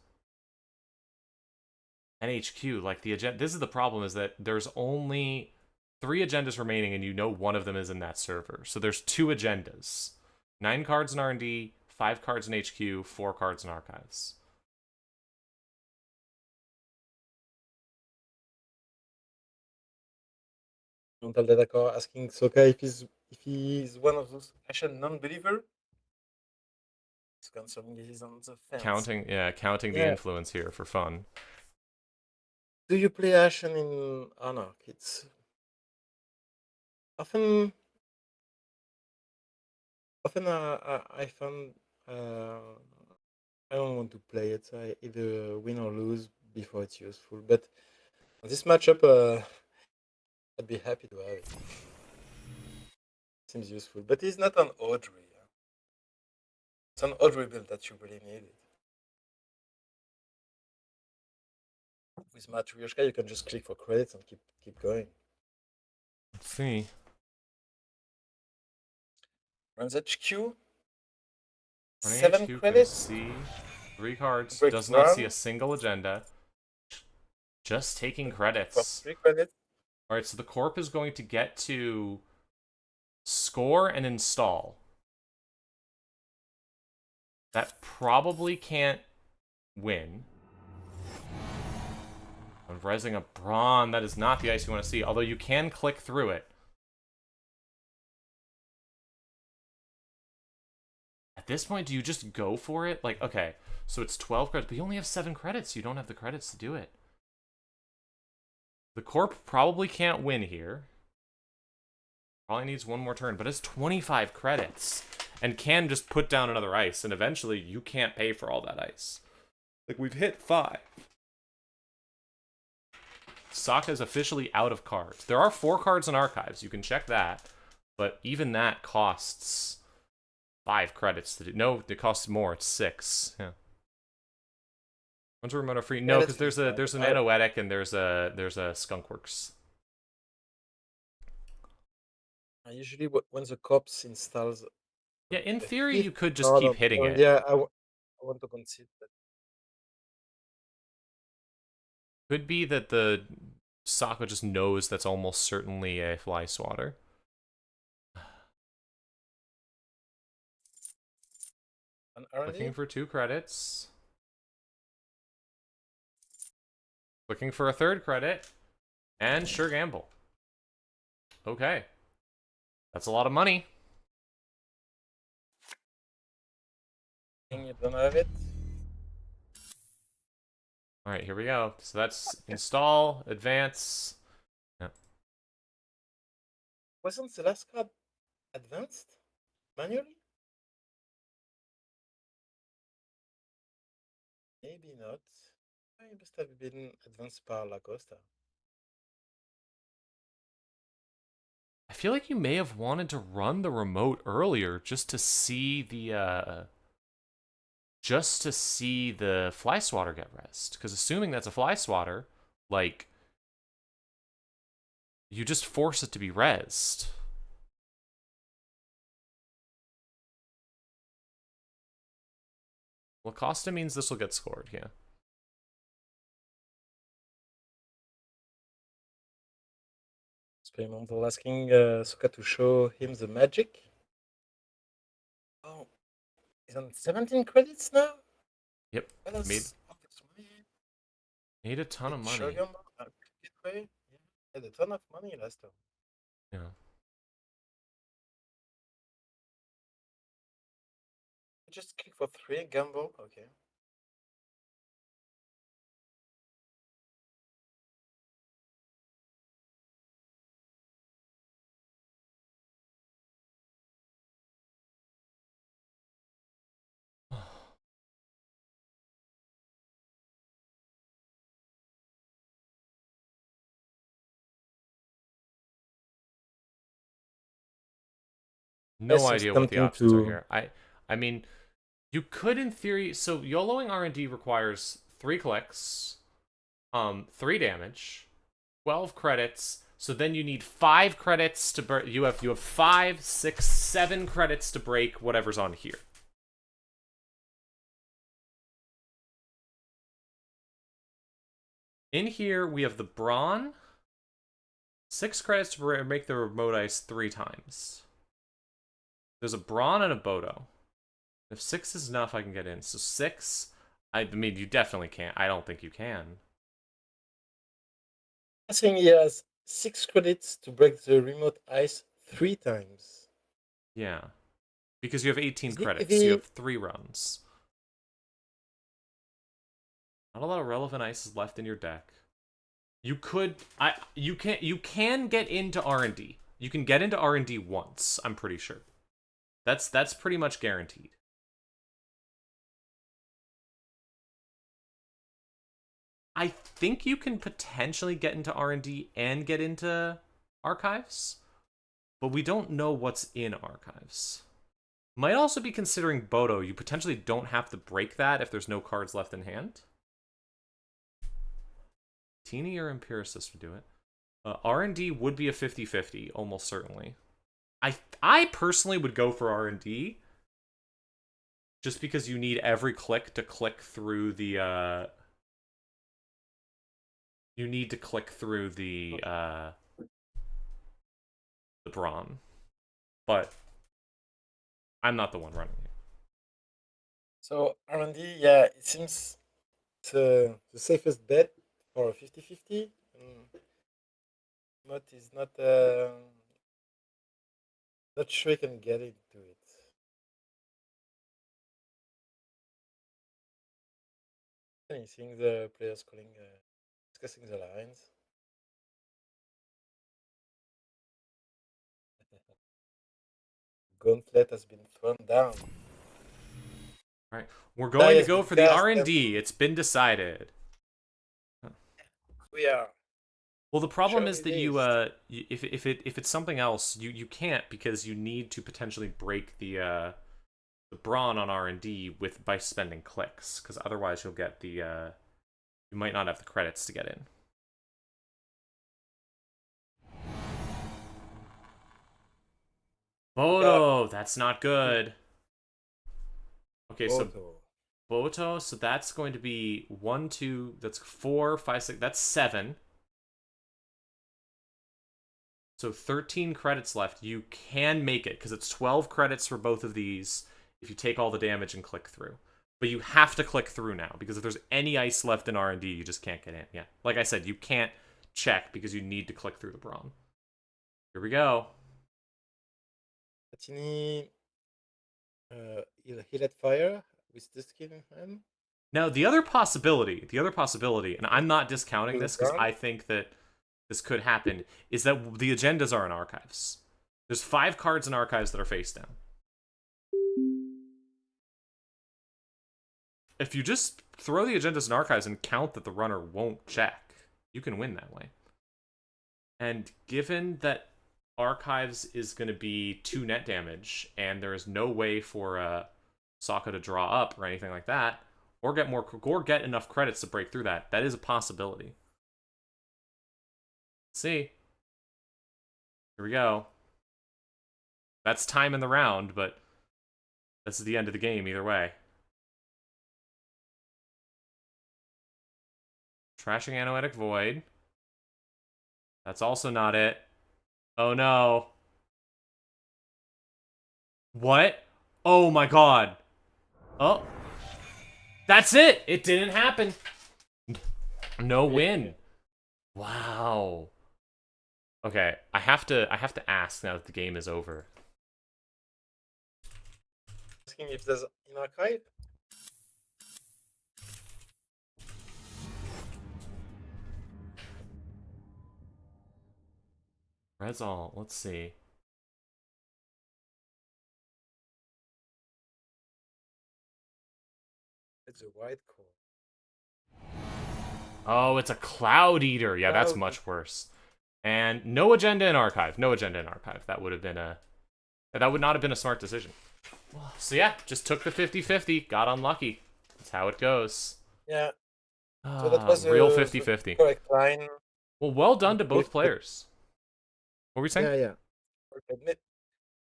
NHQ, like the agenda. This is the problem: is that there's only 3 agendas remaining, and you know one of them is in that server. So there's 2 agendas: 9 cards in R&D, 5 cards in HQ, 4 cards in archives. D'accord asking Saka if he's one of those Ashen non-believer. It's concerning he's on the fence. Counting the influence here for fun. Do you play Ashen in Anarch? It's often I found I don't want to play it. I either win or lose before it's useful. But on this matchup, I'd be happy to have it. Seems useful, but it's not an Audrey. It's an Audrey build that you really need it. With Matryoshka, you can just click for credits and keep going. Let's see. Runs HQ. Running 7 HQ credits. See 3 cards. Break Does not one. see a single agenda. Just taking credits. 3 credits. All right, so the corp is going to get to score and install. That probably can't win. I'm resing a Brawn. That is not the ice you want to see, although you can click through it. At this point, do you just go for it? Like, okay, so it's 12 credits, but you only have 7 credits. You don't have the credits to do it. The corp probably can't win here. Probably needs 1 more turn, but it's 25 credits. And can just put down another ice, and eventually you can't pay for all that ice. Like, we've hit 5. Saka is officially out of cards. There are 4 cards in archives. You can check that. But even that costs 5 credits to do. No, it costs more. It's 6. Yeah. One's a remote free. No, because there's a Nanoetic and there's a Skunkworks. Usually, when the cops installs. Yeah, in theory, you could just keep hitting it. Yeah, I want to concede that. Could be that the Saka just knows that's almost certainly a fly swatter. On R&D? Looking for 2 credits. Looking for a 3rd credit. And sure gamble. Okay. That's a lot of money. You don't have it? Alright, here we go. So that's install, advance. Yeah. Wasn't the last card advanced manually? Maybe not. It must have been advanced par La Costa. I feel like you may have wanted to run the remote earlier just to see the fly swatter get rest. Because assuming that's a fly swatter, like, you just force it to be rezzed. La Costa means this will get scored, yeah. Experimental asking Saka to show him the magic. Oh, he's on 17 credits now? Yep. Made a ton of money. Had a ton of money last time. Yeah. Just click for 3 gamble, okay. No idea what the options are here. I mean, you could in theory. So YOLOing R&D requires 3 clicks, 3 damage, 12 credits. So then you need 5 credits to break. You have 5, 6, 7 credits to break whatever's on here. In here we have the Brawn. 6 credits to make the remote ice 3 times. There's a Brawn and a Bodo. If 6 is enough, I can get in. So 6, I mean, you definitely can't. I don't think you can. I think he has 6 credits to break the remote ice 3 times. Yeah. Because you have 18 credits, so you have 3 runs. Not a lot of relevant ices left in your deck. You could... You can get into R&D. You can get into R&D once, I'm pretty sure. That's pretty much guaranteed. I think you can potentially get into R&D and get into Archives, but we don't know what's in Archives. Might also be considering Bodo. You potentially don't have to break that if there's no cards left in hand. Teeny or Empiricist would do it. R&D would be a 50-50, almost certainly. I personally would go for R&D, just because you need every click to click through the, you need to click through the Brawn. But I'm not the one running it. So R&D, yeah, it seems the safest bet for a 50-50. But is not sure you can get into it. Anything the players calling discussing the lines. Gauntlet has been thrown down. All right, we're going to go for the R&D. It's been decided. We are. Well, the problem is that if it's something else, you can't, because you need to potentially break the Brawn on R&D by spending clicks, because otherwise you'll get the you might not have the credits to get in. Bodo, that's not good. Okay, so Boto, so that's going to be 1, 2, that's 4, 5, 6, that's 7. So 13 credits left. You can make it, because it's 12 credits for both of these. if you take all the damage and click through. But you have to click through now, because if there's any ice left in R&D, you just can't get in. Yeah, like I said, you can't check because you need to click through the brawn. Here we go. Patini, he let fire with the skill in hand. Now, the other possibility, and I'm not discounting this because I think that this could happen, is that the agendas are in archives. There's 5 cards in archives that are face down. If you just throw the agendas in archives and count that the runner won't check, you can win that way. And given that archives is going to be 2 net damage, and there is no way for Saka to draw up or anything like that, or get enough credits to break through that, that is a possibility. Let's see. Here we go. That's time in the round, but that's the end of the game either way. Trashing Anoetic Void. That's also not it. Oh no. What? Oh my god. Oh. That's it! It didn't happen. No win. Wow. Okay, I have to ask now that the game is over. Asking if there's an archive. Rezal, let's see. It's a white core. Oh, it's a Cloud Eater. Yeah, that's much worse. And no agenda in archive. No agenda in archive. That would have been that would not have been a smart decision. So yeah, just took the 50-50. Got unlucky. That's how it goes. Yeah. So that was real 50-50. Correct line. Well done to both players. What were you saying? Yeah. Okay.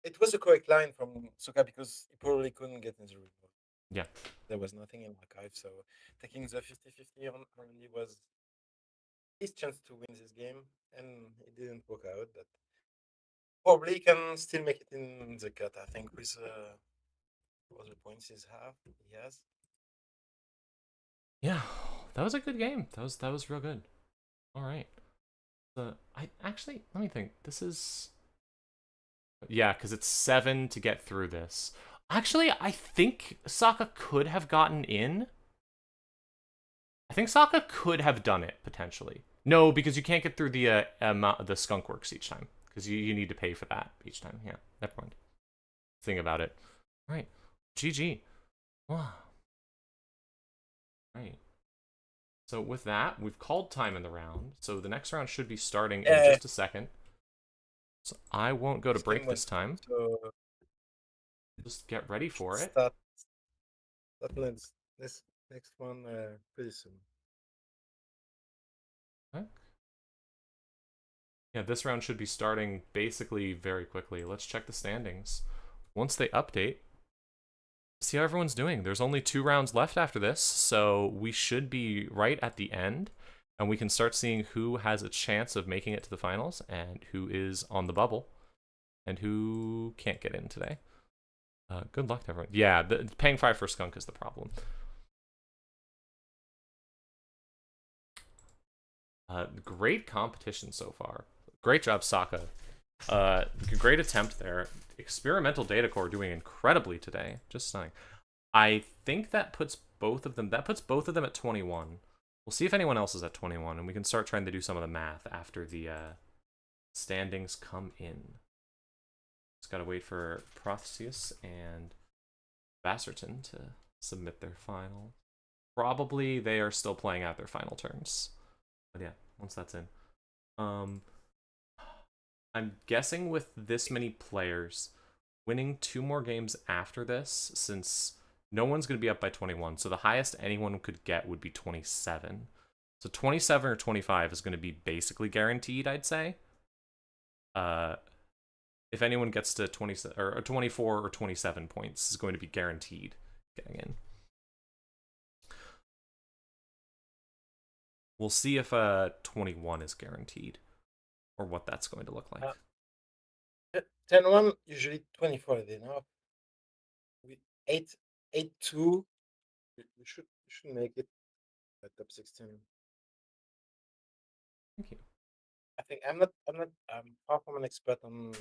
It was a correct line from Saka because he probably couldn't get in the report. Yeah. There was nothing in archive, so taking the 50-50 on only was his chance to win this game, and it didn't work out. But probably can still make it in the cut, I think, with all the points he has. Yeah, that was a good game. That was real good. All right. I actually, let me think. This is, yeah, because it's 7 to get through this. Actually, I think Saka could have gotten in. I think Saka could have done it potentially. No, because you can't get through the skunk works each time because you need to pay for that each time. Yeah, never mind. Think about it. All right, GG. Wow. Right. So with that, we've called time in the round. So the next round should be starting in just a second. So I won't go to break this time. So just get ready for it. Start this next one pretty soon. Okay. Yeah, this round should be starting basically very quickly. Let's check the standings. Once they update, see how everyone's doing. There's only 2 rounds left after this, so we should be right at the end, and we can start seeing who has a chance of making it to the finals and who is on the bubble and who can't get in today. Good luck to everyone. Yeah, paying 5 for skunk is the problem. Great competition so far. Great job, Saka. Great attempt there. Experimental Data Core doing incredibly today. Just stunning. I think that puts both of them. That puts both of them at 21. We'll see if anyone else is at 21, and we can start trying to do some of the math after the standings come in. Just gotta wait for Protheus and Basserton to submit their final. Probably they are still playing out their final turns. But yeah, once that's in. I'm guessing with this many players, winning 2 more games after this, since no one's going to be up by 21, so the highest anyone could get would be 27. So 27 or 25 is going to be basically guaranteed, I'd say. If anyone gets to 20 or 24 or 27 points, is going to be guaranteed getting in. We'll see if 21 is guaranteed, or what that's going to look like. 10-1, usually 24, you know. 8-2. We should make it at top 16. Thank you. I think I'm far from an expert on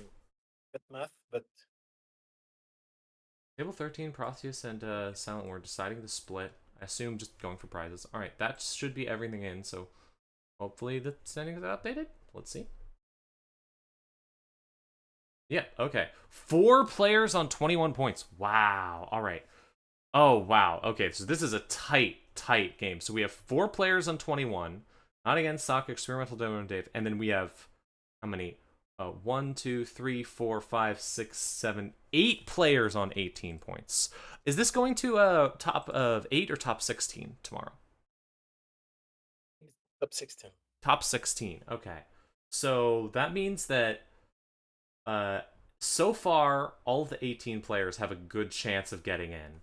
that math, but Table 13, Protheus and Silent were deciding to split. I assume just going for prizes. Alright, that should be everything in, so hopefully the standings are updated. Let's see. Yeah, okay. 4 players on 21 points. Wow. Alright. Oh, wow. Okay, so this is a tight game. So we have 4 players on 21. Not against Saka, Experimental Demo, and Dave. And then we have, how many? 1, 2, 3, 4, 5, 6, 7, 8 players on 18 points. Is this going to top of 8 or top 16 tomorrow? top 16. Top 16. Okay. So that means that so far all of the 18 players have a good chance of getting in.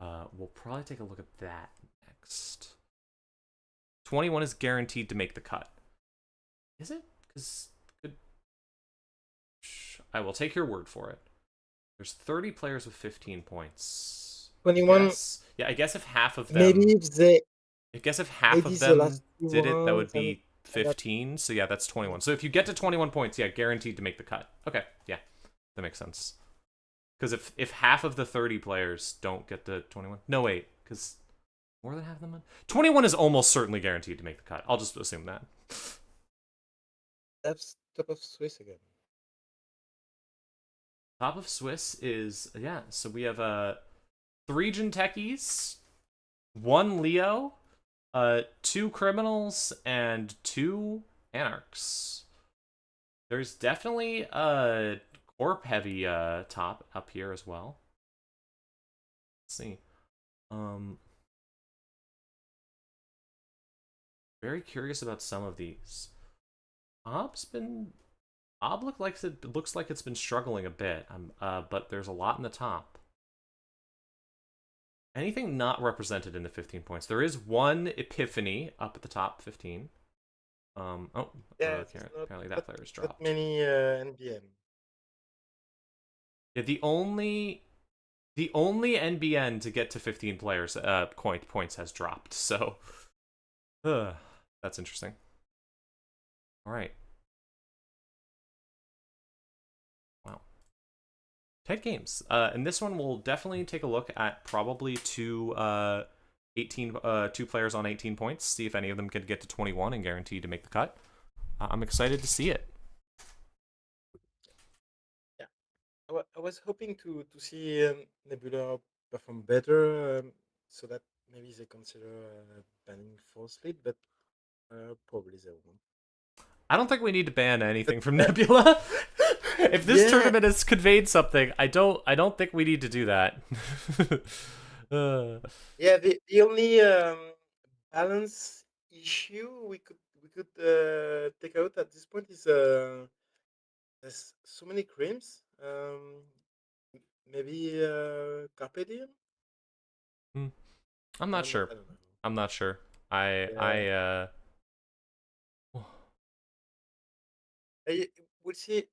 We'll probably take a look at that next. 21 is guaranteed to make the cut. Is it? Because I will take your word for it. There's 30 players with 15 points. 21. I guess if half of them. Maybe if they. I guess if half of them did it, that would be 15. So yeah, that's 21. So if you get to 21 points, yeah, guaranteed to make the cut. Okay, yeah, that makes sense. Because if half of the 30 players don't get to 21, no wait, because more than half of them, 21 is almost certainly guaranteed to make the cut. I'll just assume that. That's top of Swiss again. Top of Swiss is, yeah, so we have 3 Gentechies, 1 Leo, 2 Criminals, and 2 Anarchs. There's definitely a Corp heavy top up here as well. Let's see. Very curious about some of these. Ob looks like it's been struggling a bit, but there's a lot in the top. Anything not represented in the 15 points? There is 1 Epiphany up at the top 15. Apparently that player's dropped. Not many NBN. Yeah, the only NBN to get to 15 players points has dropped. So, that's interesting. All right. Tight games. And this one we'll definitely take a look at probably 2 players on 18 points, see if any of them could get to 21 and guaranteed to make the cut. I'm excited to see it. Yeah. I was hoping to see Nebula perform better, so that maybe they consider banning Force Lead, but probably they won't. I don't think we need to ban anything from Nebula. If this tournament has conveyed something, I don't think we need to do that. Yeah, the only balance issue we could take out at this point is there's so many creams. Maybe Carpe Diem? I'm not sure. I don't know. I'm not sure. We'll see.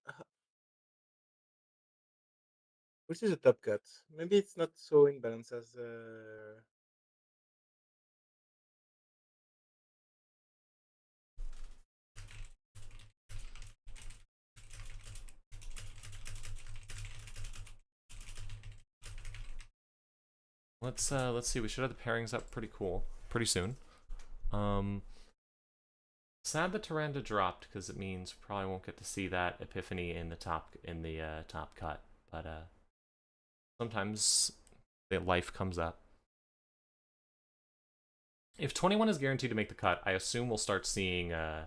We'll see the top cut. Maybe it's not so in balance as. Let's see. We should have the pairings up pretty soon. Sad that Tyrande dropped because it means we probably won't get to see that Epiphany in the top cut. But sometimes the life comes up. If 21 is guaranteed to make the cut, I assume we'll start seeing IDs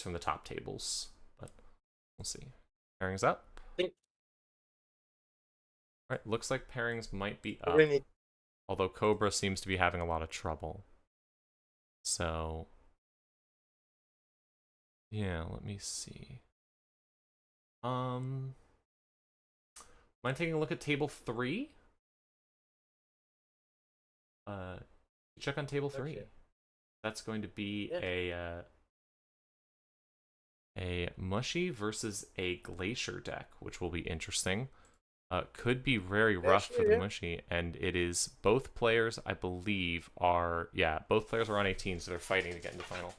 from the top tables, but we'll see. Pairings up. Alright, looks like pairings might be up. Although Cobra seems to be having a lot of trouble. So, yeah, let me see. Mind taking a look at table 3? Check on table 3. Okay. That's going to be a A Mushy versus a Glacier deck, which will be interesting. Could be very rough for the Yeah. Mushy, and it is both players, I believe, are both players are on 18, so they're fighting to get into final.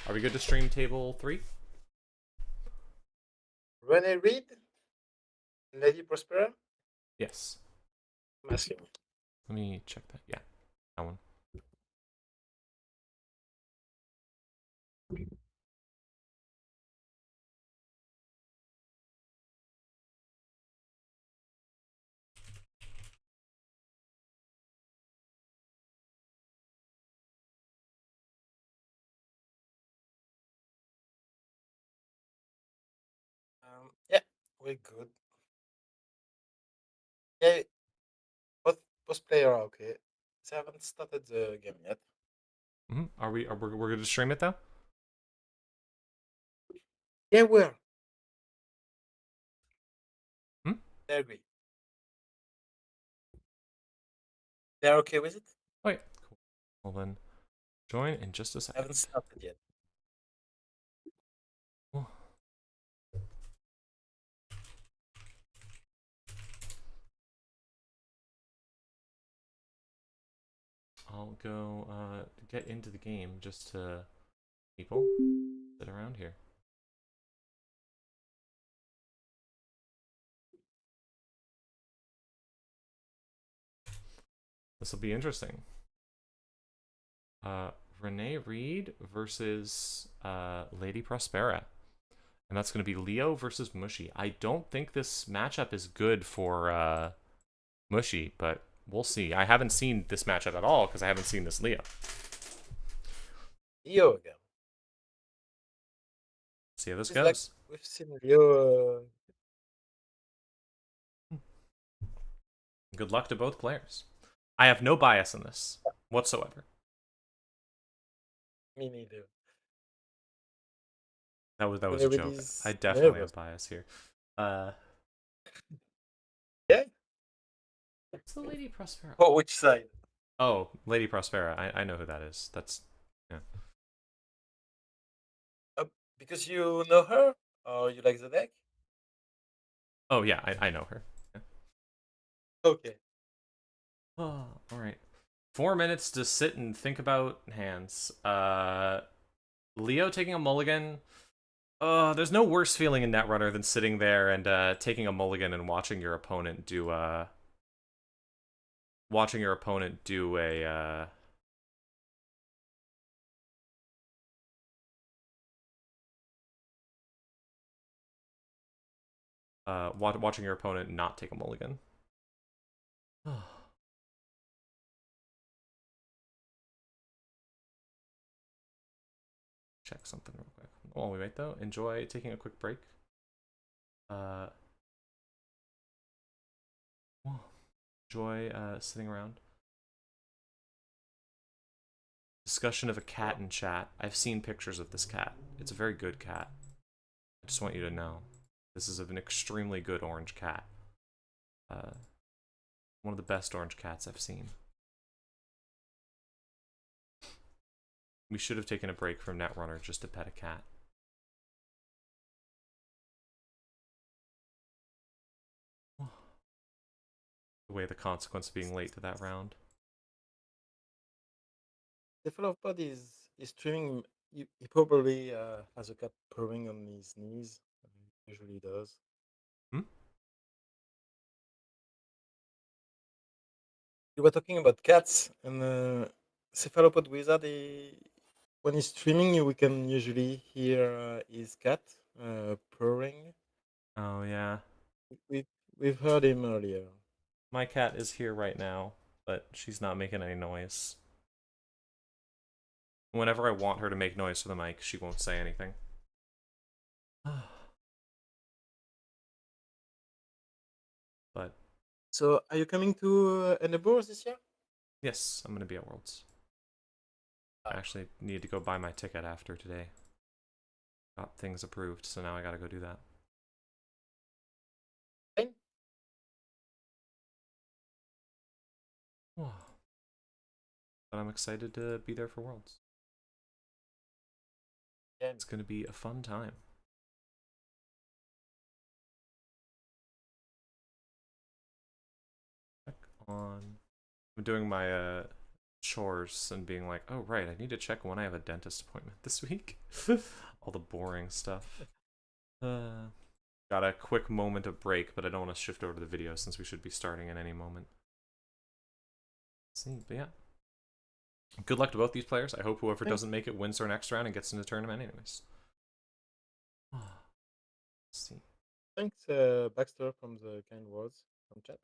Are we good to stream table 3? Rene Reed, Lady Prospera. Yes. I'm asking. Let me check that. Yeah, that one. Yeah, we're good. Yeah, both player are okay. So I haven't started the game yet. We're good to stream it though? Yeah, we're. Hmm? I agree. They're okay with it? Oh yeah, cool. Well then, join in just a I second. haven't started yet. Cool. I'll go get into the game just to people sit around here. This will be interesting. Rene Reed versus Lady Prospera. And that's going to be Leo versus Mushy. I don't think this matchup is good for Mushy, but we'll see. I haven't seen this matchup at all because I haven't seen this Leo. Leo again. See how this It's goes. like we've seen Leo. Good luck to both players. I have no bias in this whatsoever. Me neither. That was a joke. Everybody's I definitely nervous. have bias here. Yeah. What's the Lady Prospera? Oh, which side? Oh, Lady Prospera. I know who that is. That's yeah. Because you know her, or you like the deck? Oh yeah, I know her. Yeah. Okay. Oh, all right. 4 minutes to sit and think about hands. Leo taking a mulligan. There's no worse feeling in Netrunner than sitting there and taking a mulligan and watching your opponent do a watching your opponent not take a mulligan. Check something real quick. While we wait though, enjoy taking a quick break. Enjoy sitting around. Discussion of a cat in chat. I've seen pictures of this cat. It's a very good cat. I just want you to know. This is an extremely good orange cat. One of the best orange cats I've seen. We should have taken a break from Netrunner just to pet a cat. The way the consequence of being late to that round. The fellow pod is streaming. He probably has a cat purring on his knees. He usually does. Hmm? You were talking about cats, and Cephalopod Wizard, when he's streaming, we can usually hear his cat purring. Oh yeah. We've heard him earlier. My cat is here right now, but she's not making any noise. Whenever I want her to make noise for the mic, she won't say anything. But So, are you coming to Endeavors this year? yes, I'm gonna be at Worlds. I actually need to go buy my ticket after today. Got things approved, so now I gotta go do that. Okay. But I'm excited to be there for Worlds. Yeah. It's gonna be a fun time. on. I'm doing my chores and being like, oh right, I need to check when I have a dentist appointment this week. All the boring stuff. Got a quick moment of break, but I don't want to shift over to the video since we should be starting in any moment. Let's see, but yeah. Good luck to both these players. I hope whoever doesn't make it wins their next round and gets into the tournament anyways. Let's see. Thanks, Baxter, from the kind words from chat.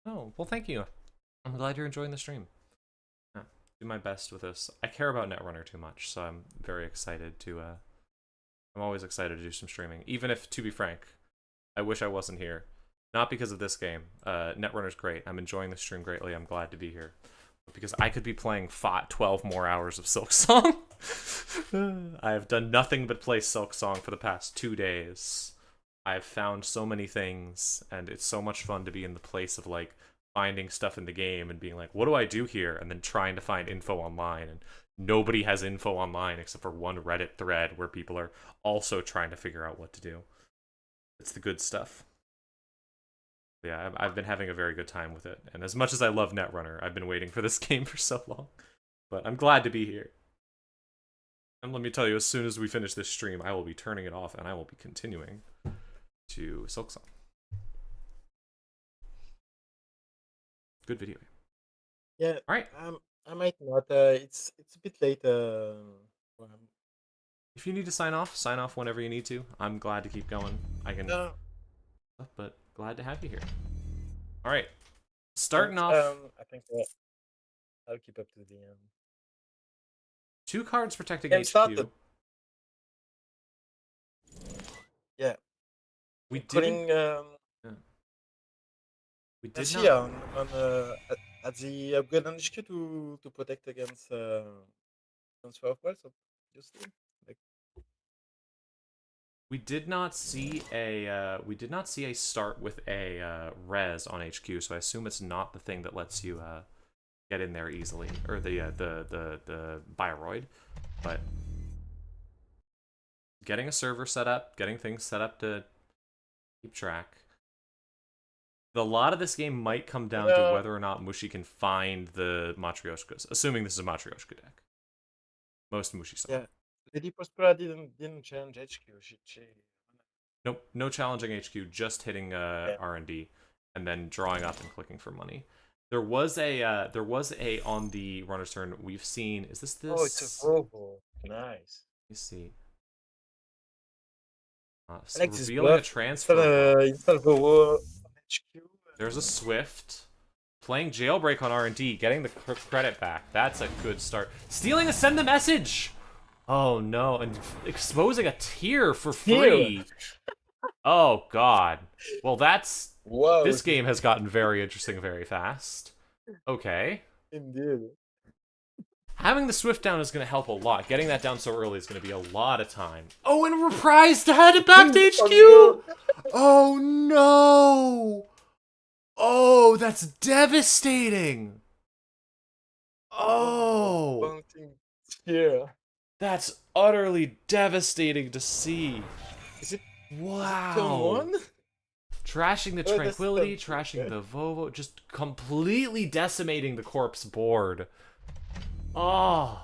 Oh, well, thank you. I'm glad you're enjoying the stream. Yeah, do my best with this. I care about Netrunner too much, so I'm very excited to, I'm always excited to do some streaming. Even if, to be frank, I wish I wasn't here. Not because of this game. Netrunner's great. I'm enjoying the stream greatly. I'm glad to be here. But because I could be playing 12 more hours of Silksong. I have done nothing but play Silksong for the past 2 days. I've found so many things, and it's so much fun to be in the place of, like, finding stuff in the game and being like, what do I do here? And then trying to find info online, and nobody has info online except for one Reddit thread where people are also trying to figure out what to do. It's the good stuff. Yeah, I've been having a very good time with it, and as much as I love Netrunner, I've been waiting for this game for so long. But I'm glad to be here. And let me tell you, as soon as we finish this stream, I will be turning it off, and I will be continuing to Silksong. Good video. Yeah. All right. I might not. It's a bit late. If you need to sign off whenever you need to. I'm glad to keep going. I can. But glad to have you here. All right. Starting off. I think I'll keep up to the end. 2 cards protecting Game HQ. started. Yeah. We didn't. We did not. On at the upgrade on HQ to protect against transfer of wealth. Obviously, like. We did not see a start with a res on HQ, so I assume it's not the thing that lets you get in there easily, or the Bioroid, but getting a server set up, getting things set up to keep track. A lot of this game might come down to whether or not Mushi can find the Matryoshkas, assuming this is a Matryoshka deck. Most Mushi stuff. Yeah, Lady Prospera didn't challenge HQ. She Nope, no challenging HQ, just hitting R&D and then drawing up and clicking for money. There was a on the runner's turn we've seen. Is this? Oh, it's a robo. Nice. Let me see. Like revealing a transfer. There's a Swift. Playing Jailbreak on R&D, getting the credit back. That's a good start. Stealing a Send the Message! Oh no, and exposing a tier for free. Oh god. Well, that's... Whoa. This game has gotten very interesting very fast. Okay. Indeed. Having the Swift down is going to help a lot. Getting that down so early is going to be a lot of time. Oh, and Reprise to head it back to HQ! Oh no! Oh, that's devastating! Oh! Yeah. That's utterly devastating to see. Is it? Wow. Is it trashing the Tranquility, trashing the Vovo, just completely decimating the corpse board. Oh.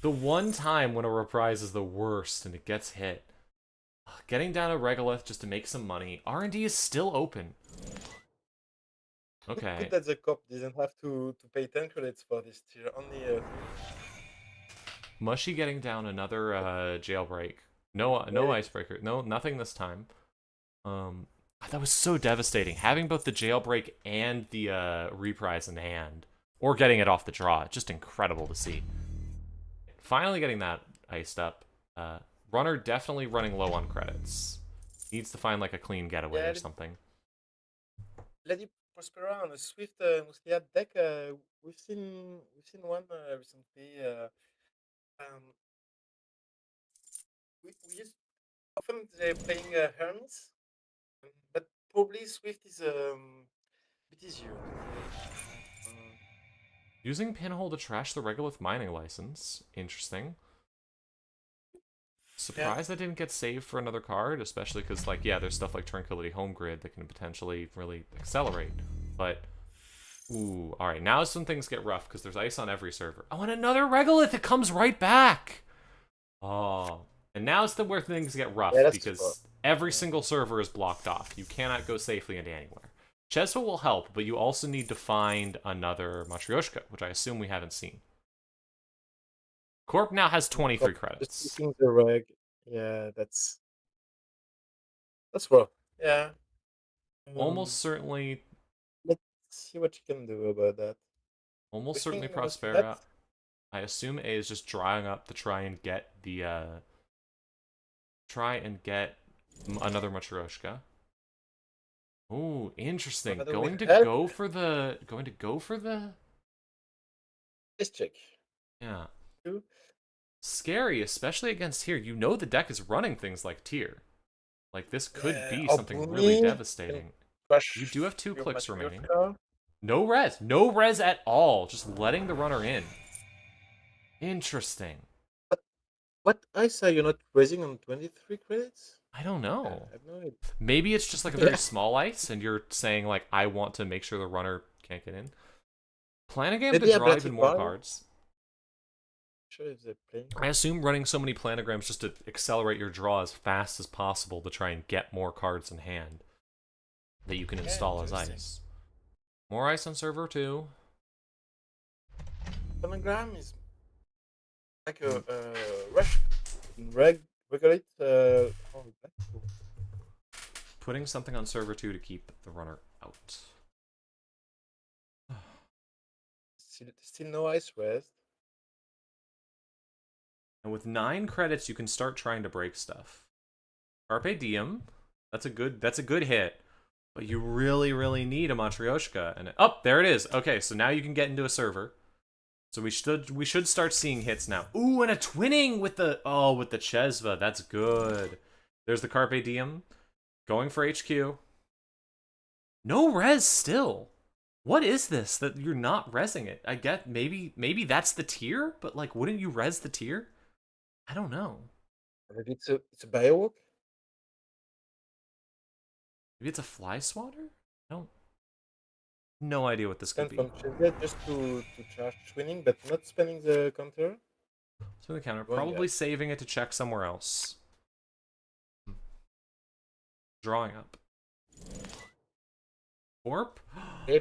The one time when a Reprise is the worst and it gets hit. Getting down a Regolith just to make some money. R&D is still open. Okay. Good that the cop doesn't have to pay 10 credits for this tier. Only Mushy getting down another Jailbreak. No Icebreaker. No, nothing this time. That was so devastating. Having both the Jailbreak and the Reprise in hand. Or getting it off the draw. Just incredible to see. Finally getting that iced up. Runner definitely running low on credits. Needs to find like a clean getaway or something. Lady Prospera on a Swift Muslihat deck. We've seen one recently. We use often they're playing Hermes, but probably Swift is a bit easier. Using Pinhole to trash the Regolith mining license. Interesting. Surprised I didn't get saved for another card, especially because, like, yeah, there's stuff like Tranquility Home Grid that can potentially really accelerate. But, ooh, alright, now some things get rough because there's ice on every server. Oh, and another Regolith! It comes right back! Oh, and now it's where things get rough Yeah, that's because rough. every single server is blocked off. You cannot go safely into anywhere. Chesva will help, but you also need to find another Matryoshka, which I assume we haven't seen. Corp now has 23 Just credits. using the reg. Yeah, that's rough. Yeah. Almost certainly, Let's see what you can do about that. almost certainly Wishing was Prospera. that I assume A is just drying up to try and get the, another Matryoshka. Ooh, interesting. What do Going we to have? go for the... Let's check. Yeah. Two. Scary, especially against here. You know the deck is running things like tier. Like, this could Yeah, be or something really Boomy devastating. can crush You do have 2 your clicks remaining. Matryoshka. No res. No res at all. Just letting the runner in. Interesting. What ice are you not raising on 23 credits? I don't I know. have no idea. Maybe it's just like a very small ice, and you're saying, like, I want to make sure the runner can't get in. Plan a game Maybe to a draw even more Black cards. Sure, if they're playing. I assume running so many planograms just to accelerate your draw as fast as possible to try and get more cards in hand that you can install as ice. More ice on server 2. Pentagram is like a rush regulate. Oh, that's cool. Putting something on server 2 to keep the runner out. Still no ice rest. And with 9 credits, you can start trying to break stuff. Carpe Diem. That's a good hit. But you really, really need a Matryoshka. And there it is. Okay, so now you can get into a server. So we should start seeing hits now. Ooh, and a twinning with the Chesva. That's good. There's the Carpe Diem. Going for HQ. No res still. What is this that you're not resing it? I get maybe that's the tier, but like wouldn't you res the tier? I don't know. Maybe it's a Biowalk. Maybe it's a fly swatter? No idea what this could be. From Chesed just to charge twinning, but not spending the counter. So the counter, probably saving it to check somewhere else. Drawing up. Orp?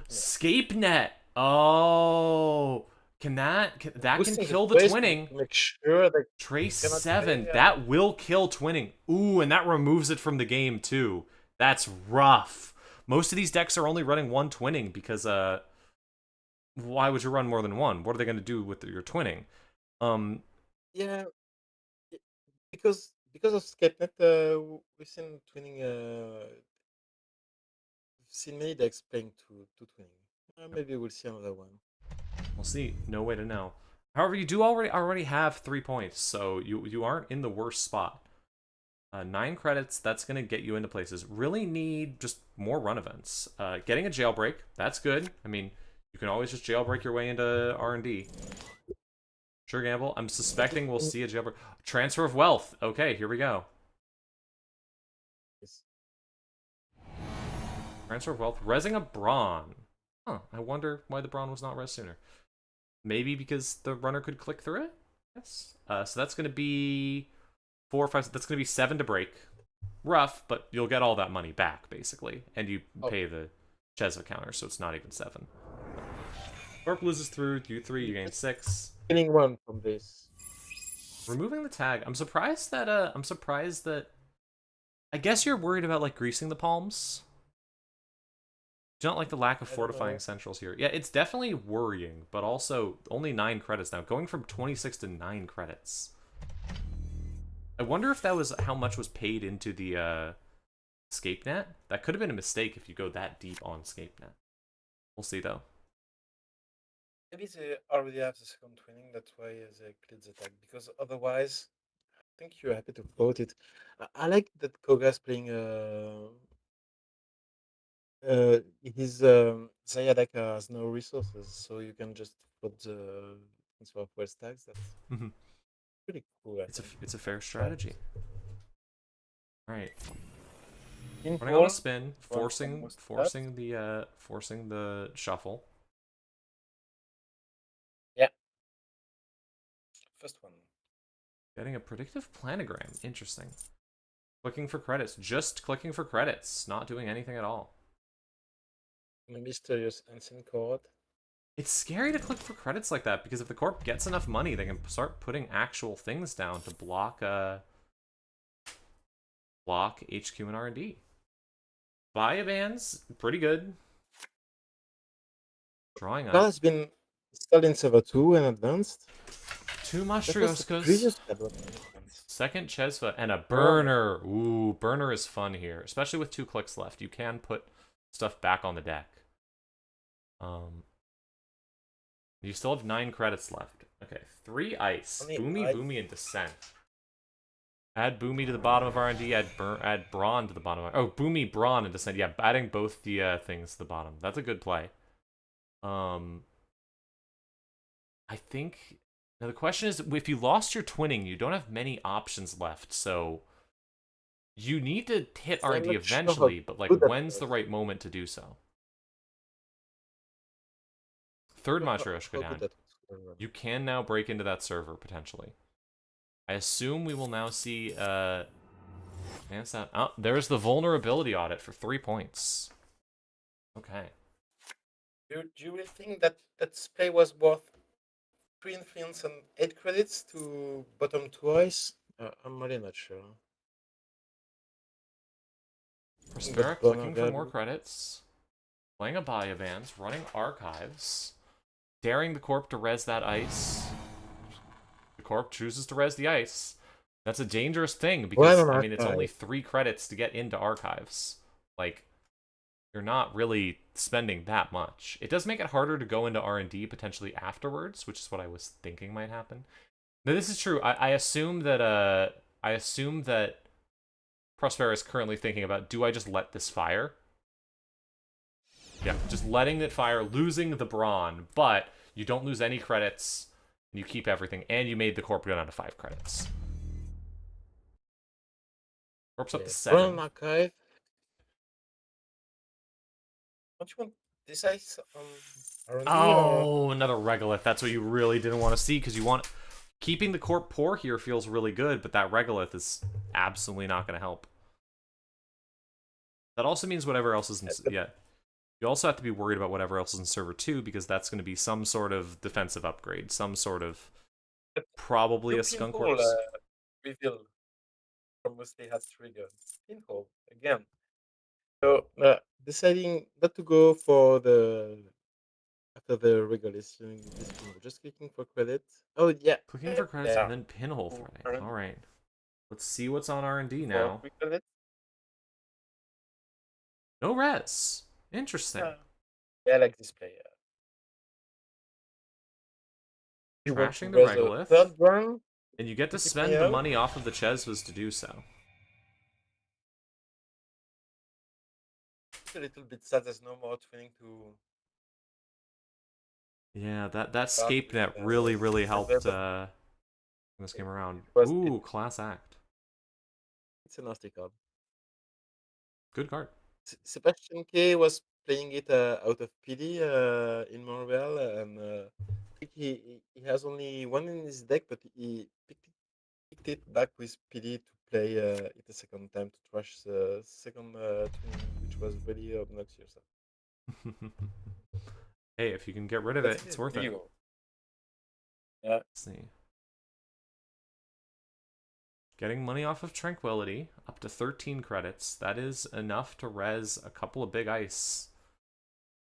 Scape net. Oh, that can kill the twinning. Make sure that Trace 7. That will kill twinning. Ooh, and that removes it from the game too. That's rough. Most of these decks are only running 1 twinning because why would you run more than 1? What are they going to do with your twinning? Yeah, because of Scape net, we've seen twinning. We've seen many decks playing two twinning. Maybe we'll see another one. We'll see. No way to know. However, you do already have 3 points, so you aren't in the worst spot. 9 credits, that's going to get you into places. Really need just more run events. Getting a jailbreak, that's good. I mean, you can always just jailbreak your way into R&D. Sure gamble. I'm suspecting we'll see a jailbreak. Transfer of wealth. Okay, here we go. Transfer of wealth. Resing a Brawn. Huh, I wonder why the Brawn was not res sooner. Maybe because the runner could click through it? Yes. So that's going to be 4 or 5. That's going to be 7 to break. Rough, but you'll get all that money back, basically. And you pay the Chesva counter, so it's not even 7. Corp loses through. You 3, you gain 6. Getting 1 from this. Removing the tag. I'm surprised that... I guess you're worried about, like, greasing the palms. Do you not like the lack of fortifying centrals here? Yeah, it's definitely worrying, but also only 9 credits now. Going from 26 to 9 credits. I wonder if that was how much was paid into the Scape net. That could have been a mistake if you go that deep on Scape net. We'll see, though. Maybe they already have the second twinning, that's why they cleared the tag. Because otherwise, I think you're happy to vote it. I like that Koga's playing his Zaya deck has no resources, so you can just put the transfer of West tags. That's pretty cool. I It's a think. it's a fair strategy. All right, In running on a four, spin, one forcing almost cut. forcing the shuffle. Yeah, first one. Getting a predictive planogram. Interesting. Clicking for credits. Just clicking for credits. Not doing anything at all. A mysterious ancient chord. It's scary to click for credits like that because if the corp gets enough money, they can start putting actual things down to block HQ and R&D. Buy bands, pretty good. Drawing That has been installed in server 2 and advanced. two That was the Mastrioscos, previous Kabloo. second Chesva, and a burner. Ooh, burner is fun here, especially with 2 clicks left. You can put stuff back on the deck. You still have 9 credits left. Okay, 3 ice. Only Boomy, ice. Boomy, and Descent. Add Boomy to the bottom of R&D, add Brawn to the bottom of... Oh, Boomy, Brawn, and Descent. Yeah, adding both the things to the bottom. That's a good play. I think... Now, the question is, if you lost your twinning, you don't have many options left, so... You need to hit I'm R&D not sure how eventually, but, like, good that when's the was. right moment to do so? Third Matryoshka How down. good that was. You can now break into that server, potentially. I assume we will now see, oh, there's the vulnerability audit for 3 points. Okay. Do you really think that that play was worth 3 influence and 8 credits to bottom twice? I'm really not sure. Prospera clicking for more credits. Playing a buy advance, running archives. Daring the corp to res that ice. The corp chooses to res the ice. That's a dangerous thing because, I mean, it's only 3 credits to get into archives. Like, you're not really spending that much. It does make it harder to go into R&D potentially afterwards, which is what I was thinking might happen. Now, this is true. I assume that Prospera is currently thinking about, do I just let this fire? Yeah, just letting it fire, losing the brawn, but you don't lose any credits, you keep everything, and you made the corp go down to 5 credits. Corp's up to 7. Archive. Don't you want this ice on R&D? Oh, another regolith. That's what you really didn't want to see, because you want... Keeping the corp poor here feels really good, but that regolith is absolutely not going to help. That also means whatever else is in... Yeah. You also have to be worried about whatever else is in server 2, because that's going to be some sort of defensive upgrade, some sort of... Probably a skunk corpse. Reveal mostly has triggered. Pinhole, again. So, deciding not to go for the... After the regulation, just clicking for credits. Oh, yeah. Clicking for credits and then pinhole threading. All right. Let's see what's on R&D now. No res. Interesting. Yeah, I like this player. Trashing the regolith. Third run, and you get to spend the money off of the Chesvas to do so. It's a little bit sad there's no more training to... Yeah, that scape net really helped this game around. Ooh, class act. It's a nasty card. Good card. Sebastian K was playing it out of PD in Montreal, and I think he has only 1 in his deck, but he picked it back with PD to play it a second time to trash the second twin, which was really obnoxious. Hey, if you can get rid of it, it's worth it. Yeah. Let's see. Getting money off of Tranquility, up to 13 credits. That is enough to res a couple of big ice.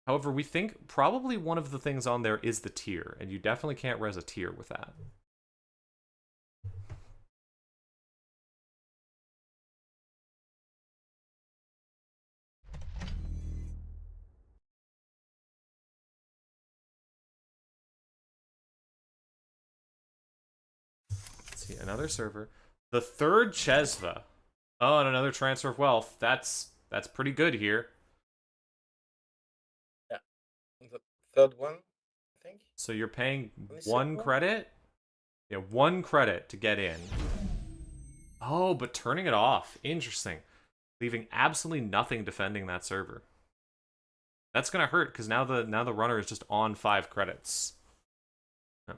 However, we think probably one of the things on there is the tier, and you definitely can't res a tier with that. Let's see, another server. The third Chesva. Oh, and another transfer of wealth. That's pretty good here. Yeah. The third one, I think. So you're paying 1 credit? Yeah, 1 credit to get in. Oh, but turning it off. Interesting. Leaving absolutely nothing defending that server. That's gonna hurt because now the runner is just on 5 credits. Yeah.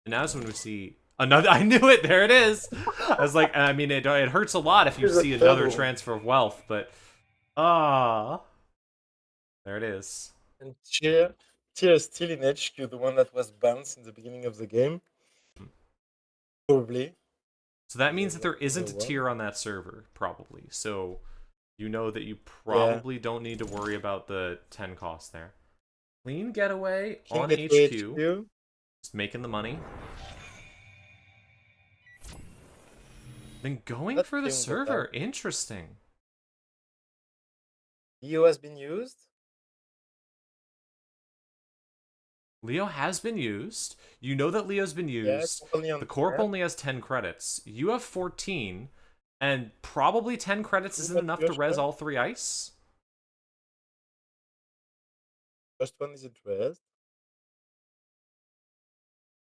And now's when we see another. I knew it. There it is. I was like, I mean, it hurts a lot if you Here's a see another double. transfer of wealth, but there it is. And Tyr is still in HQ, the one that was banned in the beginning of the game. Probably. So that means Yeah, that there not in isn't the a world. tier on that server, probably. So you know that you probably don't need to worry about the 10 cost there. Clean getaway King on Gateway HQ. HQ. Just making the money. Then going That for the king server. got Interesting. Leo has been used. Leo has been used. You know that Leo's been Yeah, used. only on The Corp 10. only has 10 credits. You have 14. And probably 10 credits isn't What enough to res Joshua? all 3 ice. First one is addressed.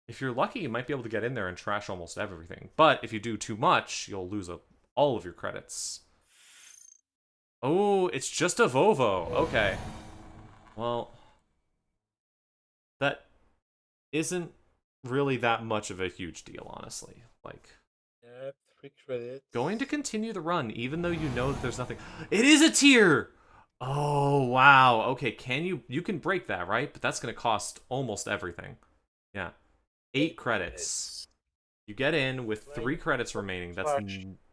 If you're lucky, you might be able to get in there and trash almost everything. But if you do too much, you'll lose all of your credits. Oh, it's just a Vovo. Okay. Well, that isn't really that much of a huge deal, honestly. Like, Yeah, 3 credits. going to continue the run, even though you know that there's nothing. It is a tier! Oh, wow. Okay, you can break that, right? But that's going to cost almost everything. Yeah. 8 credits. You get in with 3 credits remaining. That's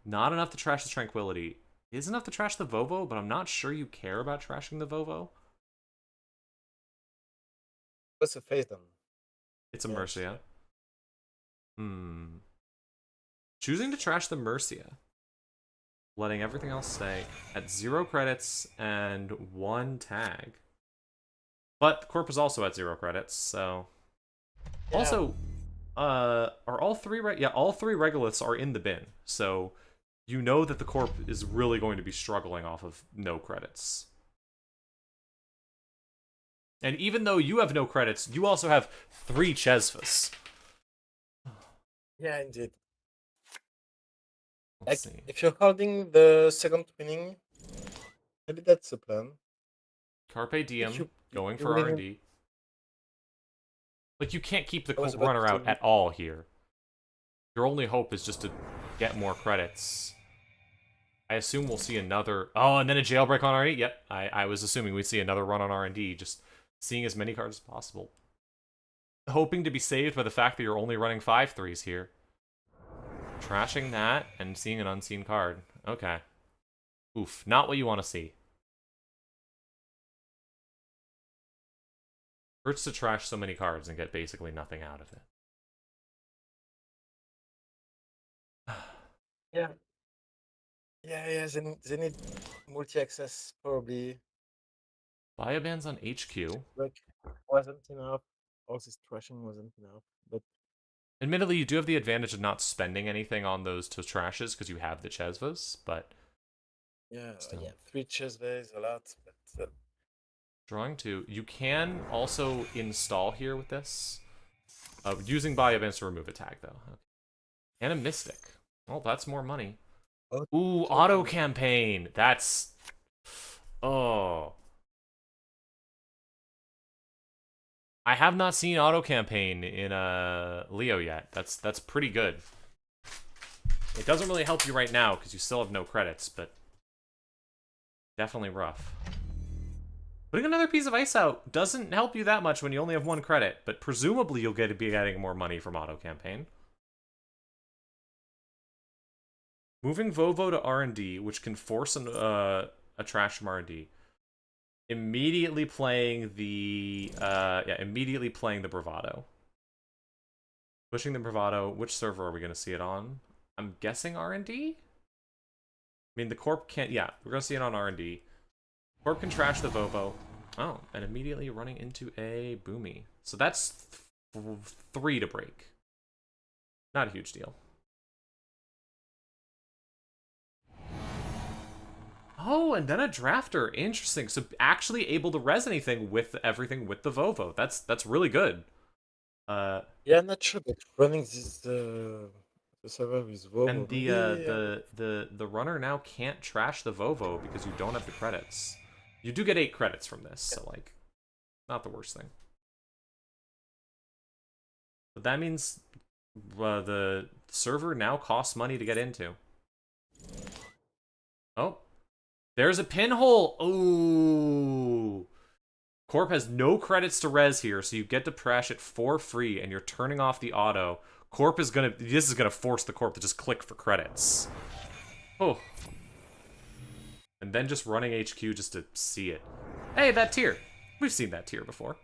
not enough to trash the Tranquility. It is enough to trash the Vovo, but I'm not sure you care about trashing the Vovo. What's the face then? It's a Yeah, Mercia. Choosing to trash the Mercia. Letting everything else stay at 0 credits and 1 tag. But the Corp is also at 0 credits, so... Yeah. Also, are all 3 all 3 regoliths are in the bin, so you know that the Corp is really going to be struggling off of no credits. And even though you have no credits, you also have 3 Chesvas. Yeah, indeed. Let's Like, see. if you're holding the second winning, maybe that's the plan. Carpe Diem, you going for really R&D. Like, you can't keep the I was about runner to out say- at all here. Your only hope is just to get more credits. I assume we'll see another... Oh, and then a jailbreak on R&D? Yep, I was assuming we'd see another run on R&D, just seeing as many cards as possible. Hoping to be saved by the fact that you're only running 5/3s here. Trashing that and seeing an unseen card. Okay. Oof, not what you want to see. Hurts to trash so many cards and get basically nothing out of it. Yeah. Yeah, they need multi-access, probably. Biobans on HQ. Like, wasn't enough. All this trashing wasn't enough. But Admittedly, you do have the advantage of not spending anything on those to trashes because you have the Chesvas, but yeah, still. yeah, 3 chess is a lot. But Drawing 2. You can also install here with this. Using Biobans to remove a tag, though. Okay. And a Mystic. Well, that's more money. Oh, Ooh, auto campaign. That's... Oh. I have not seen auto campaign in Leo yet. That's pretty good. It doesn't really help you right now because you still have no credits, but definitely rough. Putting another piece of ice out doesn't help you that much when you only have 1 credit, but presumably you'll be getting more money from auto campaign. Moving Vovo to R&D, which can force a trash from R&D. Immediately playing the Bravado. Pushing the Bravado. Which server are we going to see it on? I'm guessing R&D? I mean, the Corp can't... Yeah, we're going to see it on R&D. Corp can trash the Vovo. Oh, and immediately running into a Boomy. So that's 3 to break. Not a huge deal. Oh, and then a drafter. Interesting. So actually able to res anything with everything with the Vovo. That's really good. Yeah, I'm not sure, but running this the server with And Vovo, the maybe. the runner now can't trash the Vovo because you don't have the credits. You do get 8 credits from this, so like, not the worst thing. But that means the server now costs money to get into. Oh, there's a pinhole. Ooh. Corp has no credits to res here, so you get to crash it for free, and you're turning off the auto. Corp is gonna. This is gonna force the Corp to just click for credits. Oh. And then just running HQ just to see it. Hey, that tier. We've seen that tier before.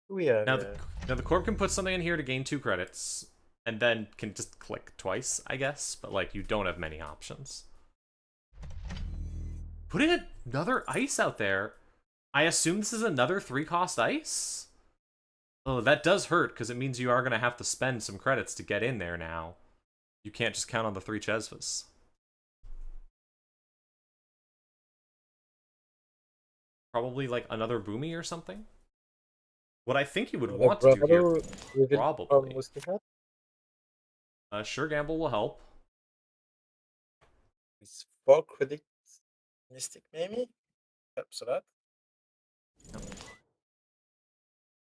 We have, Now, yeah. now the Corp can put something in here to gain 2 credits, and then can just click twice, I guess. But like, you don't have many options. Putting another ice out there. I assume this is another 3-cost ice? Oh, that does hurt, because it means you are going to have to spend some credits to get in there now. You can't just count on the 3 Chesvas. Probably like another Boomy or something? What I think you would want to do here, probably. Sure Gamble will help. It's 4 credits Mystic, maybe? Helps a lot.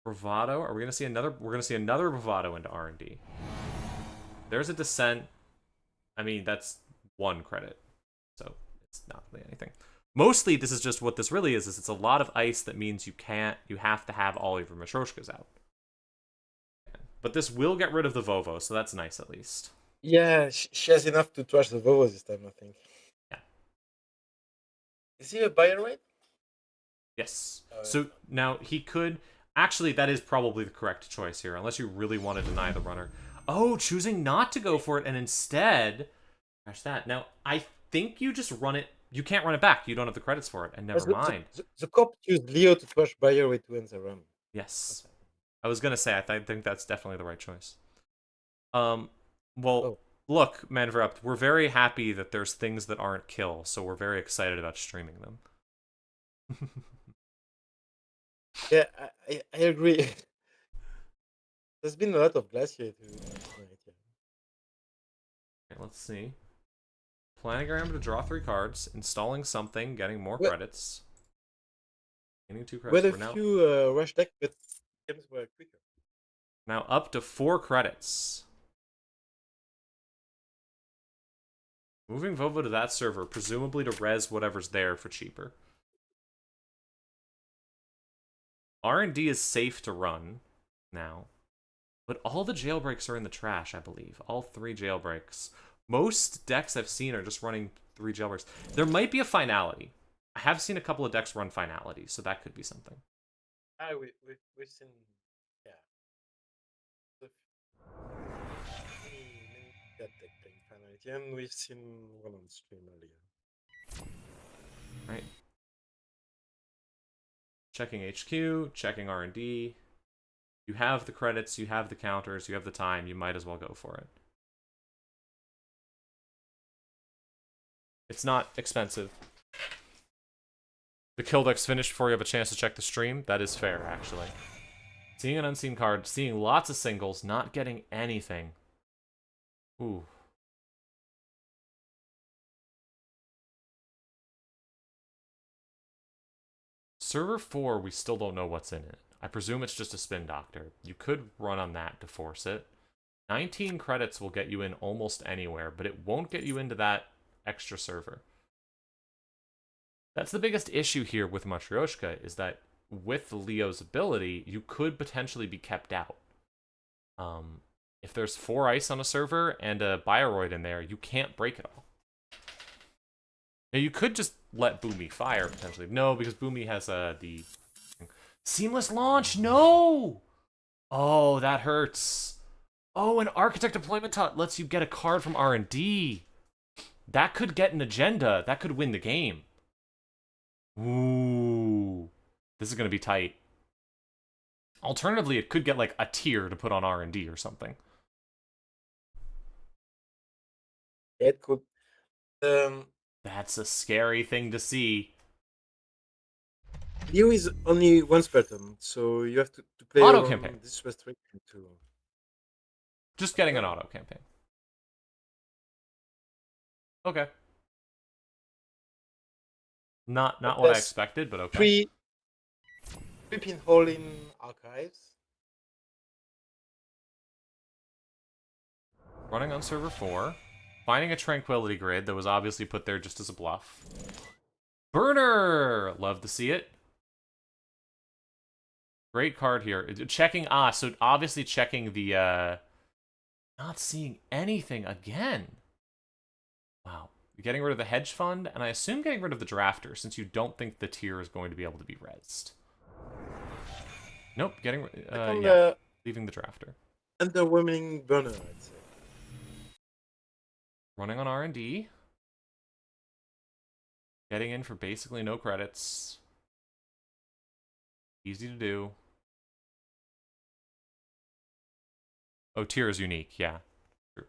Bravado. Are we gonna see another? We're gonna see another Bravado into R&D. There's a Descent. I mean, that's 1 credit, so it's not really anything. Mostly, this is just what this really is it's a lot of ice that means you have to have all of your Matryoshkas out. But this will get rid of the Vovo, so that's nice at least. Yeah, she has enough to trash the Vovo this time, I think. Yeah. Is he a buyer rate? Yes. So now he could... Actually, that is probably the correct choice here, unless you really want to deny the runner. Oh, choosing not to go for it and instead... Crash that. Now, I think you just run it... You can't run it back. You don't have the credits for it, and never mind. The cop used Leo to trash buyer rate to end the run. Yes. I was going to say, I think that's definitely the right choice. Well, look, Manverupt, we're very happy that there's things that aren't kill, so we're very excited about streaming them. Yeah, I agree. There's been a lot of Glacier tonight, yeah. Okay, let's see. Planogram to draw 3 cards, installing something, getting more credits. Gaining 2 credits. With a few rush deck, but games were quicker. Now up to 4 credits. Moving Vovo to that server, presumably to res whatever's there for cheaper. R&D is safe to run now. But all the jailbreaks are in the trash, I believe. All 3 jailbreaks. Most decks I've seen are just running 3 jailbreaks. There might be a finality. I have seen a couple of decks run finality, so that could be something. We've seen, yeah. That deck playing finality, and we've seen one on stream earlier. Right. Checking HQ, checking R&D. You have the credits, you have the counters, you have the time, you might as well go for it. It's not expensive. The kill deck's finished before you have a chance to check the stream. That is fair, actually. Seeing an unseen card, seeing lots of singles, not getting anything. Ooh. Server 4, we still don't know what's in it. I presume it's just a spin doctor. You could run on that to force it. 19 credits will get you in almost anywhere, but it won't get you into that extra server. That's the biggest issue here with Matryoshka, is that with Leo's ability, you could potentially be kept out. If there's 4 ice on a server and a Bioroid in there, you can't break it all. Now, you could just let Boomy fire, potentially. No, because Boomy has the... Seamless launch! No! Oh, that hurts. Oh, an Architect Deployment Tot lets you get a card from R&D. That could get an agenda. That could win the game. Ooh. This is going to be tight. Alternatively, it could get, like, a tier to put on R&D or something. It could. That's a scary thing to see. Leo is only once per turn, so you have to play Auto around campaign. this restriction to. Just getting an auto campaign. Okay. Not what I expected, but okay. Three pinhole in archives. Running on server 4. Finding a tranquility grid that was obviously put there just as a bluff. Burner! Love to see it. Great card here. Checking, so obviously checking the, not seeing anything again. Wow. You're getting rid of the hedge fund, and I assume getting rid of the drafter, since you don't think the tier is going to be able to be rezzed. Nope, leaving the drafter. Underwhelming burner, I'd say. Running on R&D. Getting in for basically no credits. Easy to do. Oh, tier is unique, yeah. True.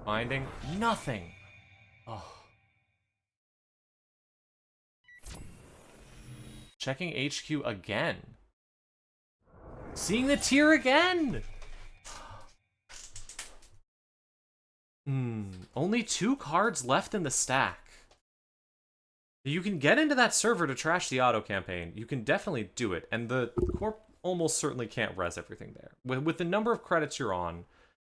Finding nothing. Oh. Checking HQ again. Seeing the tier again! Only 2 cards left in the stack. You can get into that server to trash the auto campaign. You can definitely do it, and the corp almost certainly can't res everything there. With the number of credits you're on,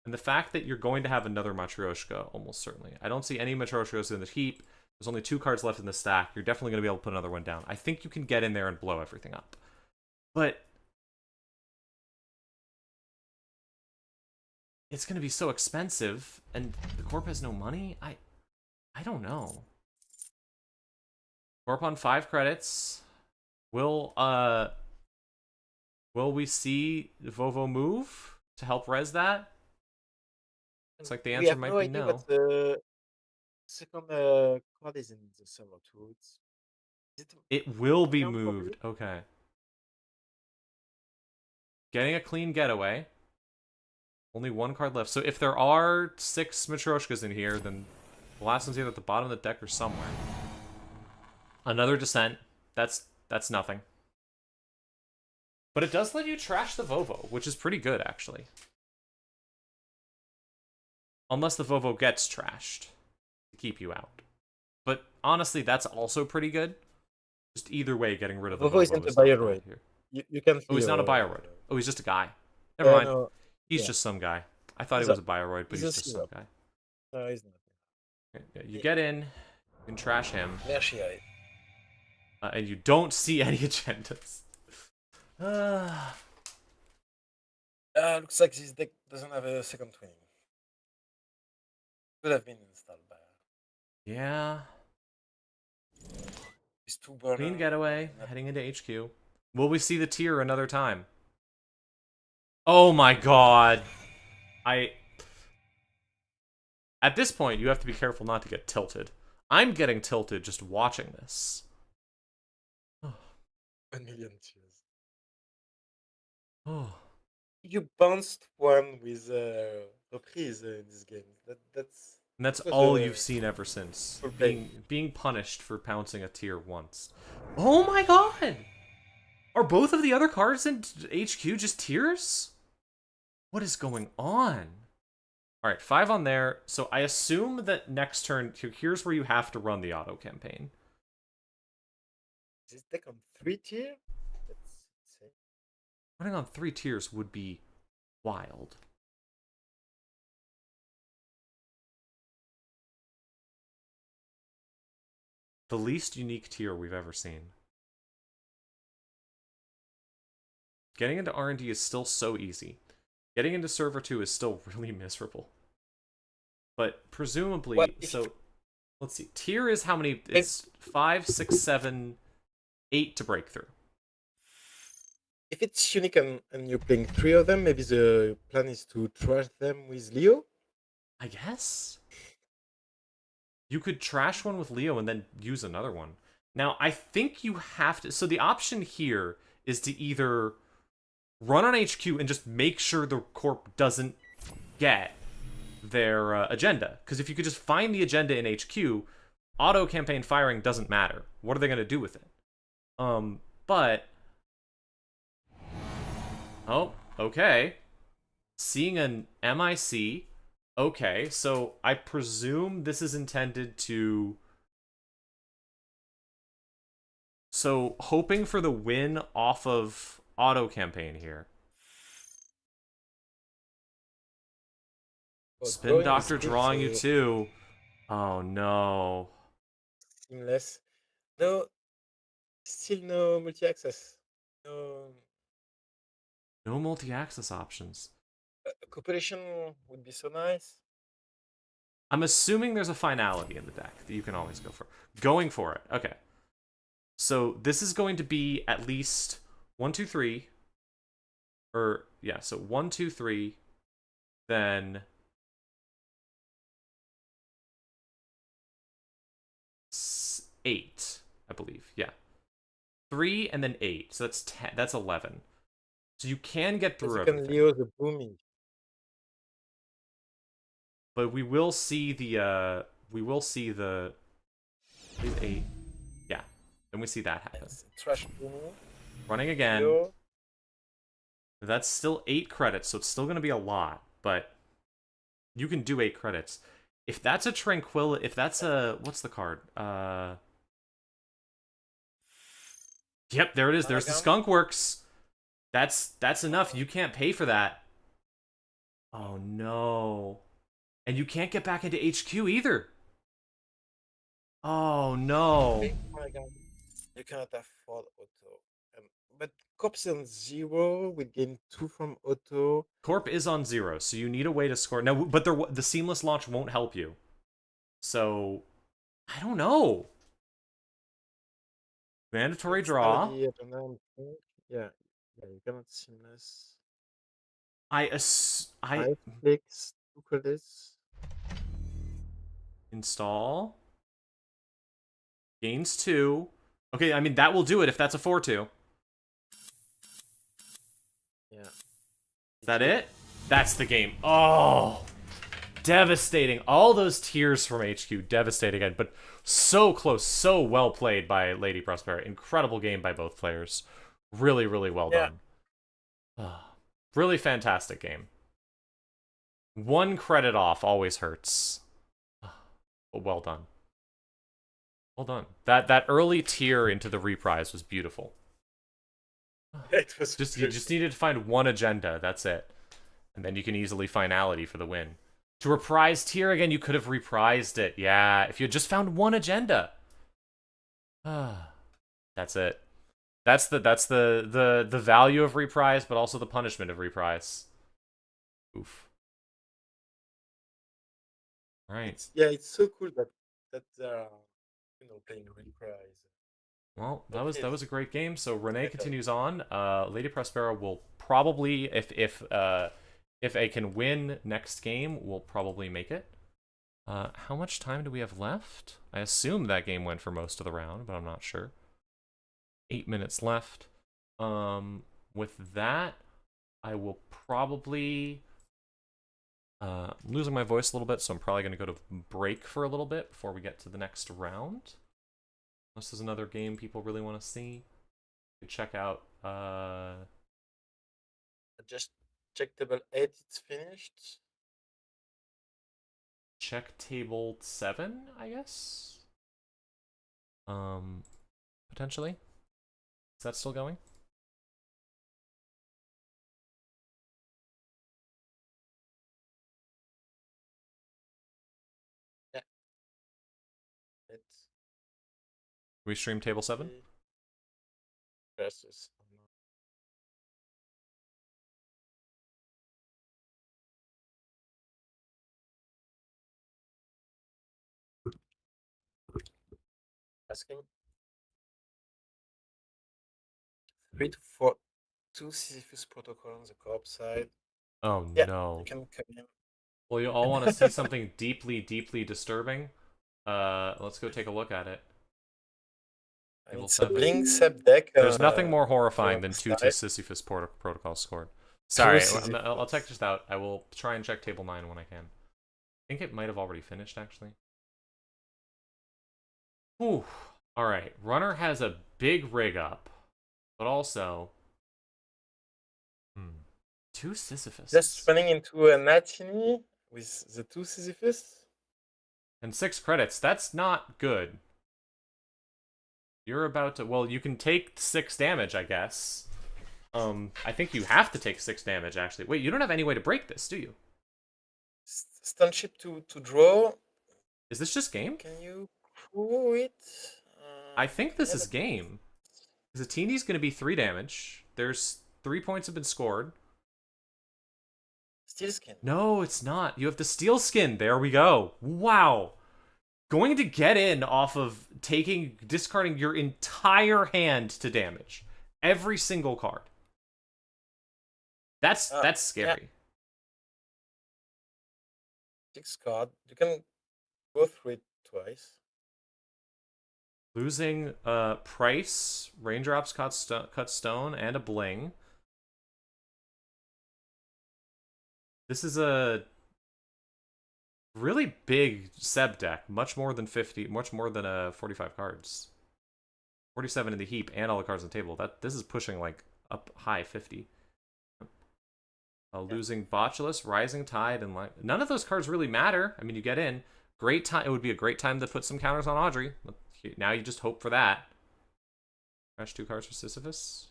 and the fact that you're going to have another Matryoshka, almost certainly. I don't see any Matryoshkas in the heap. There's only 2 cards left in the stack. You're definitely going to be able to put another one down. I think you can get in there and blow everything up. But it's going to be so expensive, and the corp has no money? I don't know. Corp on 5 credits. Will we see Vovo move to help res that? Looks like the answer might be no. But the second card is in the server too. It will be moved. Okay. Getting a clean getaway. Only 1 card left. So if there are 6 Matryoshkas in here, then the last one's either at the bottom of the deck or somewhere. Another Descent. That's nothing. But it does let you trash the Vovo, which is pretty good, actually. Unless the Vovo gets trashed to keep you out. But honestly, that's also pretty good. Just either way, getting rid of the Vovo isn't a Bioroid here. You can. Oh, he's not a Bioroid. Oh, he's just a guy. Never mind. No, he's just some guy. I thought he was a Bioroid, but he's just some guy. No, he's not. Okay, yeah, you get in, you can trash him. And you don't see any agendas. Looks like this deck doesn't have a second twinning. Could have been installed by. Yeah. These 2 burners. Clean getaway, heading into HQ. Will we see the tier another time? Oh my god. At this point, you have to be careful not to get tilted. I'm getting tilted just watching this. 1 million tears. Oh. You bounced one with reprise in this game. That's all you've seen ever since. Being punished for pouncing a tier once. Oh my god! Are both of the other cards in HQ just tiers? What is going on? Alright, 5 on there. So I assume that next turn, here's where you have to run the auto campaign. Is this deck on 3 tier? That's insane. Running on 3 tiers would be wild. The least unique tier we've ever seen. Getting into R&D is still so easy. Getting into server 2 is still really miserable. But presumably, let's see. Tier is how many? It's 5, 6, 7, 8 to break through. If it's unique and you're playing 3 of them, maybe the plan is to trash them with Leo? I guess. You could trash one with Leo and then use another one. Now, I think you have to... So the option here is to either run on HQ and just make sure the corp doesn't get their agenda. Because if you could just find the agenda in HQ, auto campaign firing doesn't matter. What are they going to do with it? But oh, okay. Seeing an MIC. Okay, so I presume this is intended to... So, hoping for the win off of auto campaign here. Spin Doctor drawing you too. Oh no. Seamless. No, still no multi-access. No. No multi-access options. Competition would be so nice. I'm assuming there's a finality in the deck that you can always go for. Going for it. Okay. So this is going to be at least 1, 2, 3. Or, yeah, so 1, 2, 3. Then 8, I believe. Yeah. 3 and then 8. So that's 10. That's 11. So you can get through everything. Leo the booming. But we will see the 8. Yeah. Then we see that happen. Yes, trash booming. Running again. Leo. That's still 8 credits, so it's still going to be a lot, but you can do 8 credits. If that's a tranquility, if that's a, what's the card? Yep, there it is. There's the Skunk Works. That's enough. You can't pay for that. Oh no. And you can't get back into HQ either. Oh no. You cannot afford auto. But Corp's on 0, we gain 2 from auto. Corp is on 0, so you need a way to score. Now, but the seamless launch won't help you. So, I don't know. Mandatory draw. Yeah, you cannot seamless. I flicks, 2 credits. Install. Gains 2. Okay, I mean, that will do it if that's a 4-2. Yeah. Is that it? That's the game. Oh! Devastating. All those tears from HQ. Devastating again, but so close. So well played by Lady Prospera. Incredible game by both players. Really, really well done. Really fantastic game. 1 credit off always hurts. But well done. Well done. That early tier into the reprise was beautiful. It was you just needed to find 1 agenda. That's it. And then you can easily finality for the win. To reprise tier again, you could have reprised it. Yeah, if you had just found 1 agenda. That's it. That's the value of reprise, but also the punishment of reprise. Oof. All right. It's so cool that playing reprise. Well, that was a great game. So Rene continues on. Lady Prospera will probably, if A can win next game, will probably make it. How much time do we have left? I assume that game went for most of the round, but I'm not sure. 8 minutes left. With that, I will probably... I'm losing my voice a little bit, so I'm probably going to go to break for a little bit before we get to the next round. Unless there's another game people really want to see. You check out... Just check table 8, it's finished. Check table 7, I guess? Potentially? Is that still going? Yeah. We stream table 7? Versus. Asking 3 to 4, 2 Sisyphus protocol on the corp side. Oh Yeah, no. you can come in. Well, you all want to see something deeply, deeply disturbing? Let's go take a look at it. It's a Blink Sep deck. There's nothing more horrifying than 2-2 Sisyphus protocol scored. Sorry, I'll check this out. I will try and check table 9 when I can. I think it might have already finished, actually. Whew. Alright, Runner has a big rig up, but also 2 Sisyphus. Just running into a Natini with the 2 Sisyphus. And 6 credits. That's not good. You're about to... Well, you can take 6 damage, I guess. I think you have to take 6 damage, actually. Wait, you don't have any way to break this, do you? Stun ship to draw. Is this just game? Can you throw it? I think this is game. Because a teeny's going to be 3 damage. There's 3 points have been scored. Steel skin. No, it's not. You have the steel skin. There we go. Wow. Going to get in off of discarding your entire hand to damage. Every single card. That's scary. Yeah. 6 card. You can go through it twice. Losing price, raindrops, cut stone, and a bling. This is a really big Seb deck, much more than 45 cards. 47 in the heap and all the cards on the table. This is pushing like up high 50. Losing Botulus, Rising Tide, and like none of those cards really matter. I mean, you get in. Great time. It would be a great time to put some counters on Audrey. Now you just hope for that. Crash 2 cards for Sisyphus.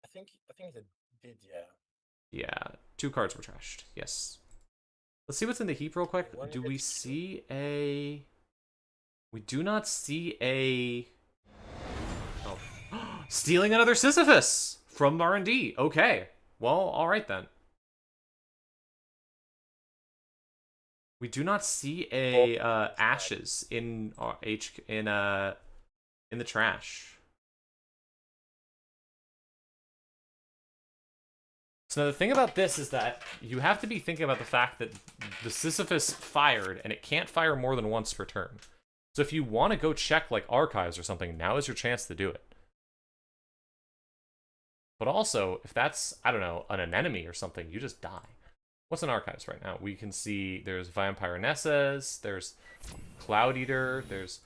I think it did, yeah. Yeah, 2 cards were trashed. Yes. Let's see what's in the heap real quick. Do we see a... We do not see a... Oh. Stealing another Sisyphus from R&D. Okay. Well, alright then. We do not see a Ashes in the trash. So the thing about this is that you have to be thinking about the fact that the Sisyphus fired, and it can't fire more than once per turn. So if you want to go check like archives or something, now is your chance to do it. But also, if that's, I don't know, an anemone or something, you just die. What's in archives right now? We can see there's Vampirenesses, there's Cloud Eater, there's...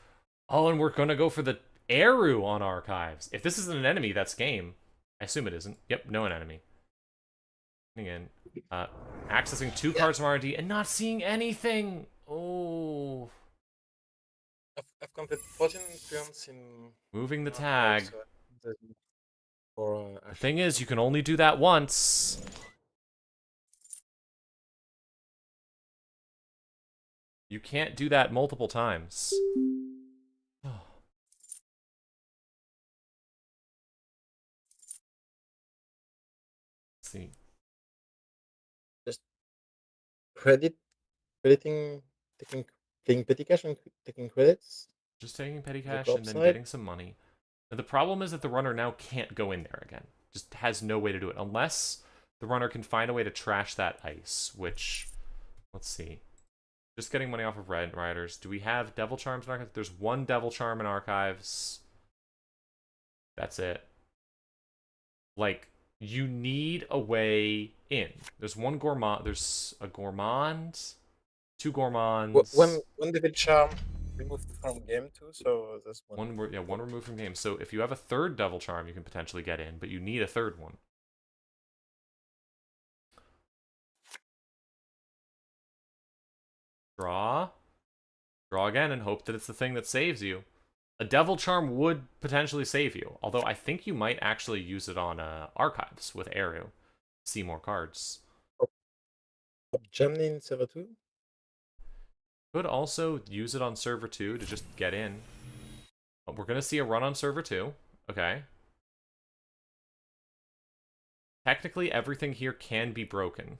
Oh, and we're going to go for the Eru on archives. If this isn't an enemy, that's game. I assume it isn't. Yep, no enemy. In, accessing 2 cards from R&D and not seeing anything. Oh. I've completed 14 turns in... Moving the tag. For, the thing is, you can only do that once. You can't do that multiple times. Let's see. Just crediting, taking petty cash and taking credits. Just taking petty cash and then getting some money. Now, the problem is that the runner now can't go in there again. Just has no way to do it. Unless the runner can find a way to trash that ice, which... Let's see. Just getting money off of Red Riders. Do we have Devil Charms in archives? There's 1 Devil Charm in archives. That's it. Like, you need a way in. There's 1 Gourmand. There's a Gourmand. 2 Gourmands. One Devil Charm removed from game too, so that's one. One removed from game. So if you have a 3rd Devil Charm, you can potentially get in, but you need a 3rd one. Draw again and hope that it's the thing that saves you. A Devil Charm would potentially save you, although I think you might actually use it on archives with Eru. See more cards. Gemini in server 2? Could also use it on server 2 to just get in. But we're going to see a run on server 2. Okay. Technically, everything here can be broken.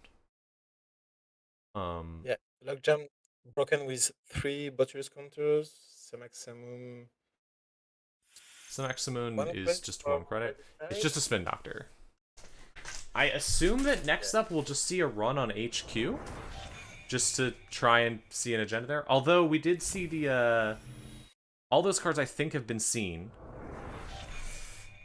Yeah, Lockjam broken with 3 Botulus counters, Samaxamum. Samaxamum is just 1 credit. It's just a Spin Doctor. I assume that next up we'll just see a run on HQ. Just to try and see an agenda there. Although we did see the, all those cards I think have been seen.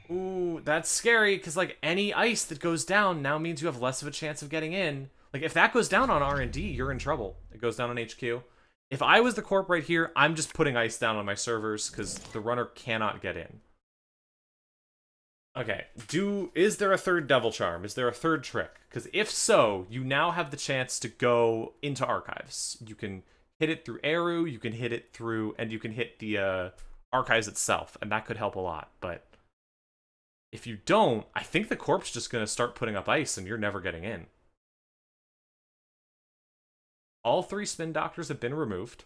Ooh, that's scary, because like any ice that goes down now means you have less of a chance of getting in. Like if that goes down on R&D, you're in trouble. It goes down on HQ. If I was the corp right here, I'm just putting ice down on my servers because the runner cannot get in. Okay, is there a third Devil Charm? Is there a third trick? Because if so, you now have the chance to go into Archives. You can hit it through Eru, you can hit it through, and you can hit the Archives itself, and that could help a lot. But if you don't, I think the corp's just going to start putting up ice, and you're never getting in. All 3 Spin Doctors have been removed.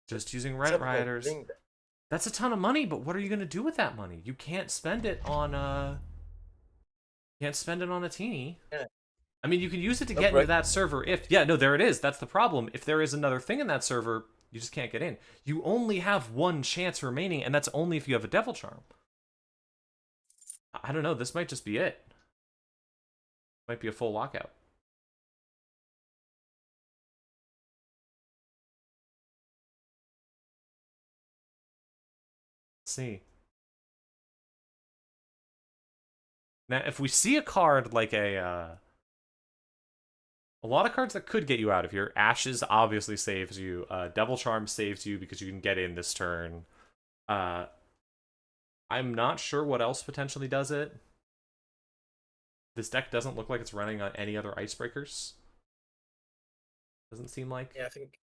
Just using Rent Riders. That's a ton of money, but what are you going to do with that money? You can't spend it on a teeny. Yeah. I mean, you can use it to get into that server if... Yeah, no, there it is. That's the problem. If there is another thing in that server, you just can't get in. You only have 1 chance remaining, and that's only if you have a Devil Charm. I don't know. This might just be it. Might be a full lockout. Let's see. Now, if we see a card like a lot of cards that could get you out of here. Ashes obviously saves you. Devil Charm saves you because you can get in this turn. I'm not sure what else potentially does it. This deck doesn't look like it's running on any other icebreakers. Doesn't seem like. Yeah, I think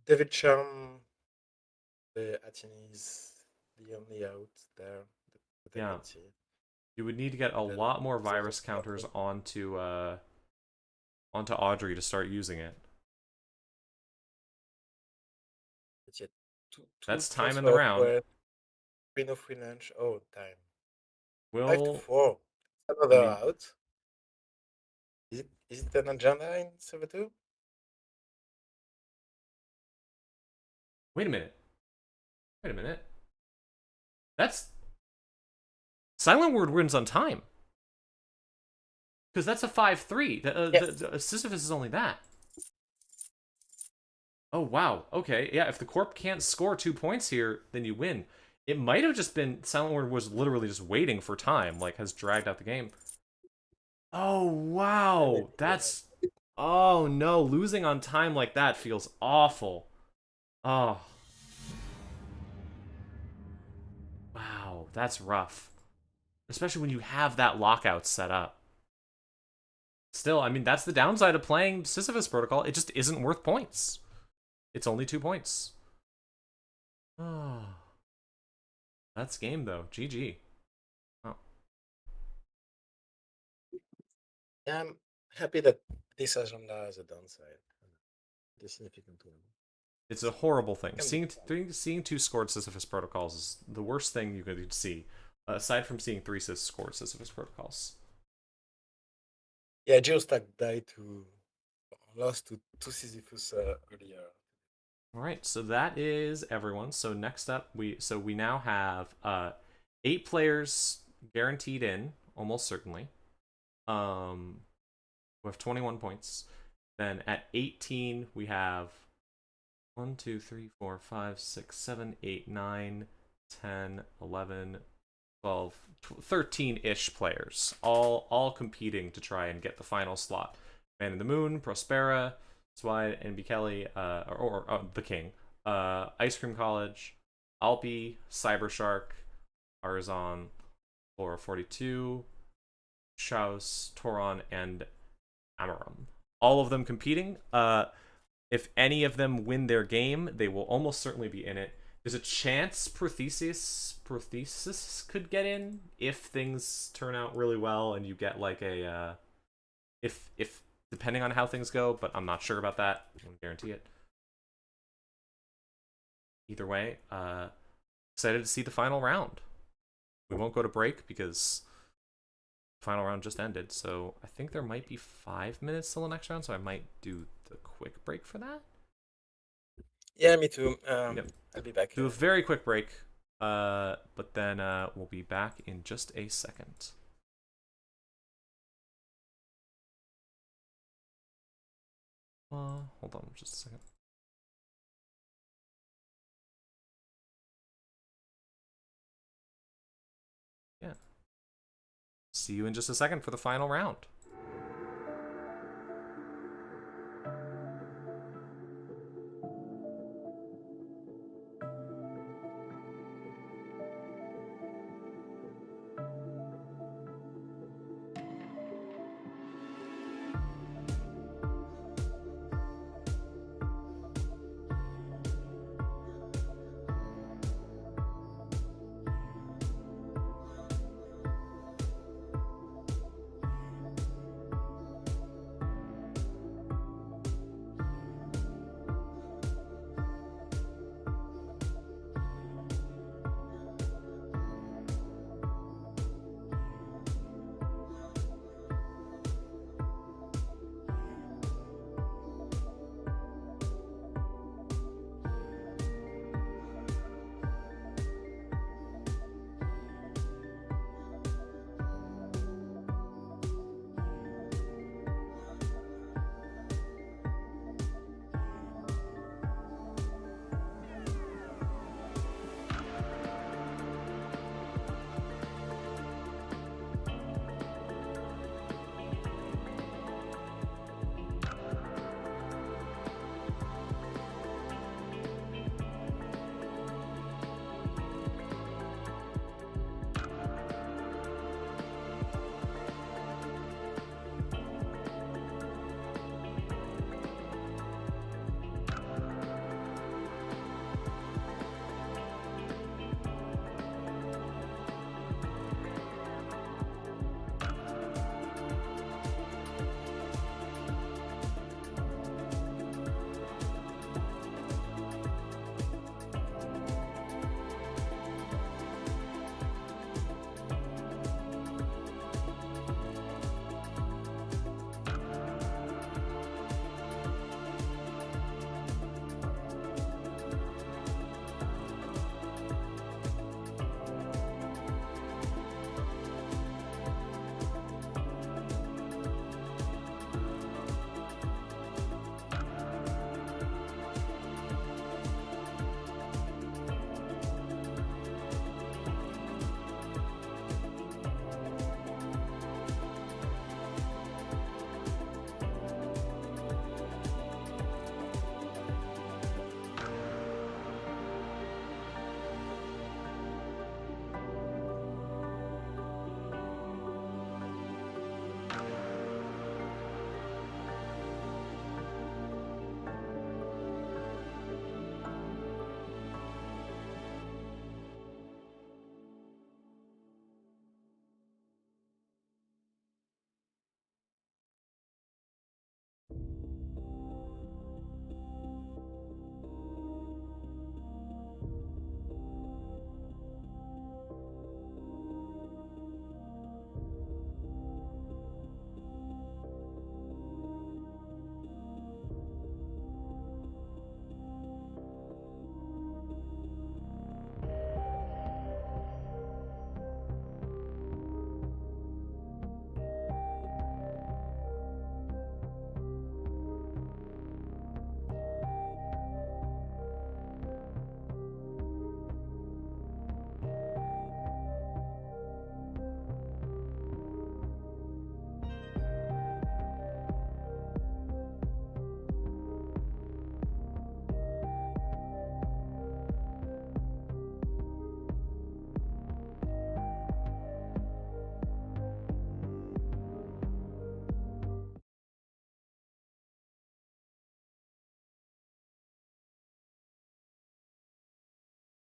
Devil Charm, the Atini is the only out there. Yeah. You would need to get a lot more virus counters onto Audrey to start using it. That's time in the round. Queen of Free Lunch. Oh, time. Will 5 to 4. Another out. Is it an agenda in server 2? Wait a minute. Wait a minute. That's Silent Word wins on time. Because that's a 5-3. The Sisyphus is only that. Oh, wow. Okay. Yeah, if the Corp can't score 2 points here, then you win. It might have just been Silent Word was literally just waiting for time, like has dragged out the game. Oh, wow. That's... Oh, no. Losing on time like that feels awful. Oh. Wow, that's rough. Especially when you have that lockout set up. Still, I mean, that's the downside of playing Sisyphus Protocol. It just isn't worth points. It's only 2 points. Oh. That's game, though. GG. Oh. Yeah, I'm happy that this agenda has a downside. The significant one. It's a horrible thing. Seeing 2 scored Sisyphus Protocols is the worst thing you could see. Aside from seeing 3 scored Sisyphus Protocols. Yeah, Geostack died to... Lost to 2 Sisyphus earlier. Alright, so that is everyone. So next up, we now have 8 players guaranteed in, almost certainly. We have 21 points. Then at 18, we have 1, 2, 3, 4, 5, 6, 7, 8, 9, 10, 11, 12, 13-ish players, all competing to try and get the final slot. Man in the Moon, Prospera, Swide, and B. Kelly, or the King, Ice Cream College, Alpi, Cybershark, Arzon, Flora 42, Shaus, Toron, and Amarum. All of them competing. If any of them win their game, they will almost certainly be in it. There's a chance Prothesis could get in if things turn out really well and you get like a if depending on how things go, but I'm not sure about that. I won't guarantee it. Either way, excited to see the final round. We won't go to break because the final round just ended, so I think there might be 5 minutes till the next round, so I might do the quick break for that. Yeah, me too. Yep. I'll be back. Do a very quick break, but then we'll be back in just a second. Hold on just a second. Yeah. See you in just a second for the final round.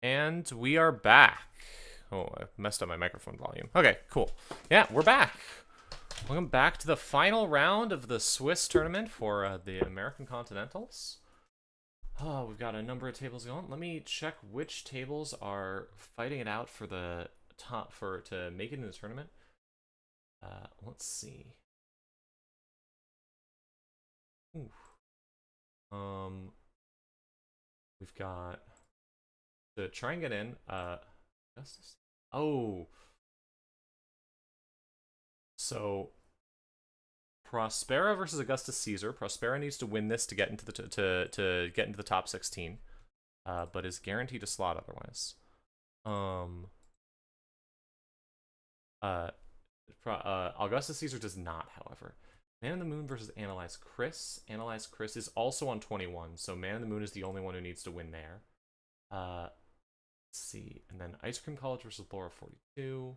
And we are back. Oh, I messed up my microphone volume. Okay, cool. Yeah, we're back. Welcome back to the final round of the Swiss tournament for the American Continentals. Oh, we've got a number of tables going. Let me check which tables are fighting it out for the top to make it in the tournament. Let's see. Ooh. We've got to try and get in. Justice. Oh. So Prospera versus Augustus Caesar. Prospera needs to win this to get into the to get into the top 16, but is guaranteed a slot otherwise. Augustus Caesar does not, however. Man in the Moon versus Analyze Chris. Analyze Chris is also on 21, so Man in the Moon is the only one who needs to win there. Let's see, and then Ice Cream College versus Laura 42.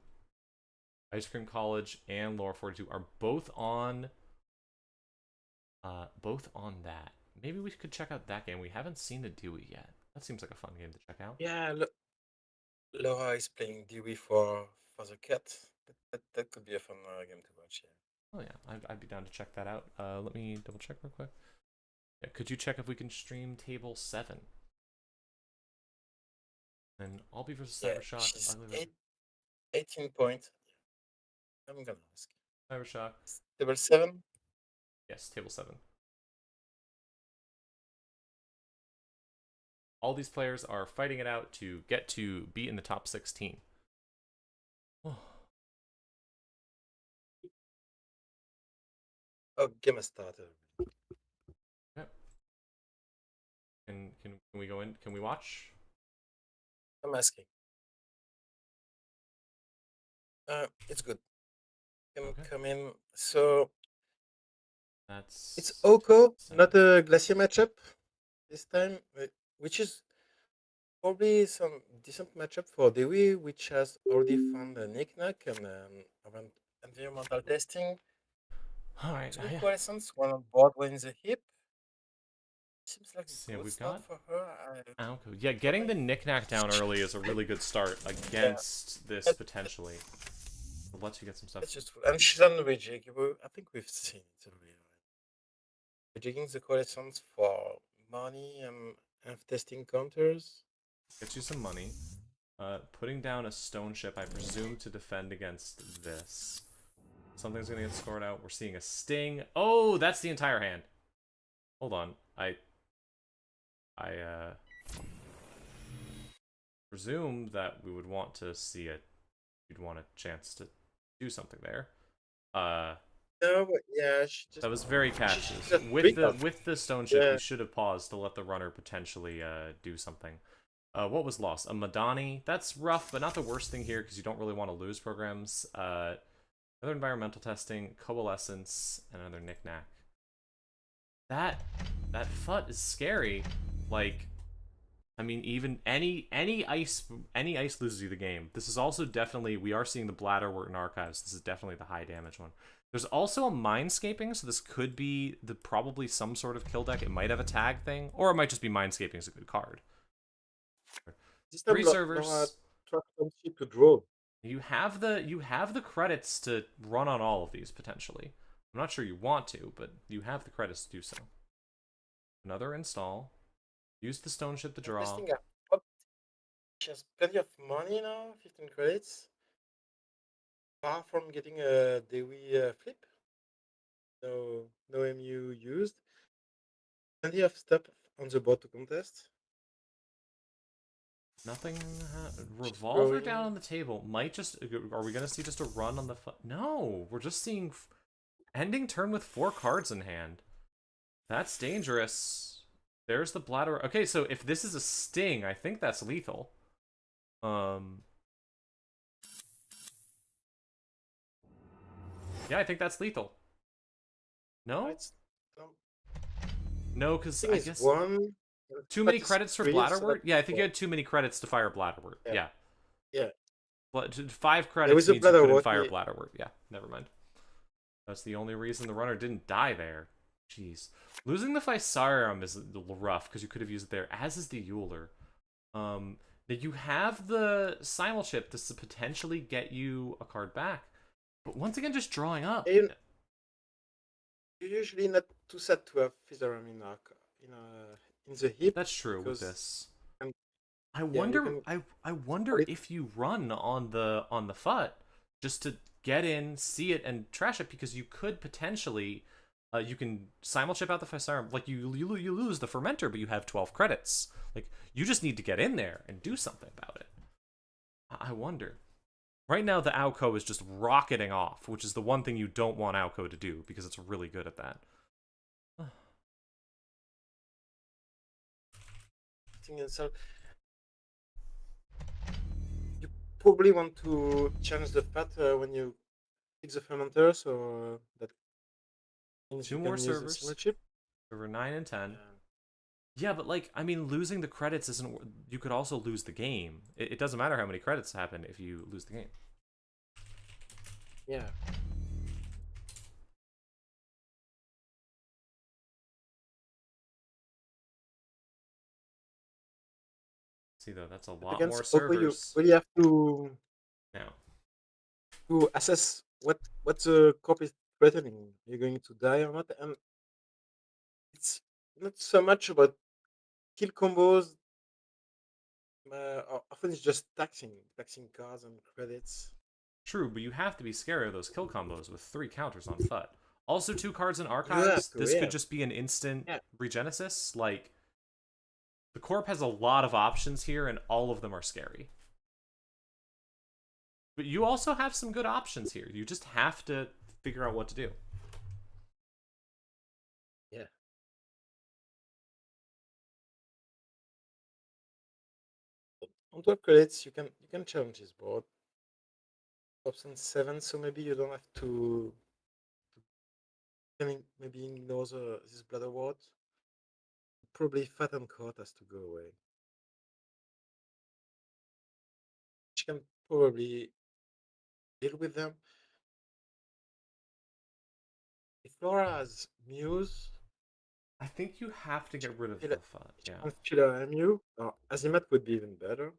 Ice Cream College and Laura 42 are both on that. Maybe we could check out that game. We haven't seen the Dewey yet. That seems like a fun game to check out. Yeah, Laura is playing Dewey for the cat. That could be a fun game to watch. Yeah. Oh yeah, I'd be down to check that out. Let me double check real quick. Yeah, could you check if we can stream table 7? And Albie versus Cybershock. She's 18 points. I'm gonna ask. Cybershock. Table 7? Yes, table 7. All these players are fighting it out to get to be in the top 16. Oh, game has started. Yep. Can we go in? Can we watch? I'm asking. It's good. Come in. So it's Alco, not a Glacier matchup this time, which is probably some decent matchup for Dewey, which has already found a knick-knack and environmental testing. All right. Two coalescence, one on board, one in the hip. Seems like yeah, we've got for her. Alco. Yeah, getting the knick-knack down early is a really good start against this potentially. It lets you get some stuff. It's just, and she's on the rejig. I think we've seen it already. Rejigging the coalescence for money and testing counters. Gets you some money. Putting down a stone ship, I presume, to defend against this. Something's gonna get scored out. We're seeing a sting. Oh, that's the entire hand. Hold on. I presume that we would want to see it. You'd want a chance to do something there. No, but yeah, that was very catchy. With the stone ship, we should have paused to let the runner potentially do something. What was lost? A Madani. That's rough, but not the worst thing here because you don't really want to lose programs. Another environmental testing, coalescence, and another knick-knack. That FUT is scary. Like, I mean, even any ice loses you the game. This is also definitely, we are seeing the Bladderwort in Archives. This is definitely the high damage one. There's also a Mindscaping, so this could be probably some sort of kill deck. It might have a tag thing, or it might just be Mindscaping is a good card. 3 servers. To draw. You have the credits to run on all of these potentially. I'm not sure you want to, but you have the credits to do so. Another install. Use the stone ship to draw. She has plenty of money now, 15 credits. Far from getting a Dewey flip. No MU used. Plenty of stuff on the board to contest. Nothing. Revolver down on the table. Might just. Are we gonna see just a run on the? No, we're just seeing ending turn with 4 cards in hand. That's dangerous. There's the bladder. Okay, so if this is a sting, I think that's lethal. Yeah, I think that's lethal. No? No, because I guess too many credits for Bladderwort? Yeah, I think you had too many credits to fire Bladderwort. Yeah. 5 credits means you couldn't fire Bladderwort. Yeah, never mind. That's the only reason the runner didn't die there. Jeez. Losing the Physarum is rough, because you could have used it there, as is the Euler. You have the Simulchip. This to potentially get you a card back. But once again, just drawing up. You're usually not too sad to have Physarum in the hip. That's true with this. I wonder if you run on the FUT just to get in, see it, and trash it, because you could potentially you can Simulchip out the Physarum. Like you lose the Fermenter, but you have 12 credits. Like you just need to get in there and do something about it. I wonder. Right now, the Alco is just rocketing off, which is the one thing you don't want Alco to do, because it's really good at that. So you probably want to change the fat when you pick the fermenter, so that means Two you more can use a servers. single chip. Server 9 and 10. Yeah, but like, I mean, losing the credits isn't. You could also lose the game. It doesn't matter how many credits happen if you lose the game. Yeah. See though, that's a But lot against more Oppo, you servers really have to now. assess what the corp is threatening. You're going to die or not, and it's not so much about kill combos. Often it's just taxing cards and credits. True, but you have to be scary of those kill combos with 3 counters on FUT. Also, 2 cards in You have archives. to, This yeah. could just be an instant Yeah. regenesis. Like, the corp has a lot of options here, and all of them are scary. But you also have some good options here. You just have to figure out what to do. Yeah. On 12 credits, you can challenge this board. Option 7, so maybe you don't have to maybe ignore this bladder ward. Probably fat and court has to go away. You can probably deal with them. If Laura has Muse, I think you have to get rid of the FUT. Yeah. and Filler MU, or Azimat would be even better.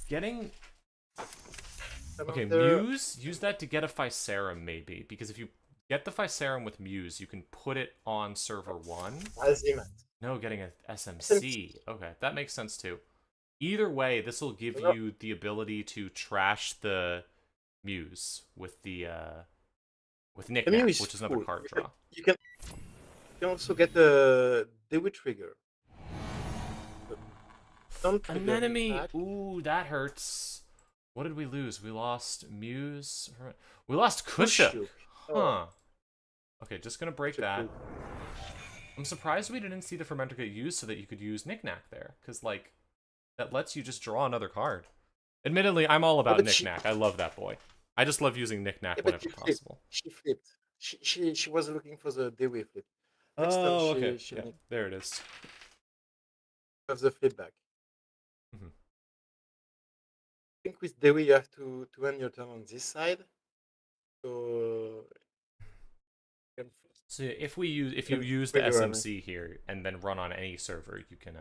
Getting... Okay, Commander, Muse, use that to get a Physarum, maybe. Because if you get the Physarum with Muse, you can put it on server 1. Azimat. No, getting a SMC. Okay, that makes sense too. Either way, this will give you the ability to trash the Muse with the with Knick-Knack, which is another card draw. You can also get the Dewey trigger. An enemy. Ooh, that hurts. What did we lose? We lost Muse. We lost Kusha. Huh. Okay, just gonna break that. I'm surprised we didn't see the fermenter get used so that you could use Knick-Knack there, because like that lets you just draw another card. Admittedly, I'm all about Knick-Knack. I love that boy. I just love using Knick-Knack whenever possible. She flipped. She was looking for the Dewey flip. Oh, okay. Yeah, there it is. Have the flip back. I think with Dewey you have to end your turn on this side. So if you use the SMC here and then run on any server, you can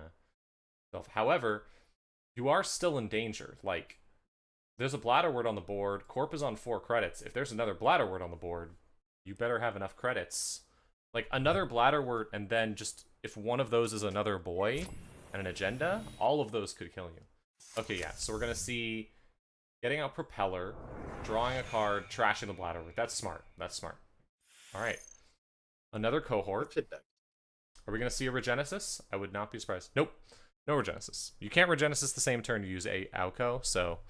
However, you are still in danger. Like, there's a bladder word on the board. Corp is on 4 credits. If there's another bladder word on the board, you better have enough credits. Like, another bladder word, and then just, if one of those is another boy and an agenda, all of those could kill you. Okay, yeah, so we're gonna see getting out Propeller, drawing a card, trashing the bladder word. That's smart. That's smart. Alright. Another cohort. Are we gonna see a Regenesis? I would not be surprised. Nope. No Regenesis. You can't Regenesis the same turn you use a Alco, so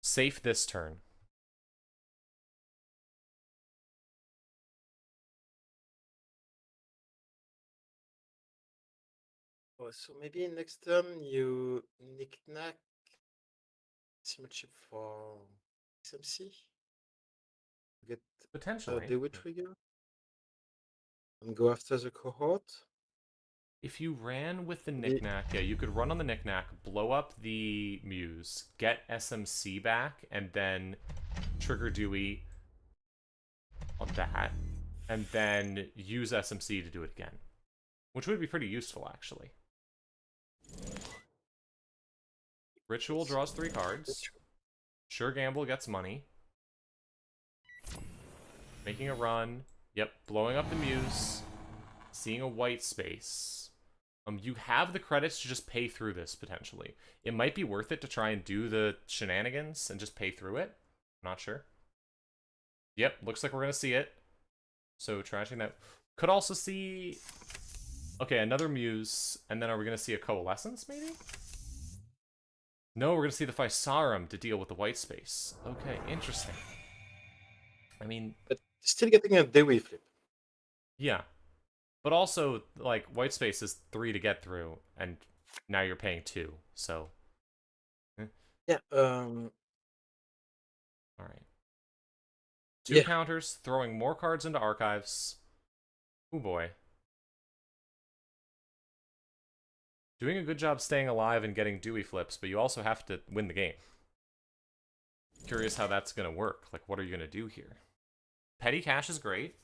safe this turn. Oh, so maybe next turn you Knick-Knack chip for SMC. Get potentially Dewey trigger and go after the cohort. If you ran with the Knick-Knack, yeah, you could run on the Knick-Knack, blow up the Muse, get SMC back, and then trigger Dewey on that, and then use SMC to do it again. Which would be pretty useful, actually. Ritual draws 3 cards. Sure Gamble gets money. Making a run. Yep, blowing up the Muse. Seeing a white space. You have the credits to just pay through this, potentially. It might be worth it to try and do the shenanigans and just pay through it. I'm not sure. Yep, looks like we're going to see it. So, trashing that. Could also see... Okay, another Muse, and then are we going to see a Coalescence, maybe? No, we're going to see the Physarum to deal with the white space. Okay, interesting. I mean, But still getting a Dewey flip. yeah. But also, like, white space is 3 to get through, and now you're paying 2, so... Yeah, Alright. 2 yeah. counters, throwing more cards into archives. Oh boy. Doing a good job staying alive and getting Dewey flips, but you also have to win the game. Curious how that's going to work. Like, what are you going to do here? Petty cash is great.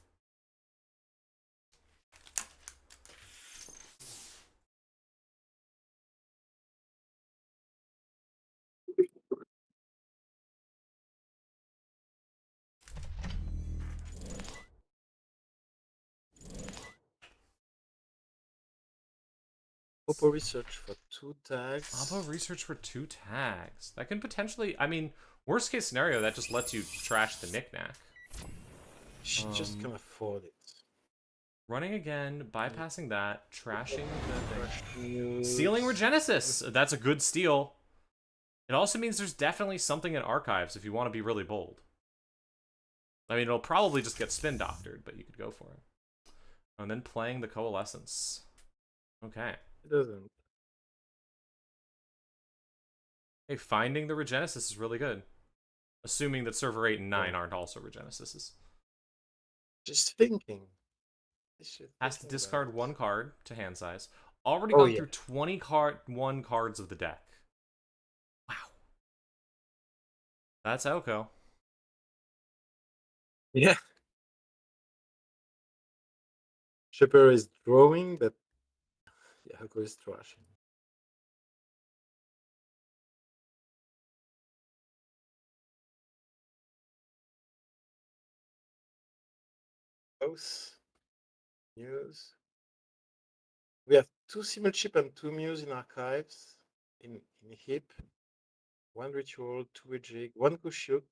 Oppo research for 2 tags. Alco research for 2 tags. That can potentially... I mean, worst case scenario, that just lets you trash the knickknack. She just can afford it. Running again, bypassing that, trashing the thing. News. Stealing Regenesis! That's a good steal. It also means there's definitely something in archives if you want to be really bold. I mean, it'll probably just get spin doctored, but you could go for it. And then playing the Coalescence. Okay. It doesn't. Hey, finding the Regenesis is really good. Assuming that server 8 and 9 aren't also Regenesises. Just thinking. Has to discard 1 card to hand size. Already Oh, gone yeah. through 21 cards of the deck. Wow. That's Alco. Yeah. Shipper is drawing, but yeah, Alco is trashing. Both news. We have 2 Simul chip and 2 Muse in archives. In hip. 1 ritual, 2 Ejig, 1 Kushuk.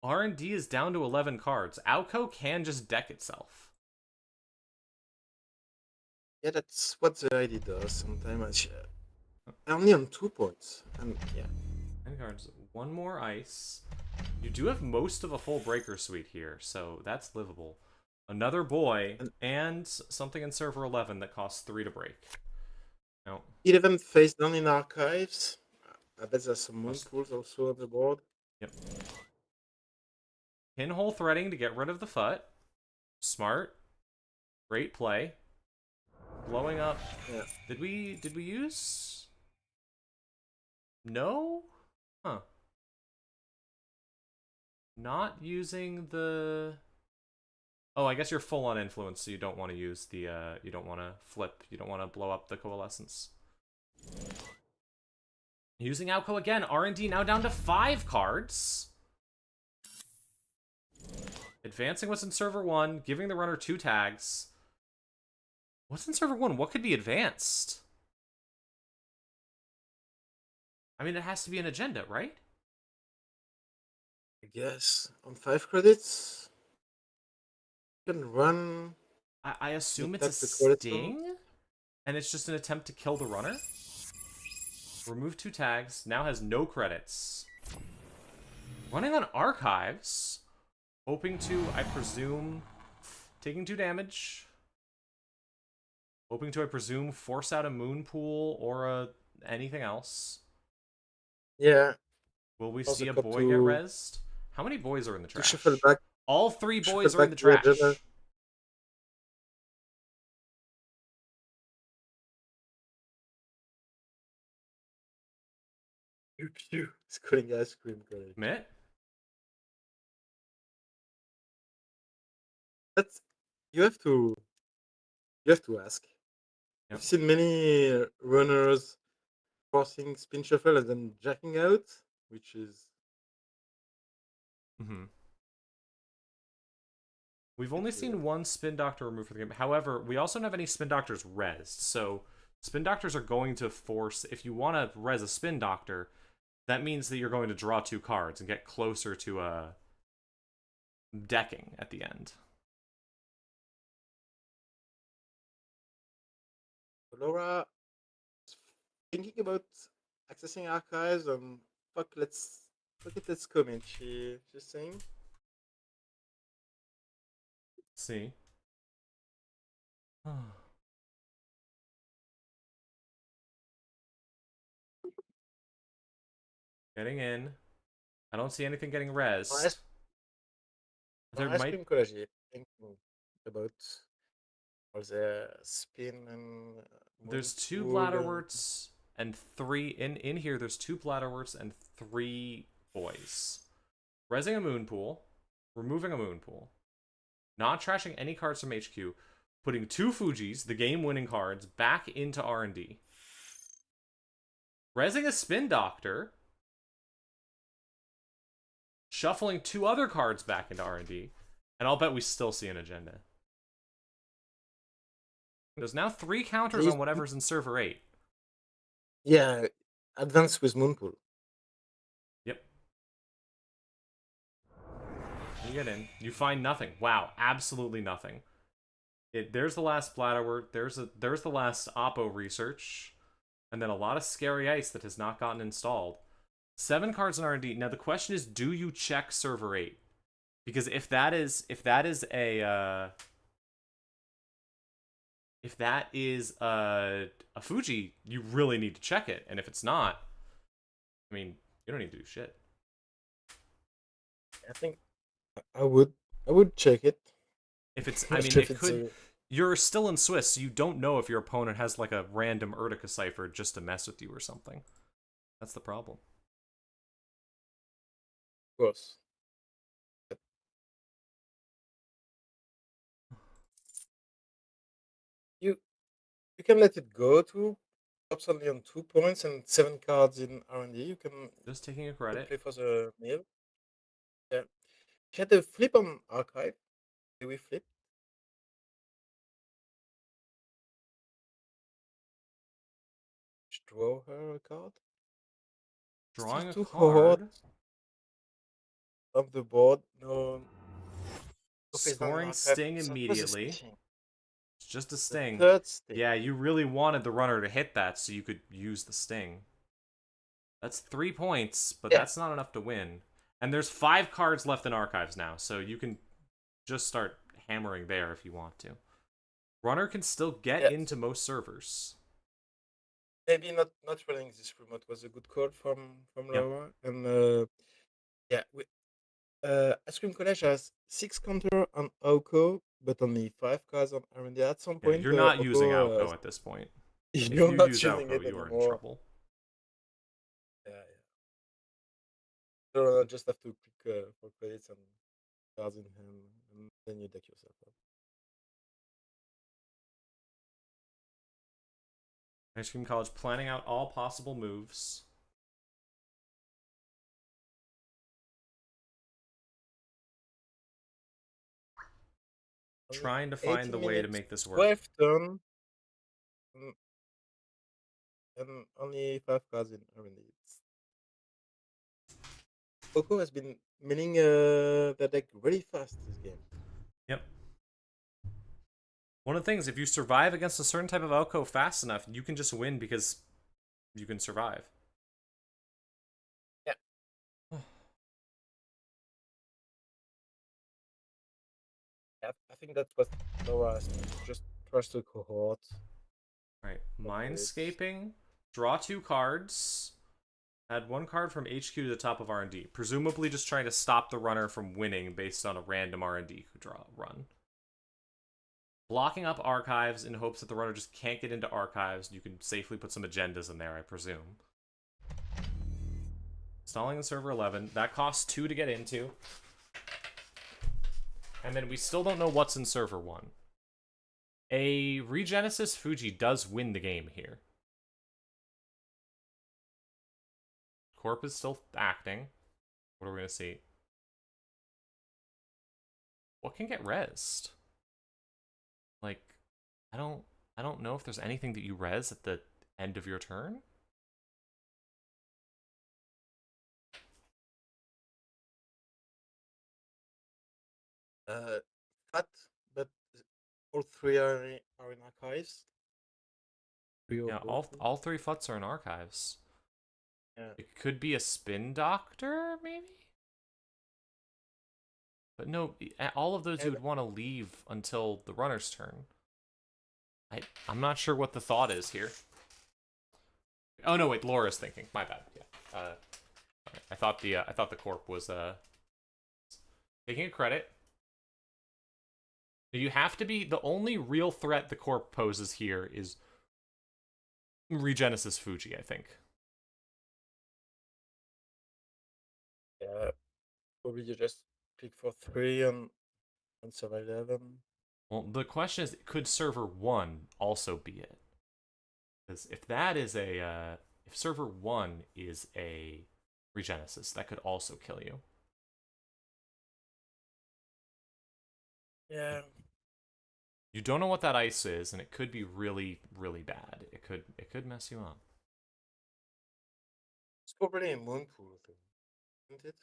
R&D is down to 11 cards. Alco can just deck itself. Yeah, that's what the ID does sometimes. Only on 2 points. And yeah. 10 cards. 1 more ice. You do have most of a full breaker suite here, so that's livable. Another boy, and something in server 11 that costs 3 to break. No. 11 face down in archives. I bet there's some moon pools also on the board. Yep. Pinhole threading to get rid of the FUT. Smart. Great play. Blowing up. Yeah. Did we use? No? Huh. Not using the... Oh, I guess you're full on influence, so you don't want to use the, you don't want to flip, you don't want to blow up the Coalescence. Using Alco again, R&D now down to 5 cards. Advancing what's in server 1, giving the runner 2 tags. What's in server 1? What could be advanced? I mean, it has to be an agenda, right? I guess. On 5 credits. You can run. I assume it's a the sting? And it's just an attempt to kill the runner? Remove 2 tags. Now has no credits. Running on archives. Hoping to, I presume, taking 2 damage. Hoping to, I presume, force out a moon pool or anything else. Yeah. Will we Also see a boy get rezzed? How many boys are in the trash? Back, all 3 boys are in the trash. It's calling ice cream. Mitt? That's you have to ask. Yep. I've seen many runners forcing spin shuffle and then jacking out, which is We've only seen 1 spin doctor removed from the game. However, we also don't have any spin doctors rezzed. So spin doctors are going to force, if you want to res a spin doctor, that means that you're going to draw 2 cards and get closer to a decking at the end. Laura thinking about accessing archives and fuck it, let's commit. She's saying. See. Getting in. I don't see anything getting res. There Ice might. cream college. Thinking about all the spin and There's two moonpool and bladderworts and three in here. There's two bladderworts and three boys. Resing a moon pool, removing a moon pool, not trashing any cards from HQ, putting two Fujis, the game-winning cards, back into R&D. Resing a spin doctor, shuffling two other cards back into R&D, and I'll bet we still see an agenda. There's now 3 counters on whatever's in server 8. yeah, advance with moonpool. Yep. You get in. You find nothing. Wow, absolutely nothing. There's the last bladderwort. There's the last Oppo research, and then a lot of scary ice that has not gotten installed. 7 cards in R&D. Now the question is, do you check server 8? Because if that is a Fuji, you really need to check it. And if it's not, I mean, you don't need to do shit. I think I would check it. If it's, I mean, it could. You're still in Swiss, so you don't know if your opponent has like a random Urtica cipher just to mess with you or something. That's the problem. Of course. You can let it go to drops only on 2 points and 7 cards in R&D. You can just taking a credit. Play for the meal. Yeah. She had a flip on archive. Did we flip? Just draw her a card. Drawing a Still card on the board. No. Scoring sting immediately. It's just a sting. Third sting. Yeah, you really wanted the runner to hit that so you could use the sting. That's 3 points, but that's not enough to win. And there's 5 cards left in archives now, so you can just start hammering there if you want to. Runner can still get into most servers. Maybe not running this remote was a good call from Laura. And yeah, Ice Cream College has 6 counter on Alco, but only 5 cards on R&D at some point. You're not using Alco at this point. If you not use using Alco, it you anymore. are in trouble. Yeah. So just have to click for credits and cards in hand, and then you deck yourself up. Ice Cream College planning out all possible moves. Trying to find the way to make this work. 12 turn, and only 5 cards in R&D. Coco has been milling the deck really fast this game. Yep. One of the things, if you survive against a certain type of Alco fast enough, you can just win because you can survive. Yeah. I think that's what Laura just trust the cohort. Right. Mindscaping. Draw 2 cards. Add 1 card from HQ to the top of R&D. Presumably just trying to stop the runner from winning based on a random R&D run. Blocking up archives in hopes that the runner just can't get into archives. You can safely put some agendas in there, I presume. Stalling in server 11. That costs 2 to get into. And then we still don't know what's in server 1. A Regenesis Fuji does win the game here. Corp is still acting. What are we going to see? What can get rezzed? Like, I don't know if there's anything that you res at the end of your turn. Fat, but all 3 are in archives. Yeah, all 3 FUTs are in archives. Yeah. It could be a spin doctor, maybe? But no, all of those you would want to leave until the runner's turn. I'm not sure what the thought is here. Oh no, wait, Laura's thinking. My bad. Yeah. I thought the corp was taking a credit. You have to be the only real threat the corp poses here is Regenesis Fuji, I think. Yeah. Probably you just click for 3 on server 11. Well, the question is, could server 1 also be it? Because if that is if server 1 is a Regenesis, that could also kill you. Yeah. You don't know what that ice is, and it could be really, really bad. It could mess you up. It's probably a moon pool, though, isn't it?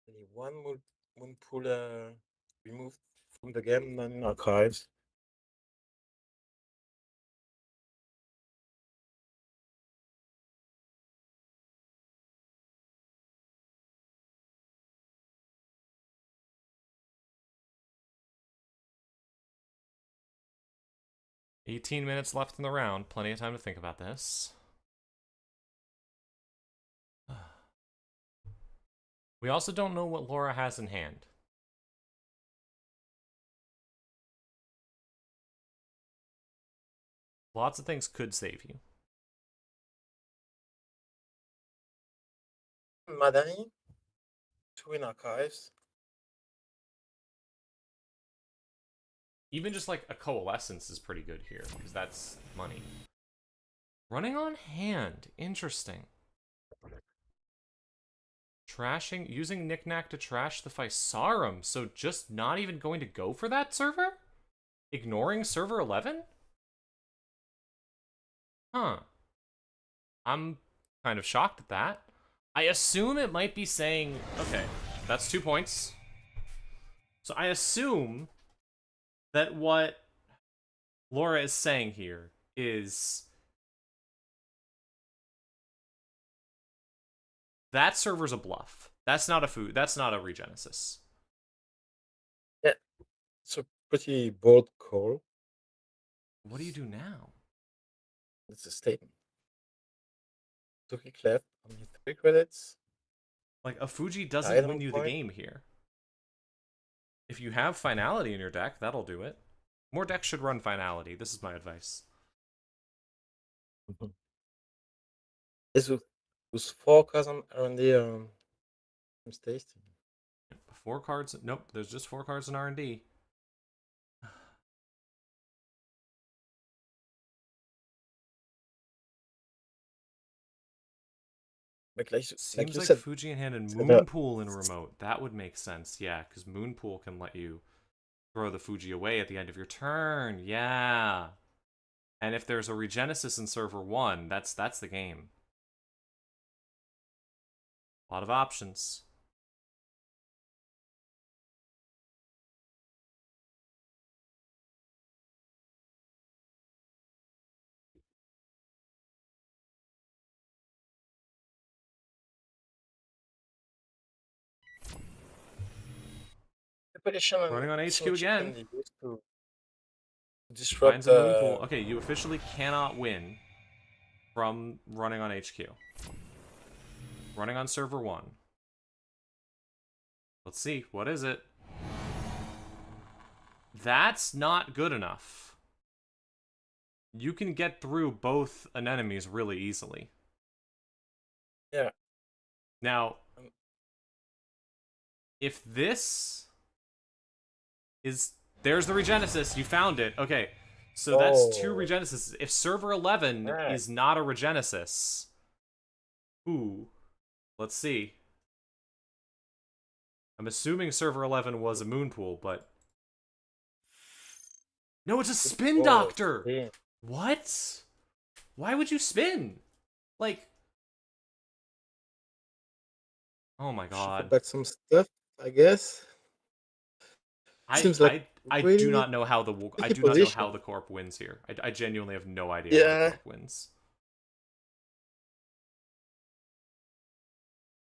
Only one moon pool removed from the game, none in archives. $18 minutes left in the round. Plenty of time to think about this. We also don't know what Laura has in hand. Lots of things could save you. Madani, 2 in archives. Even just like a Coalescence is pretty good here, because that's money. Running on hand. Interesting. Trashing, using Knickknack to trash the Physarum. So just not even going to go for that server? Ignoring server 11? Huh. I'm kind of shocked at that. I assume it might be saying, okay, that's 2 points. So I assume that what Laura is saying here is that server's a bluff. That's not a food. That's not a Regenesis. Yeah, it's a pretty bold call. What do you do now? It's a statement. 2 click left, only 3 credits. Like, a Fuji doesn't Item win you the point. game here. If you have Finality in your deck, that'll do it. More decks should run Finality. This is my advice. This was 4 cards on R&D from tasting. 4 cards. Nope, there's just 4 cards in R&D. Seems like said, Fuji in hand and Moonpool in remote. That would make sense, yeah, because Moonpool can let you throw the Fuji away at the end of your turn. Yeah. And if there's a Regenesis in server 1, that's the game. A lot of options. Running on HQ again. To disrupt Finds a Moonpool. Okay, you officially cannot win from running on HQ. Running on server 1. Let's see, what is it? That's not good enough. You can get through both anemones really easily. Yeah. Now, if this is... There's the Regenesis. You found it. Okay, so that's 2 Regenesis. If server 11 is not a Regenesis... Ooh. Let's see. I'm assuming server 11 was a Moonpool, but... No, it's a Spin Doctor! Yeah. What? Why would you spin? Like... Oh my god. Put back some stuff, I guess. Seems like I do really not know how the tricky position. corp wins here. I genuinely have no idea how the Yeah, corp wins.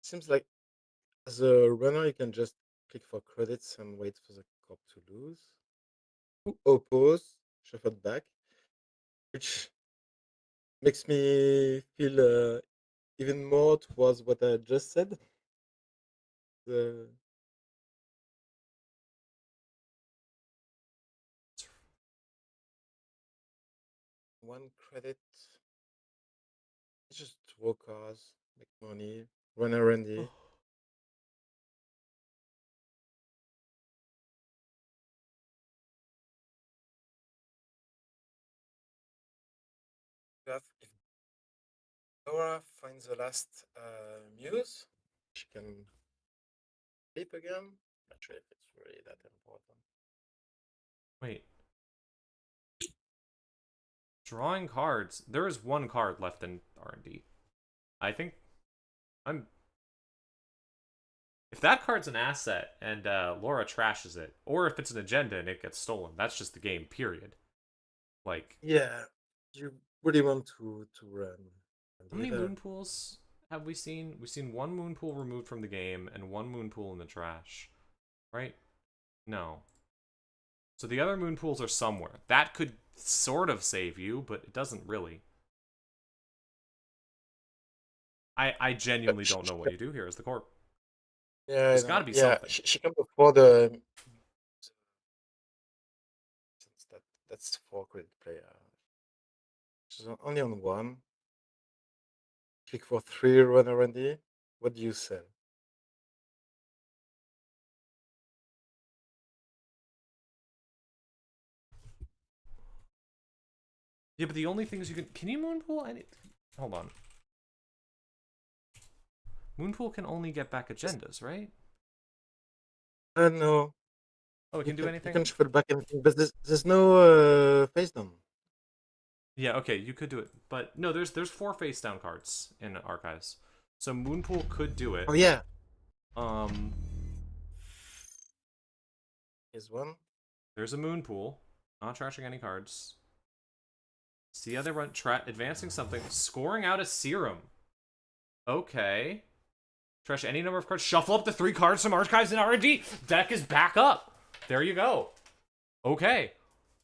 seems like as a runner, you can just click for credits and wait for the corp to lose. Oppose, shuffled back, which makes me feel even more towards what I just said. The one credit, just draw cars, make money, run R&D. If Laura finds the last muse, she can flip again. Not sure if it's really that important. Wait. Drawing cards. There is one card left in R&D. I think I'm. If that card's an asset and Laura trashes it, or if it's an agenda and it gets stolen, that's just the game. Period. Like, Yeah, you really want to run. how many moon pools have we seen? We've seen one moon pool removed from the game and one moon pool in the trash, right? No. So the other moon pools are somewhere. That could sort of save you, but it doesn't really. I genuinely don't know what you do here as the corp. Yeah, There's got to be yeah, something. she can afford the. Since that's 4 credit player. She's only on one. Click for 3, run R&D. What do you sell? Yeah, but the only things you can you moonpool? Hold on. Moonpool can only get back agendas, right? No. Oh, it can do You anything? can shuffle back anything, but there's no face down. Yeah, okay, you could do it. But no, there's 4 face down cards in archives. So Moonpool could do it. Oh yeah, Um here's one. there's a Moonpool. Not trashing any cards. See how they run advancing something. Scoring out a serum. Okay. Trash any number of cards. Shuffle up the 3 cards from archives and R&D. Deck is back up. There you go. Okay.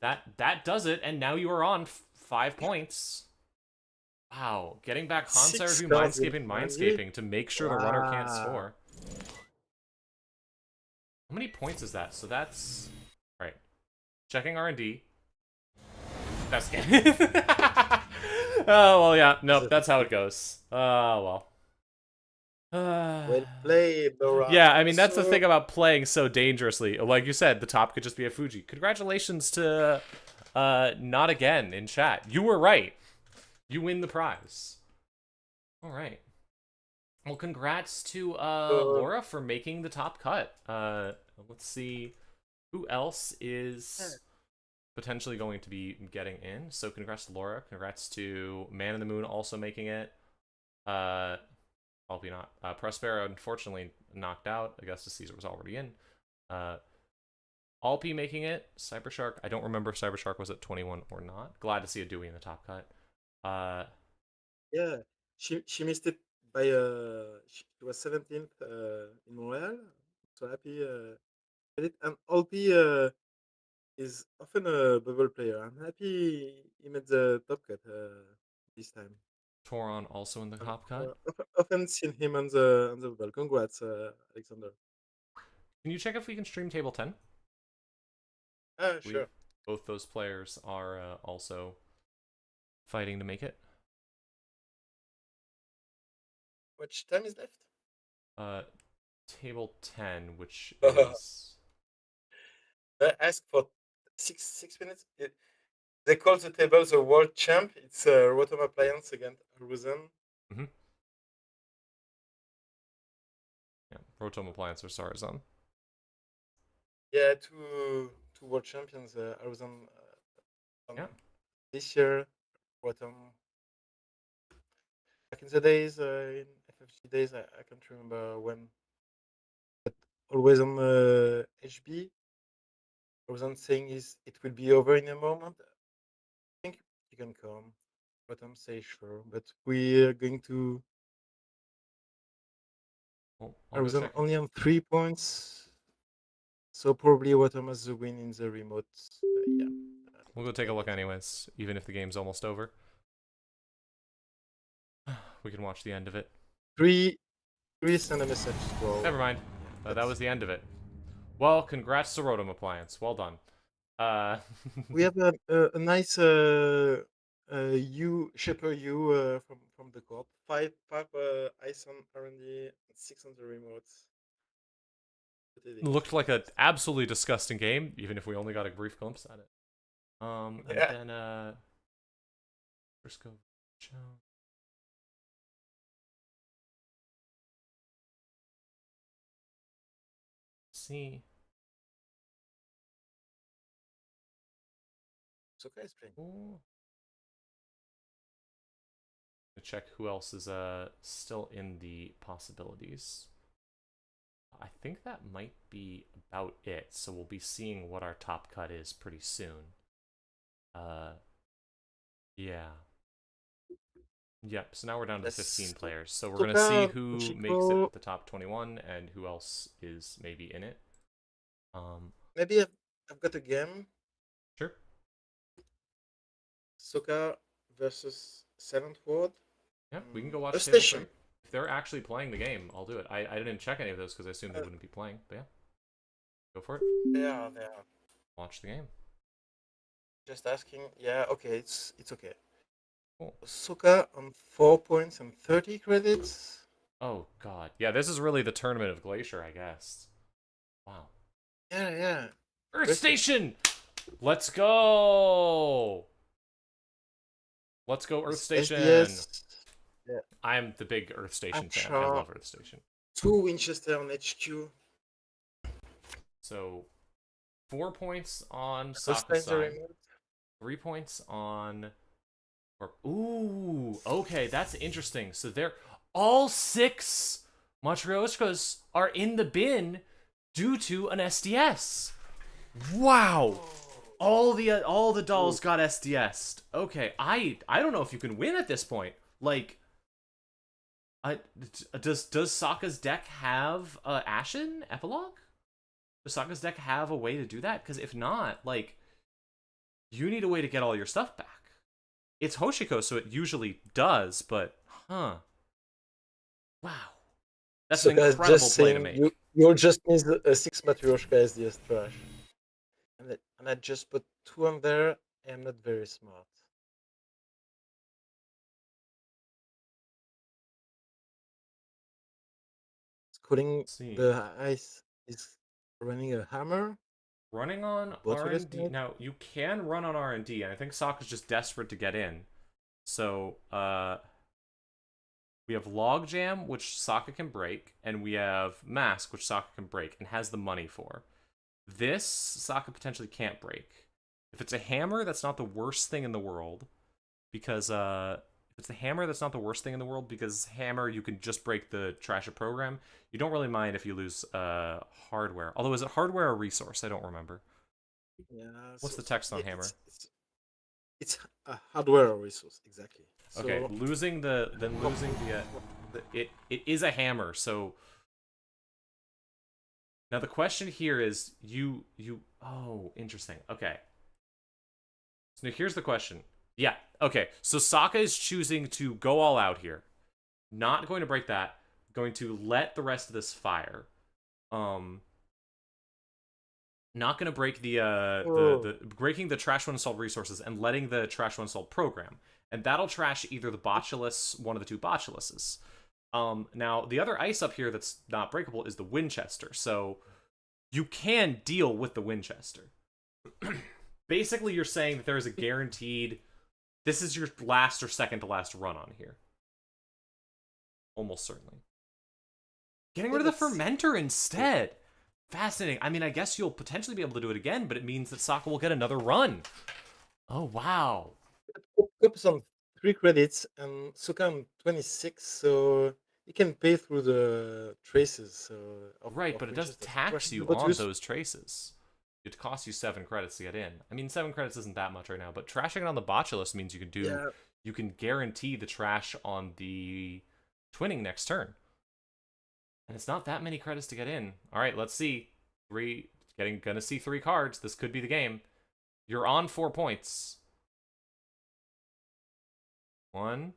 That does it, and now you are on 5 points. Wow. Getting back Hansai 6 Review cards in Mindscaping to make sure the runner can't Wow. score. How many points is that? So that's... Right. Checking R&D. That's... oh, well, yeah. Nope, that's how it goes. Oh, well. Well played, Laura. Yeah, I mean, that's the thing about playing so dangerously. Like you said, the top could just be a Fuji. Congratulations to Not Again in chat. You were right. You win the prize. All right. Well, congrats to Laura for making the top cut. Let's see who else is potentially going to be getting in. So congrats to Laura. Congrats to Man in the Moon also making it. Albie not. Prospero unfortunately knocked out. Augustus Caesar was already in. Alpi making it. Cybershark. I don't remember if Cybershark was at 21 or not. Glad to see a Dewey in the top cut. Yeah, she missed it by she was 17th in Montreal. So happy with it. And Alpi is often a bubble player. I'm happy he made the top cut this time. Toron also in the top cut. Often seen him on the bubble. Congrats, Alexander. Can you check if we can stream table 10? Sure. Both those players are also fighting to make it. Which time is left? Table 10, which is... I asked for 6 minutes. They call the table the World Champ. It's a Rotom Appliance against Ruzen. Mm-hmm. Yeah, Rotom Appliance or Sarazan. Yeah, two World Champions, Aruzan Yeah. this year, Rotom. Back in the days, in FFG days, I can't remember when. But always on HB. I wasn't saying is it will be over in a moment. I think you can come. But I'm say sure. But we're going to. Well, I I'll go was check. only on 3 points. So probably Rotom has the win in the remote. Yeah. We'll go take a Like look it. anyways, even if the game's almost over. We can watch the end of it. Three send a message. Well, Never mind. yeah, That was the end of it. Well, congrats to Rotom Appliance. Well done. we have a nice U Shipper U from the co-op. Five ice on R&D, 6 on the remotes. Looked like an absolutely disgusting game, even if we only got a brief glimpse at it. And Yeah. then first go. See. Saka is playing. Ooh. Check who else is still in the possibilities. I think that might be about it. So we'll be seeing what our top cut is pretty soon. Yeah. Yep, so now we're down to the 15 players. So we're going to see who makes it with the top 21 and who else is maybe in it. Maybe I've got a game. Sure. Saka versus 7th Ward. Yeah, we can go watch a Sable station. play. If they're actually playing the game, I'll do it. I didn't check any of those because I assumed they wouldn't be playing. But yeah, go for it. They are. Watch the game. Just asking. Yeah, okay, it's okay. Cool. Saka on 4 points and 30 credits. Oh god, yeah, this is really the tournament of Glacier, I guess. Wow. Yeah. Earth Station. Let's go. Let's go, Earth Station. SDS. Yeah. I'm the big Earth Station fan. I love Earth Station. 2 Winchester on HQ. So, 4 points on Saka's side. 3 points on. Ooh, okay, that's interesting. So they're all 6 Matryoshkas are in the bin due to an SDS. Wow. All the dolls got SDS'd. Okay, I don't know if you can win at this point. Like, does Saka's deck have Ashen Epilogue? Does Saka's deck have a way to do that? Because if not, like, you need a way to get all your stuff back. It's Hoshiko, so it usually does, but wow, that's so an incredible play to make. You'll just need a 6 Matryoshka SDS trash. And I just put 2 on there. I'm not very smart. Calling the ice is running a hammer. Running on R&D. Now, you can run on R&D, and I think Saka's just desperate to get in. So, we have Logjam, which Saka can break, and we have Mask, which Saka can break, and has the money for. This, Saka potentially can't break. If it's a hammer, that's not the worst thing in the world, because, if it's a hammer, that's not the worst thing in the world, because hammer, you can just break the trash of program. You don't really mind if you lose hardware. Although, is it hardware or resource? I don't remember. Yeah. What's the text on hammer? It's a hardware or resource, exactly. Okay, so, losing it is a hammer. So now the question here is oh, interesting. Okay. So now here's the question. Yeah, okay. So Saka is choosing to go all out here. Not going to break that. Going to let the rest of this fire. Not going to break the breaking the trash one installed resources and letting the trash one installed program. And that'll trash either the Botulus, one of the 2 Botuluses. Now, the other ice up here that's not breakable is the Winchester. So you can deal with the Winchester. Basically, you're saying that there is a guaranteed... This is your last or second to last run on here. Almost certainly. Getting rid of the Fermenter instead. Fascinating. I mean, I guess you'll potentially be able to do it again, but it means that Saka will get another run. Oh, wow. Cups on 3 credits and Saka on 26, so you can pay through the traces. Right, but it does tax you on those traces. it costs you 7 credits to get in. I mean, 7 credits isn't that much right now, but trashing it on the botulus means you can do Yeah. you can guarantee the trash on the twinning next turn. And it's not that many credits to get in. All right, let's see. Gonna see 3 cards. This could be the game. You're on 4 points. 1.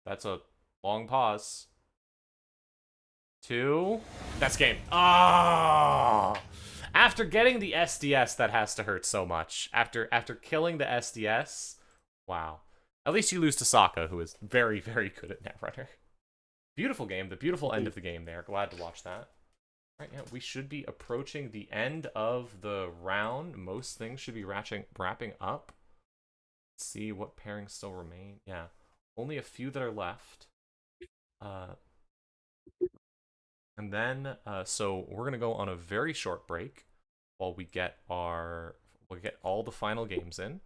That's a long pause. 2. That's game. Ah! After getting the SDS, that has to hurt so much. After killing the SDS, wow. At least you lose to Saka, who is very, very good at Netrunner. Beautiful game. The beautiful end of the game there. Glad to watch that. All right, yeah, we should be approaching the end of the round. Most things should be wrapping up. Let's see what pairings still remain. Yeah, only a few that are left. And then, so we're gonna go on a very short break while we get all the final games in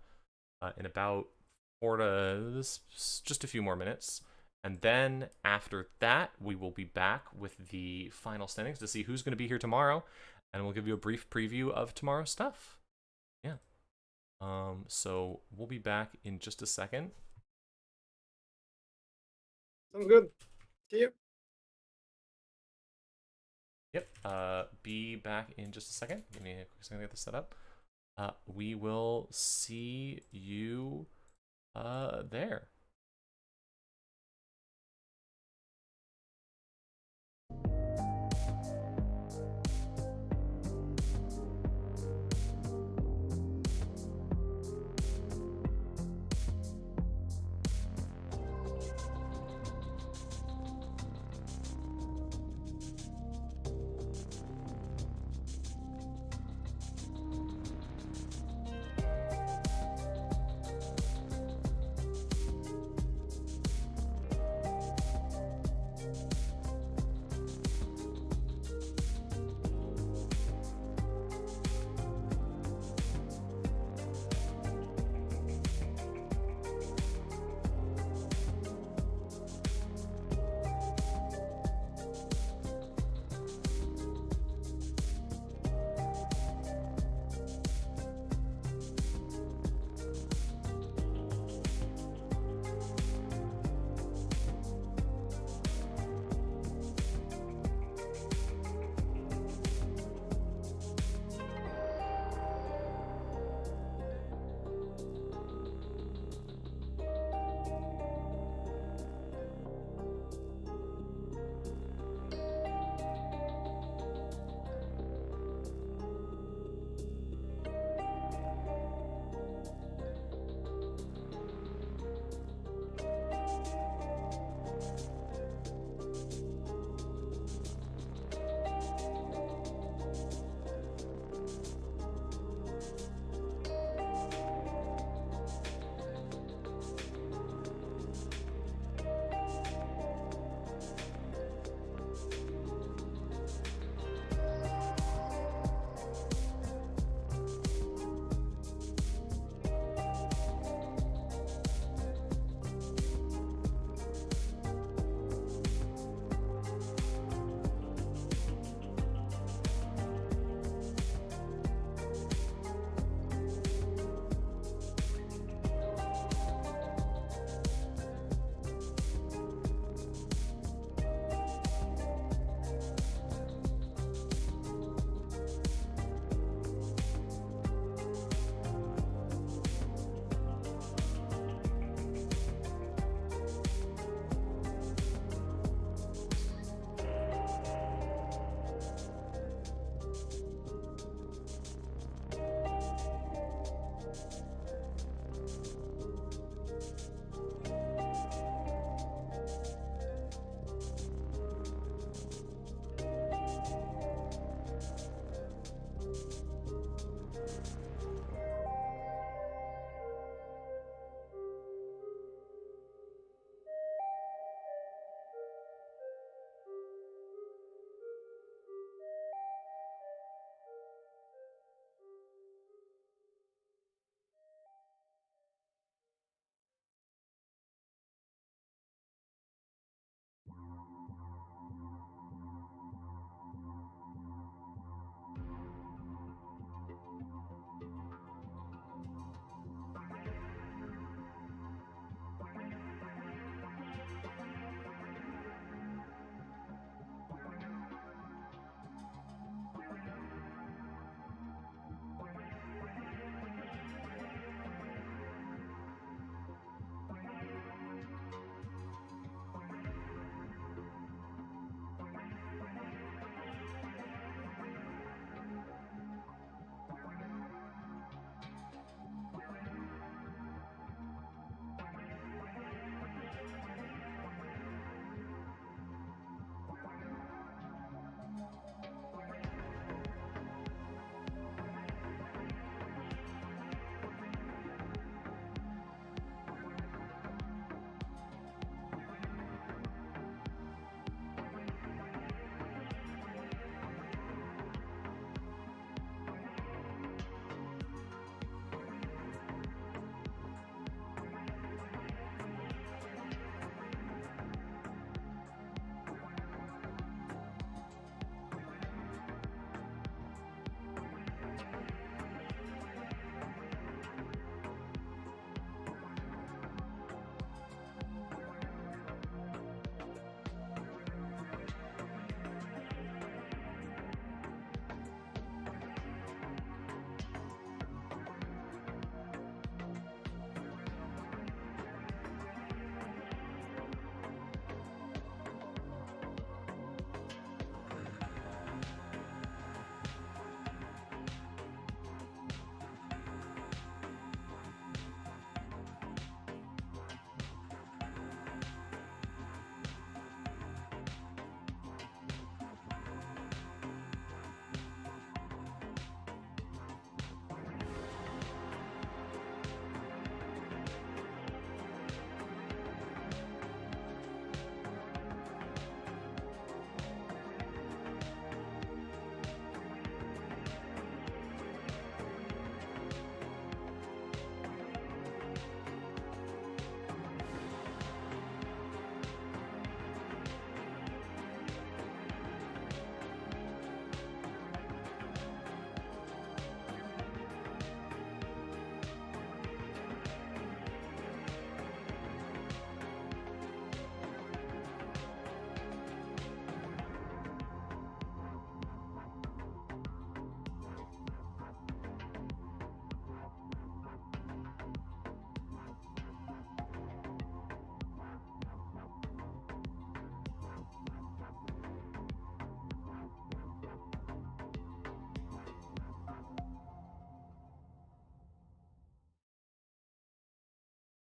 about just a few more minutes. And then after that, we will be back with the final standings to see who's going to be here tomorrow, and we'll give you a brief preview of tomorrow's stuff. Yeah. So we'll be back in just a second. Sounds good. See you. Yep. Be back in just a second. Give me a quick second to get this set up. We will see you there.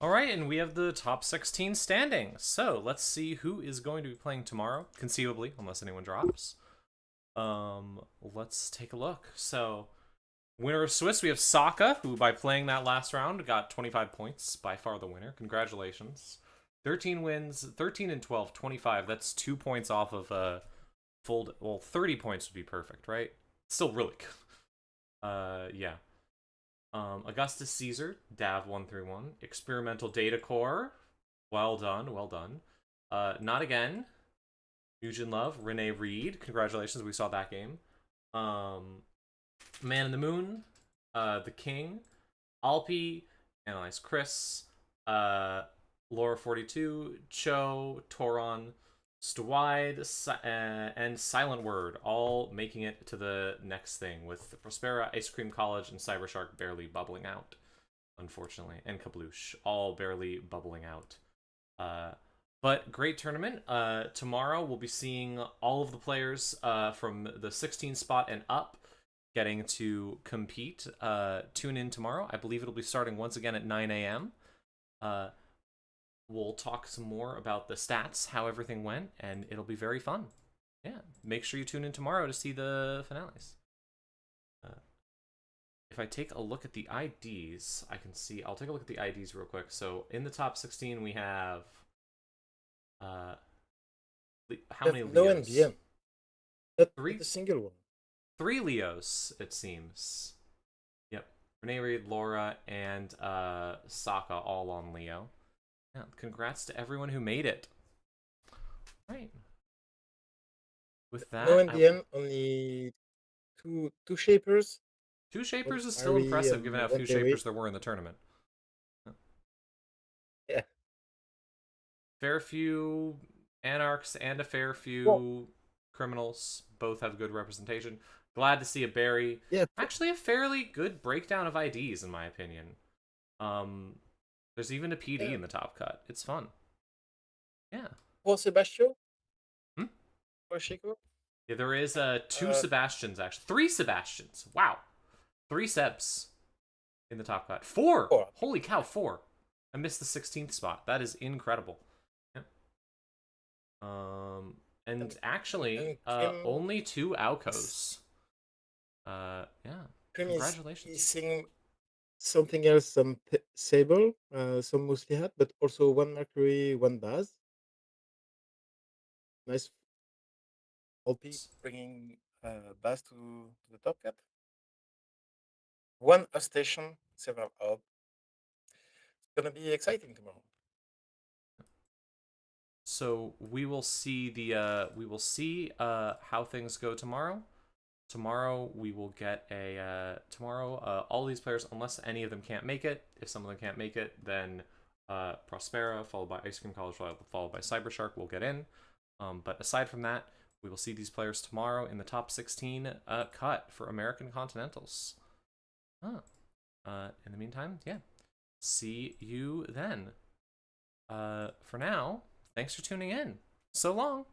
All right, and we have the top 16 standing. So let's see who is going to be playing tomorrow, conceivably, unless anyone drops. Let's take a look. So, winner of Swiss, we have Saka, who by playing that last round got 25 points, by far the winner. Congratulations. 13 wins, 13 and 12, 25. That's 2 points off of full. Well, 30 points would be perfect, right? Still really good. Yeah. Augustus Caesar, Dav 131, Experimental Data Core, well done, well done. Not Again, Nugent Love, Rene Reed, congratulations, we saw that game. Man in the Moon, The King, Alpi, Analyze Chris, Laura 42, Cho, Toron, Stwide, and Silent Word, all making it to the next thing, with Prospera, Ice Cream College, and Cybershark barely bubbling out, unfortunately, and Kabloosh, all barely bubbling out. But great tournament. Tomorrow we'll be seeing all of the players from the 16 spot and up getting to compete. Tune in tomorrow. I believe it'll be starting once again at 9 a.m. We'll talk some more about the stats, how everything went, and it'll be very fun. Yeah, make sure you tune in tomorrow to see the finales. If I take a look at the IDs, I can see... I'll take a look at the IDs real quick. So in the top 16, we have... how many Leos? No NBM. Not Three? a single one. 3 Leos, it seems. Yep. Rene Reed, Laura, and Saka all on Leo. Yeah, congrats to everyone who made it. Right. With that, No NBM, only two shapers. 2 shapers is still impressive, given how few shapers there were in the tournament. Yeah. Fair few anarchs and a fair few criminals. Both have good representation. Glad to see a Barry. Yeah. Actually, a fairly good breakdown of IDs, in my opinion. There's even a PD in the top cut. It's fun. Yeah. For Sebastian? Hmm? For Chico? Yeah, there is 2 Sebastians, actually. 3 Sebastians. Wow. 3 Sebs in the top cut. 4! Holy cow, 4. I missed the 16th spot. That is incredible. Yeah. And actually, only 2 Alcos. Yeah. Congratulations. He's seeing something else, some Sable, some mostly hat, but also 1 Mercury, 1 Baz. Nice. LP bringing Baz to the top cut. 1 station, several up. It's gonna be exciting tomorrow. So we will see how things go tomorrow. Tomorrow we will get a all these players, unless any of them can't make it. If some of them can't make it, then Prospera, followed by Ice Cream College, followed by Cybershark will get in. But aside from that, we will see these players tomorrow in the top 16 cut for American Continentals. In the meantime, yeah. See you then. For now, thanks for tuning in. So long.